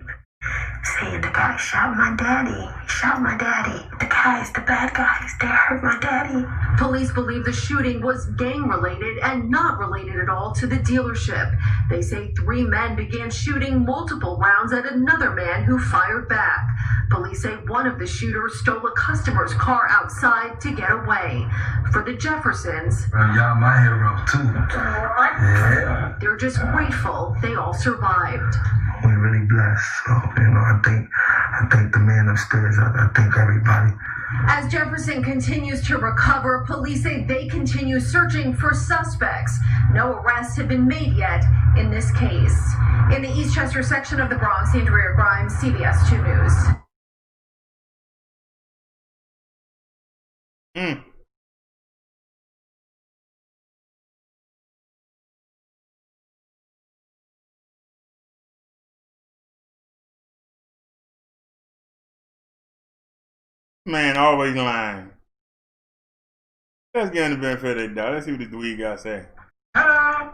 saying the guy shot my daddy, shot my daddy. The guys, the bad guys, they hurt my daddy. Police believe the shooting was gang-related and not related at all to the dealership. They say 3 men began shooting multiple rounds at another man who fired back. Police say one of the shooters stole a customer's car outside to get away. For the Jeffersons, Y'all my hero too. Yeah. they're just grateful they all survived. We're really blessed. So, I thank the man upstairs. I thank everybody. As Jefferson continues to recover, police say they continue searching for suspects. No arrests have been made yet in this case. In the Eastchester section of the Bronx, Andrea Grimes, CBS 2 News. Man, always lying. Let's get in the benefit of the doubt. Let's see what this weed got to say. Hello.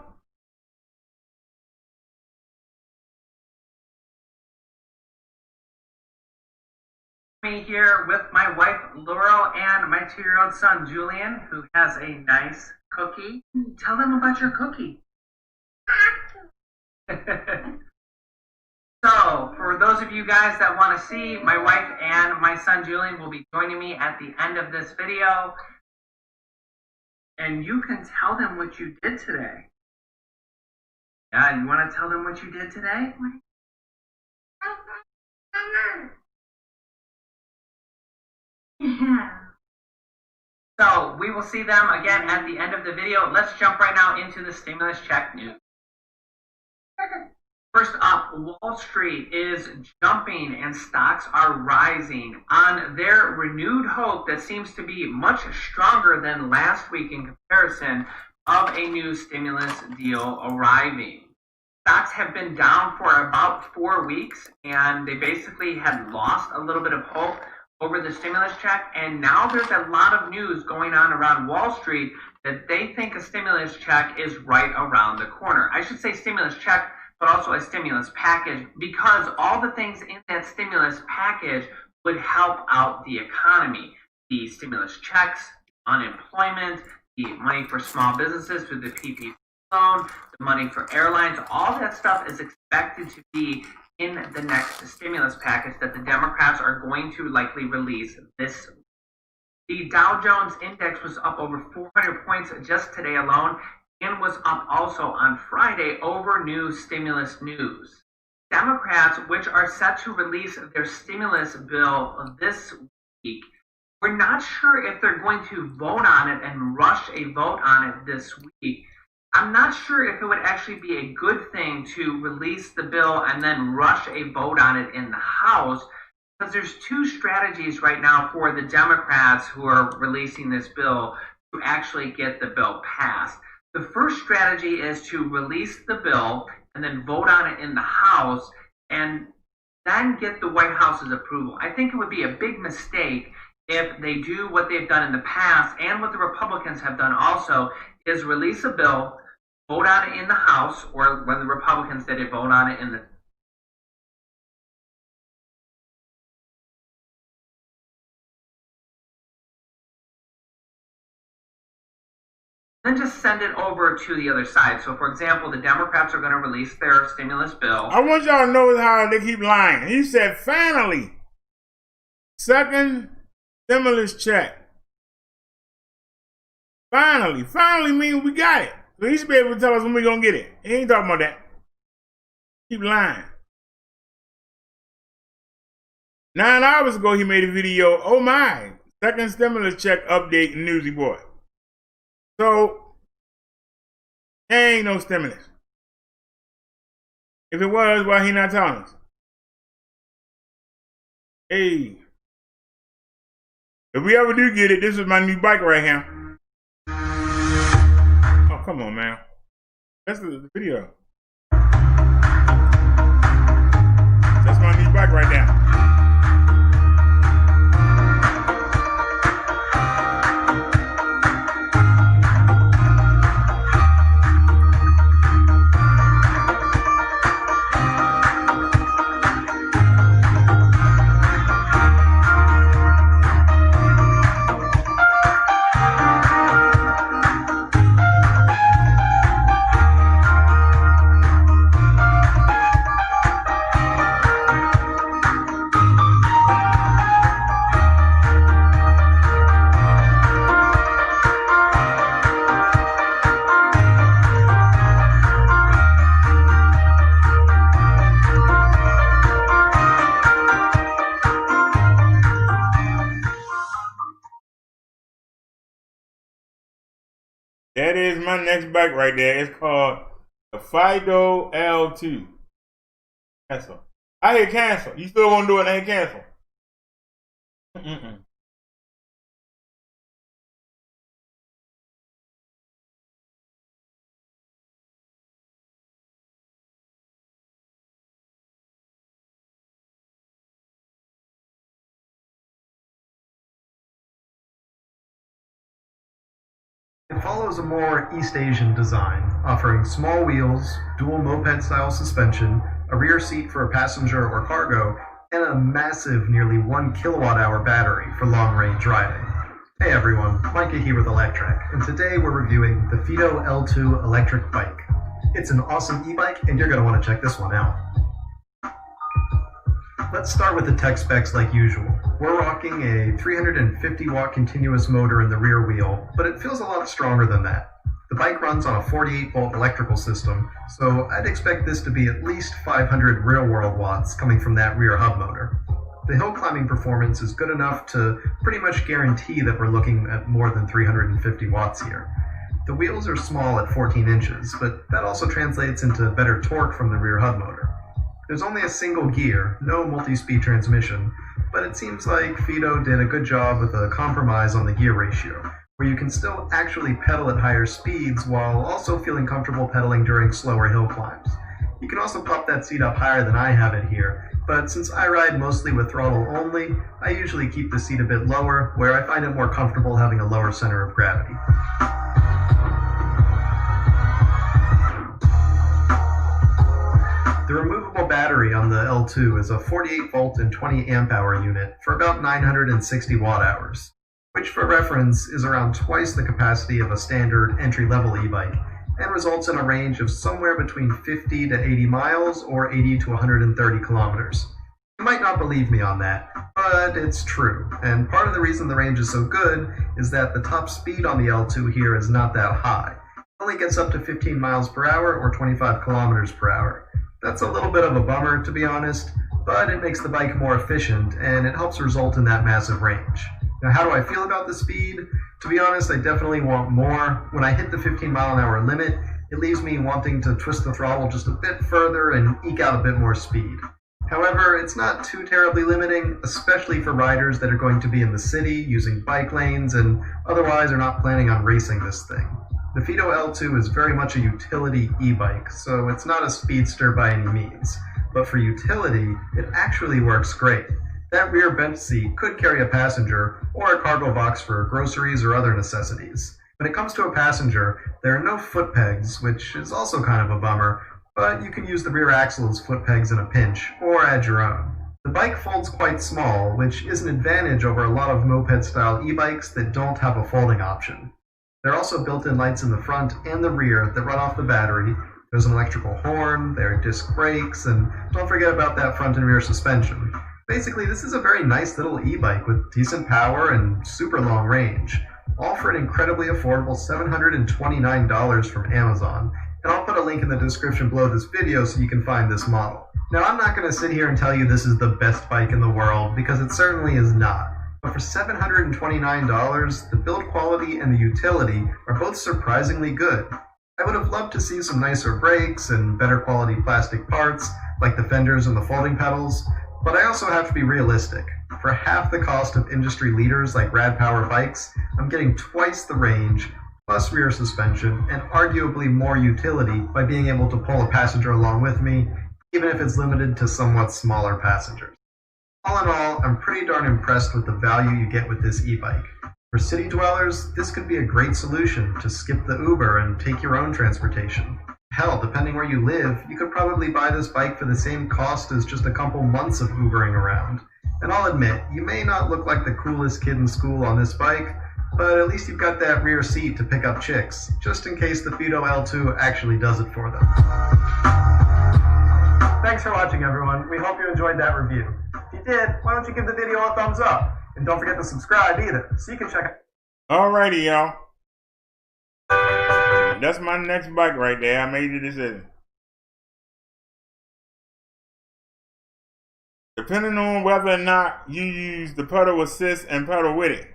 Me here with my wife Laurel and my 2-year-old son Julian, who has a nice cookie. Tell them about your cookie. So, for those of you guys that want to see, my wife and my son Julian will be joining me at the end of this video. And you can tell them what you did today. Yeah, you want to tell them what you did today? So, we will see them again at the end of the video. Let's jump right now into the stimulus check news. First up, Wall Street is jumping and stocks are rising on their renewed hope that seems to be much stronger than last week in comparison of a new stimulus deal arriving. Stocks have been down for about 4 weeks, and they basically had lost a little bit of hope over the stimulus check, and now there's a lot of news going on around Wall Street that they think a stimulus check is right around the corner. I should say stimulus check, but also a stimulus package, because all the things in that stimulus package would help out the economy. The stimulus checks, unemployment, the money for small businesses through the PPP loan, the money for airlines, all that stuff is expected to be in the next stimulus package that the Democrats are going to likely release this week. The Dow Jones Index was up over 400 points just today alone and was up also on Friday over new stimulus news. Democrats, which are set to release their stimulus bill this week, we're not sure if they're going to vote on it and rush a vote on it this week. I'm not sure if it would actually be a good thing to release the bill and then rush a vote on it in the House, because there's two strategies right now for the Democrats who are releasing this bill to actually get the bill passed. The first strategy is to release the bill and then vote on it in the House and then get the White House's approval. I think it would be a big mistake if they do what they've done in the past and what the Republicans have done also, is release a bill, vote on it in the House, or when the Republicans did it, vote on it in the then just send it over to the other side. So, for example, the Democrats are going to release their stimulus bill. I want y'all to know how they keep lying. He said, finally, second stimulus check. Finally means we got it. So he should be able to tell us when we're going to get it. He ain't talking about that. Keep lying. 9 hours ago, he made a video, oh my, second stimulus check update in Newsy Boy. So, there ain't no stimulus. If it was, why he not telling us? Hey. If we ever do get it, this is my new bike right here. Oh, come on, man. That's the video. That's my new bike right now. That is my next bike right there. It's called the Fido L2. Cancel. I hit cancel. You still want to do it? I hit cancel. It follows a more East Asian design, offering small wheels, dual moped-style suspension, a rear seat for a passenger or cargo, and a massive, nearly 1 kilowatt-hour battery for long-range riding. Hey everyone, Micah here with Electric, and today we're reviewing the Fido L2 electric bike. It's an awesome e-bike, and you're going to want to check this one out. Let's start with the tech specs like usual. We're rocking a 350 watt continuous motor in the rear wheel, but it feels a lot stronger than that. The bike runs on a 48 volt electrical system, so I'd expect this to be at least 500 real world watts coming from that rear hub motor. The hill climbing performance is good enough to pretty much guarantee that we're looking at more than 350 watts here. The wheels are small at 14 inches, but that also translates into better torque from the rear hub motor. There's only a single gear, no multi-speed transmission, but it seems like Fido did a good job with a compromise on the gear ratio, where you can still actually pedal at higher speeds while also feeling comfortable pedaling during slower hill climbs. You can also pop that seat up higher than I have it here, but since I ride mostly with throttle only, I usually keep the seat a bit lower, where I find it more comfortable having a lower center of gravity. The removable battery on the L2 is a 48 volt and 20 amp hour unit for about 960 watt hours, which for reference is around twice the capacity of a standard entry-level e-bike and results in a range of somewhere between 50 to 80 miles or 80 to 130 kilometers. You might not believe me on that, but it's true. And part of the reason the range is so good is that the top speed on the L2 here is not that high. It only gets up to 15 miles per hour or 25 kilometers per hour. That's a little bit of a bummer, to be honest, but it makes the bike more efficient and it helps result in that massive range. Now, how do I feel about the speed? To be honest, I definitely want more. When I hit the 15 mile an hour limit, it leaves me wanting to twist the throttle just a bit further and eke out a bit more speed. However, it's not too terribly limiting, especially for riders that are going to be in the city using bike lanes and otherwise are not planning on racing this thing. The Fido L2 is very much a utility e-bike, so it's not a speedster by any means. But for utility, it actually works great. That rear bench seat could carry a passenger or a cargo box for groceries or other necessities. When it comes to a passenger, there are no foot pegs, which is also kind of a bummer, but you can use the rear axle as foot pegs in a pinch, or add your own. The bike folds quite small, which is an advantage over a lot of moped-style e-bikes that don't have a folding option. There are also built-in lights in the front and the rear that run off the battery. There's an electrical horn, there are disc brakes, and don't forget about that front and rear suspension. Basically, this is a very nice little e-bike with decent power and super long range, all for an incredibly affordable $729 from Amazon. And I'll put a link in the description below this video so you can find this model. Now, I'm not going to sit here and tell you this is the best bike in the world, because it certainly is not. But for $729, the build quality and the utility are both surprisingly good. I would have loved to see some nicer brakes and better quality plastic parts, like the fenders and the folding pedals, but I also have to be realistic. For half the cost of industry leaders like Rad Power bikes, I'm getting twice the range, plus rear suspension, and arguably more utility by being able to pull a passenger along with me, even if it's limited to somewhat smaller passengers. All in all, I'm pretty darn impressed with the value you get with this e-bike. For city dwellers, this could be a great solution to skip the Uber and take your own transportation. Hell, depending where you live, you could probably buy this bike for the same cost as just a couple months of Ubering around. And I'll admit, you may not look like the coolest kid in school on this bike, but at least you've got that rear seat to pick up chicks, just in case the Fido L2 actually does it for them. Thanks for watching, everyone. We hope you enjoyed that review. If you did, why don't you give the video a thumbs up? And don't forget to subscribe either, so you can check out. Alrighty, y'all. That's my next bike right there. I made the decision. Depending on whether or not you use the pedal assist and pedal with it,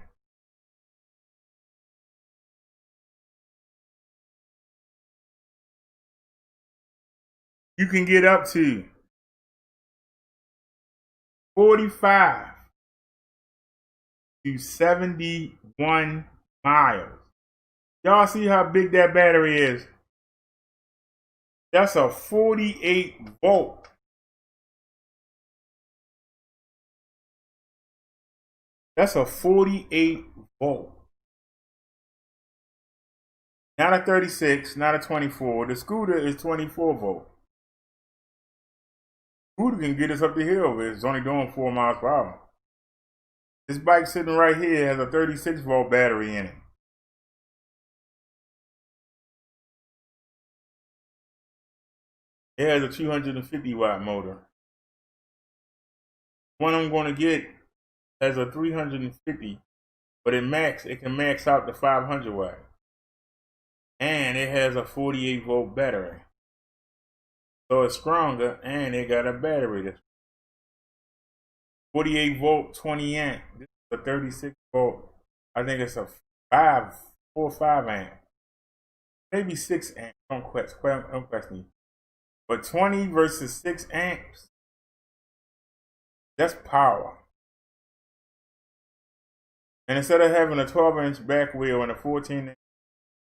you can get up to 45 to 71 miles. Y'all see how big that battery is? That's a 48 volt. That's a 48 volt. Not a 36, not a 24. The scooter is 24 volt. Scooter can get us up the hill. It's only doing 4 miles per hour. This bike sitting right here has a 36 volt battery in it. It has a 250 watt motor. One I'm going to get has a 350, but it can max out to 500 watt. And it has a 48 volt battery. So it's stronger, and it got a battery that's 48 volt, 20 amp. This is a 36 volt. I think it's a 4 or 5 amp. Maybe 6 amp. Don't question me. But 20 versus 6 amps, that's power. And instead of having a 12-inch back wheel and a 14-inch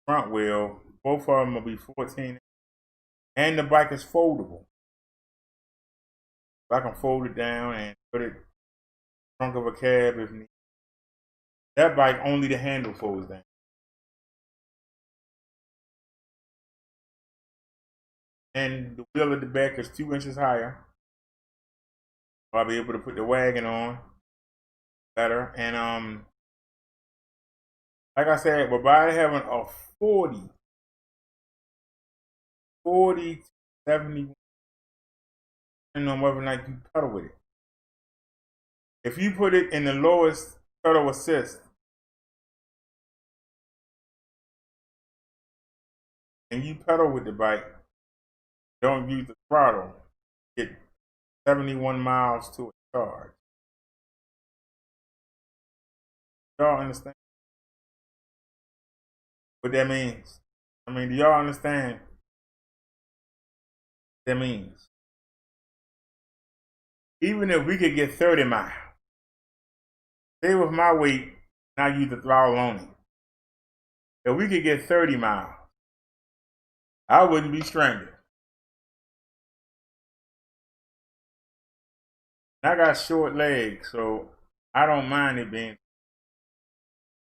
front wheel, both of them will be 14. And the bike is foldable. So I can fold it down and put it in the trunk of a cab if needed. That bike, only the handle folds down. And the wheel at the back is 2 inches higher. I'll be able to put the wagon on better. And like I said, but by having a 40 to 70, depending on whether or not you pedal with it. If you put it in the lowest pedal assist, and you pedal with the bike, don't use the throttle, get 71 miles to a charge. Y'all understand what that means? I mean, do y'all understand what that means? Even if we could get 30 miles, say with my weight, and I use the throttle only, if we could get 30 miles, I wouldn't be stranded. I got short legs, so I don't mind it being.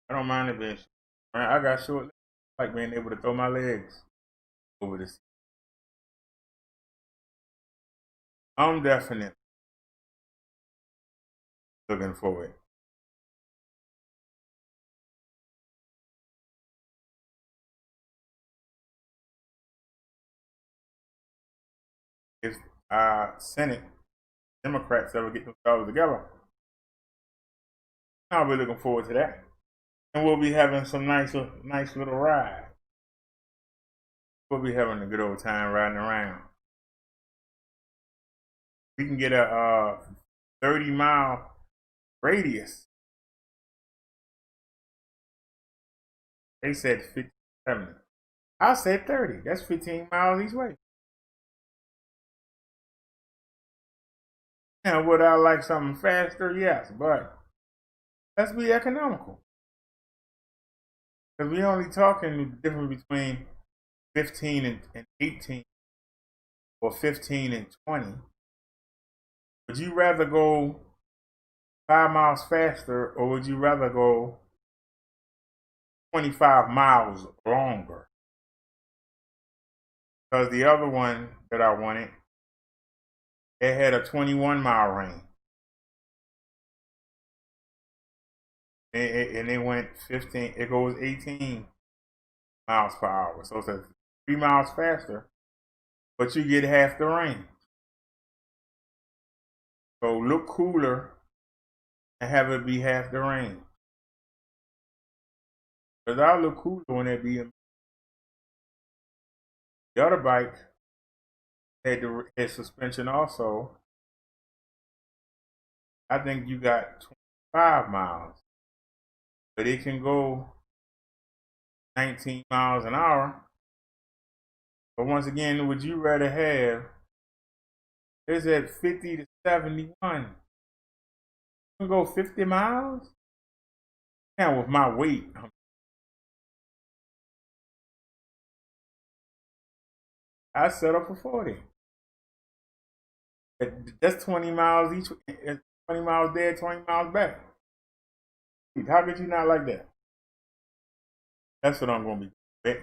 I got short legs. I like being able to throw my legs over the seat. I'm definitely looking forward. If Senate Democrats ever get themselves together, I'll be looking forward to that. And we'll be having some nice little ride. We'll be having a good old time riding around. We can get a 30-mile radius. They said 50, 70. I said 30. That's 15 miles each way. Now, would I like something faster? Yes, but let's be economical. Because we're only talking the difference between 15 and 18 or 15 and 20. Would you rather go 5 miles faster, or would you rather go 25 miles longer? Because the other one that I wanted, it had a 21-mile range. And it went 15, it goes 18 miles per hour. So it's 3 miles faster, but you get half the range. So look cooler and have it be half the range. Because I look cooler when it be in. The other bike had the suspension also. I think you got 25 miles. But it can go 19 miles an hour. But once again, would you rather have, it's at 50 to 71. You can go 50 miles? Now with my weight, I settle for 40. That's 20 miles each, 20 miles there, 20 miles back. How could you not like that? That's what I'm going to be.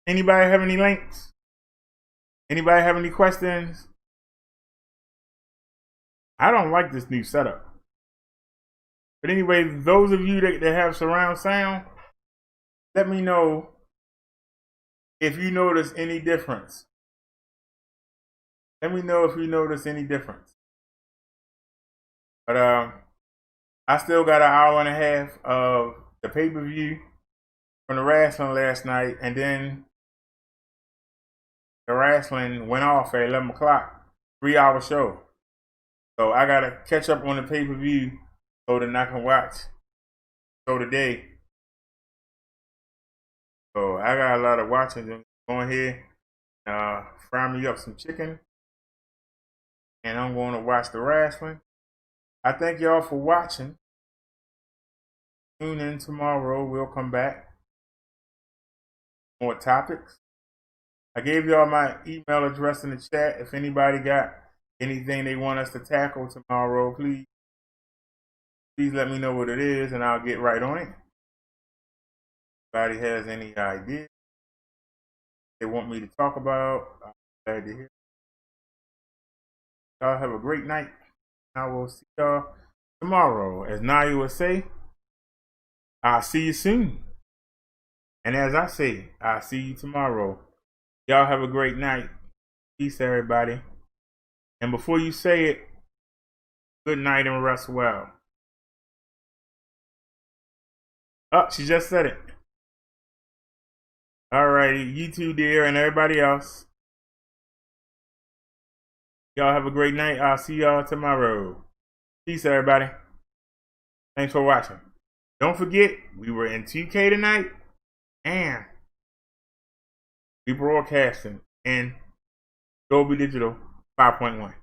Anybody have any links? Anybody have any questions? I don't like this new setup. But anyway, those of you that have surround sound, let me know if you notice any difference. Let me know if you notice any difference. But I still got an hour and a half of the pay-per-view from the wrestling last night, and then the wrestling went off at 11 o'clock, 3-hour show. So I got to catch up on the pay-per-view so that I can watch show today. So I got a lot of watching. Going here, fry me up some chicken, and I'm going to watch the wrestling. I thank y'all for watching. Tune in tomorrow. We'll come back. More topics. I gave y'all my email address in the chat. If anybody got anything they want us to tackle tomorrow, please let me know what it is, and I'll get right on it. If anybody has any idea they want me to talk about, I'm glad to hear. Y'all have a great night. I will see y'all tomorrow. As Naya would say, I'll see you soon. And as I say, I'll see you tomorrow. Y'all have a great night. Peace, everybody. And before you say it, Good night and rest well. Oh, she just said it. Alrighty, you too, dear, and everybody else. Y'all have a great night. I'll see y'all tomorrow. Peace, everybody. Thanks for watching. Don't forget, we were in 2K tonight, and we broadcasting in Dolby Digital 5.1.